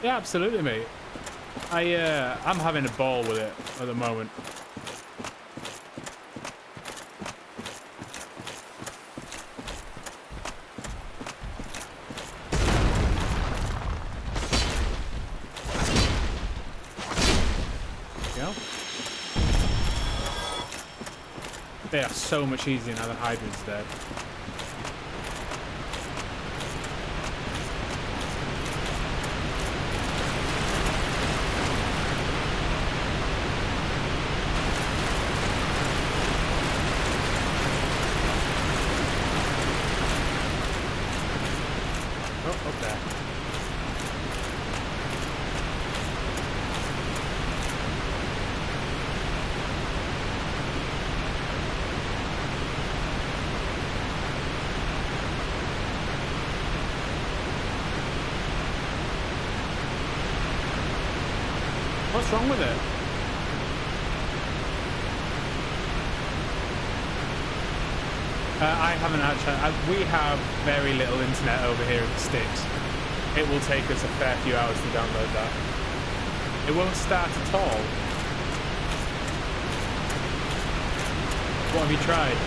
Yeah, absolutely, mate. I'm having a ball with it at the moment. There you go. They are so much easier now that Hydra's dead. What's wrong with it? I haven't actually. We have very little internet over here in the Sticks. It will take us a fair few hours to download that. It won't start at all. What have you tried?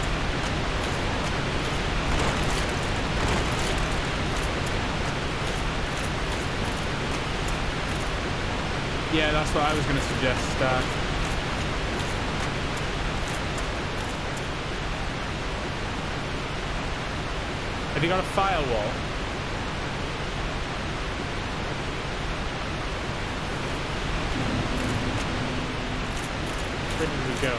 Yeah, that's what I was going to suggest. Have you got a firewall? Where did we go?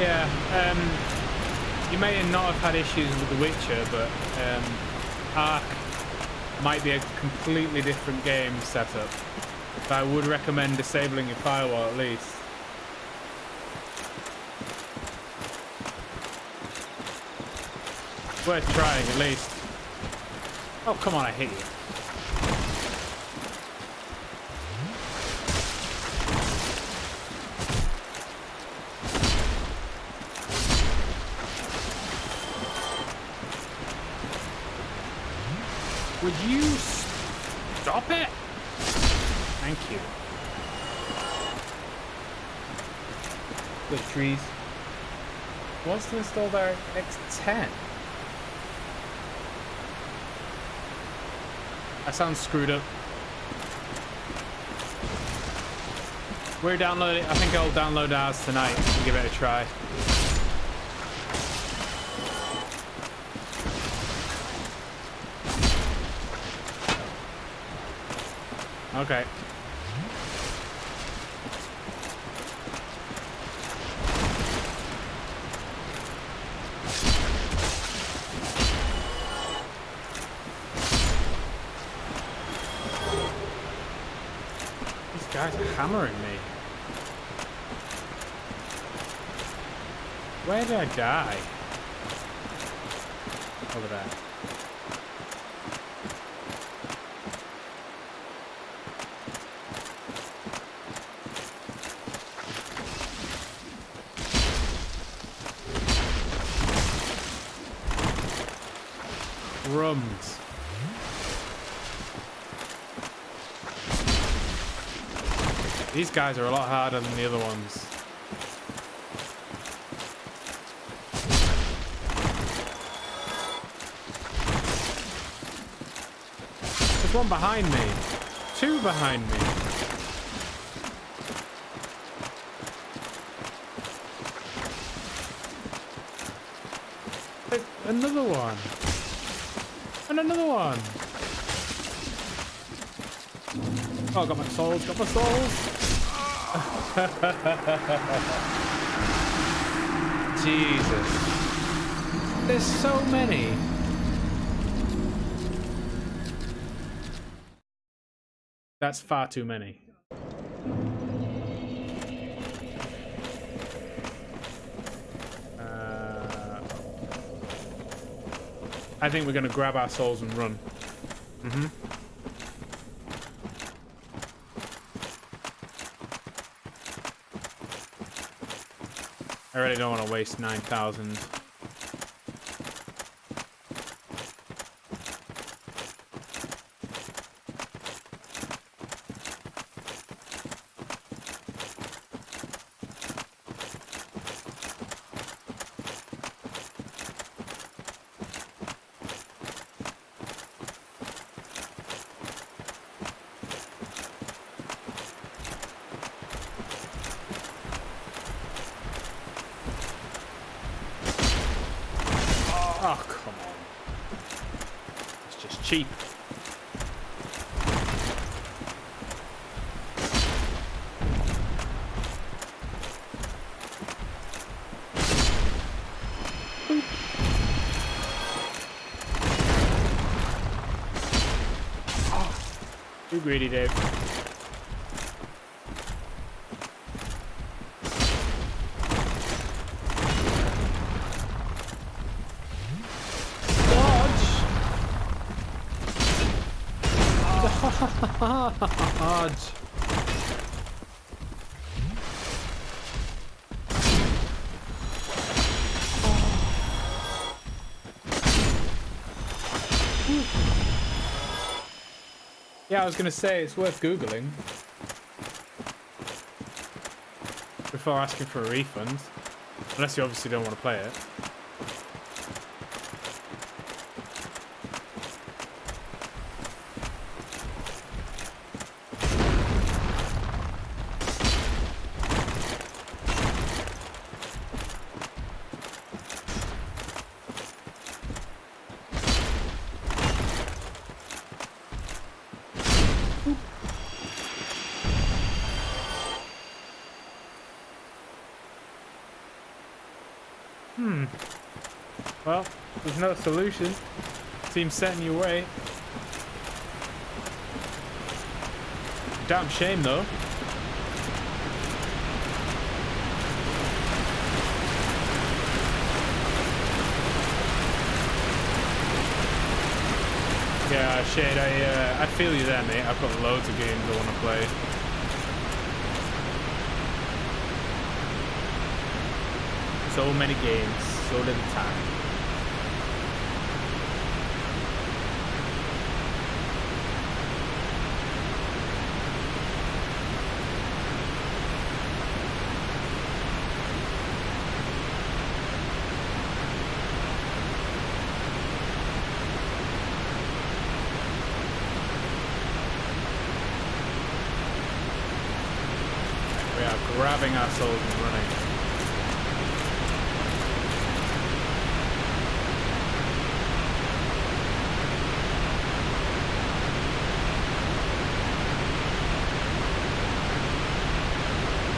Yeah, you may not have had issues with The Witcher, but Ark might be a completely different game setup. So I would recommend disabling your firewall at least. Worth trying at least. Oh, come on, I hit you. Would you stop it? Thank you. Good trees. Wants to install their X10. That sounds screwed up. We're downloading. I think I'll download ours tonight and give it a try. Okay. These guys are hammering me. Where did I die? Over there. Crumbs. These guys are a lot harder than the other ones. There's one behind me. Two behind me. There's another one. And another one. Oh, got my souls, got my souls. Jesus. There's so many. That's far too many. I think we're going to grab our souls and run. I really don't want to waste 9,000. Oh, come on. It's just cheap. Oh, too greedy, Dave. Dodge. Yeah, I was gonna say it's worth Googling before asking for a refund, unless you obviously don't want to play it. Well, there's no solution. Seems set in your way. Damn shame, though. Yeah, Shade, I feel you there, mate. I've got loads of games I want to play. So many games, so little time. grabbing our souls and running.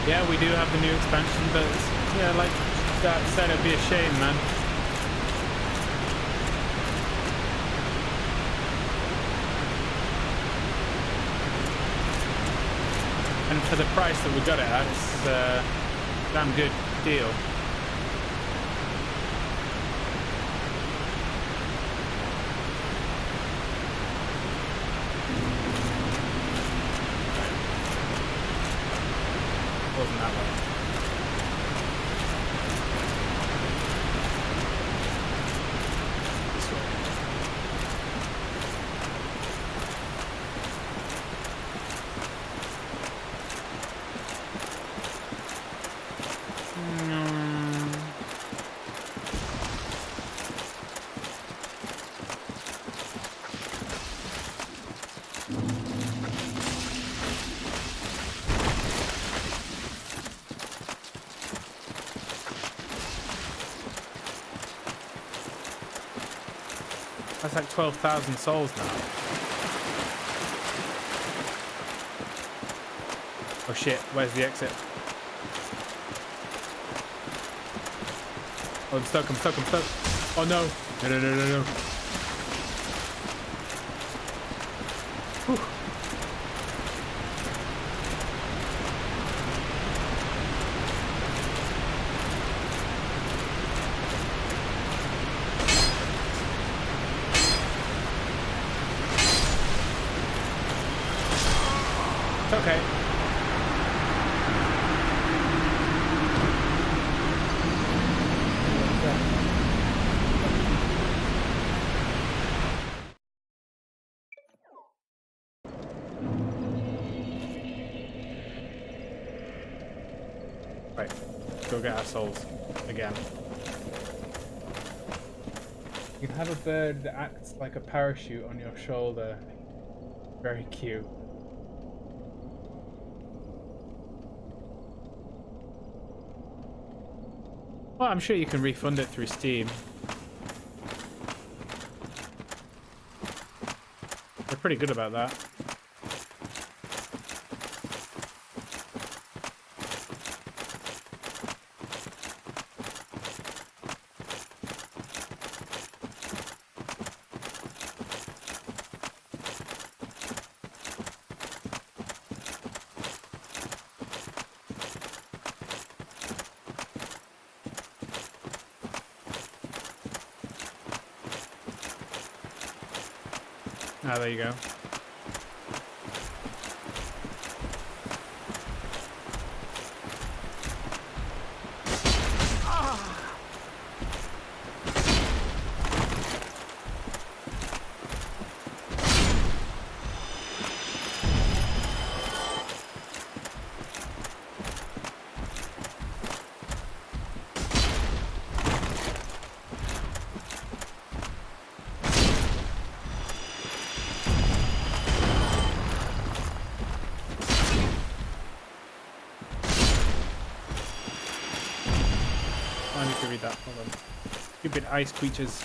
Yeah, we do have the new expansion, but yeah, like Dark said, it'd be a shame, man. And for the price that we got it at, it's a damn good deal. Wasn't that way. This way. That's like 12,000 souls now. Oh shit, where's the exit? Oh, I'm stuck, I'm stuck, I'm stuck. Oh no. No, no, no, no, no. Whew. It's okay. Right, let's go get our souls again. You can have a bird that acts like a parachute on your shoulder. Very cute. Well, I'm sure you can refund it through Steam. They're pretty good about that. Ah, there you go. I need to read that. Hold on. Stupid ice creatures.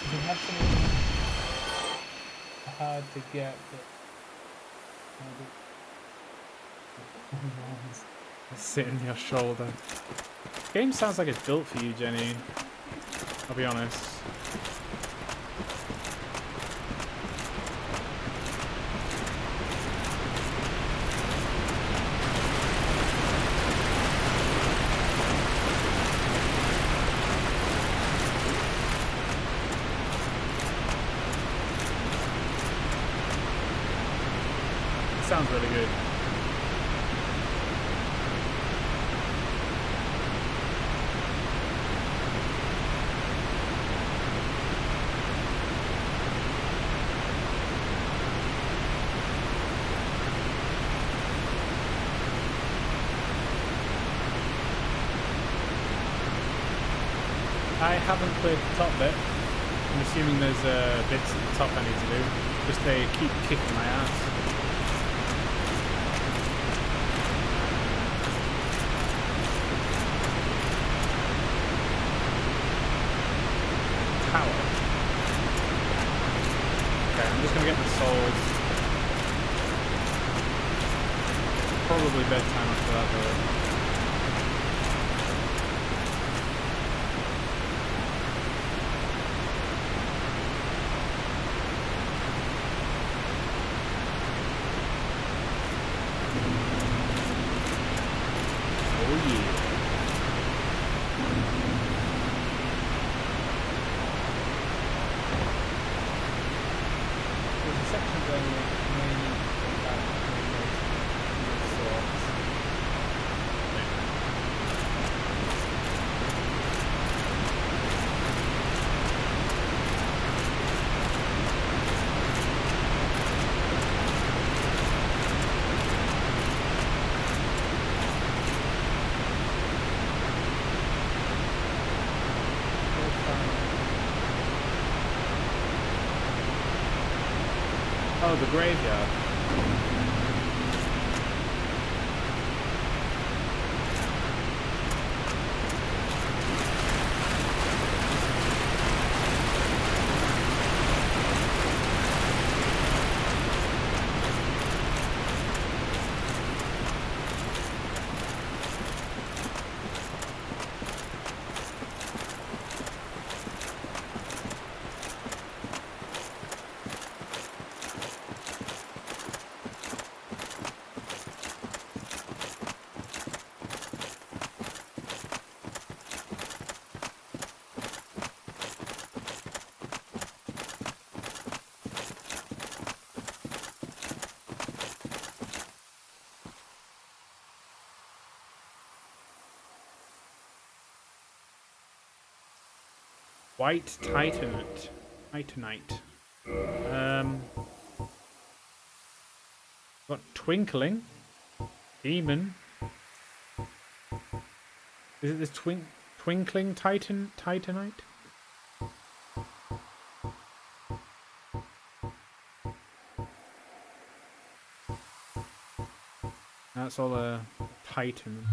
You can have something hard to get, but sit in your shoulder. Game sounds like it's built for you, Jenny. I'll be honest. Sounds really good. I haven't played the top bit. I'm assuming there's bits at the top I need to do. Just they keep kicking my ass. Tower. Okay, I'm just gonna get my souls. Probably bedtime after that though. Oh, the graveyard. White Titanite. Titanite. Got Twinkling. Demon. Is it this Twinkling Titanite? That's all a Titan.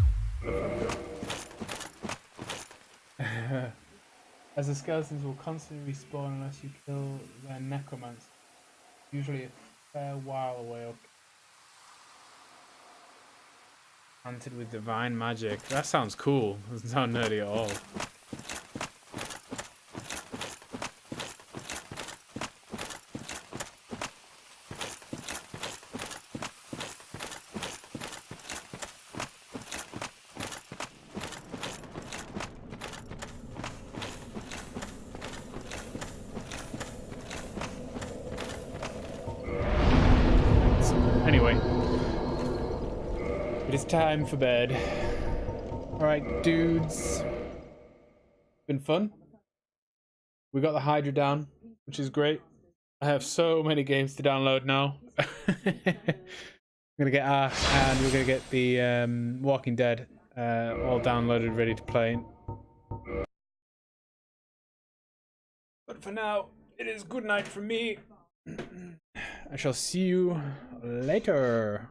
As the skeletons will constantly respawn unless you kill their necromancer. Usually a fair while away. Hunted with divine magic. That sounds cool. Doesn't sound nerdy at all. Anyway, it is time for bed. Alright, dudes. Been fun. We got the Hydra down, which is great. I have so many games to download now. I'm gonna get Ark and we're gonna get the Walking Dead all downloaded, ready to play. But for now, it is good night from me. I shall see you later.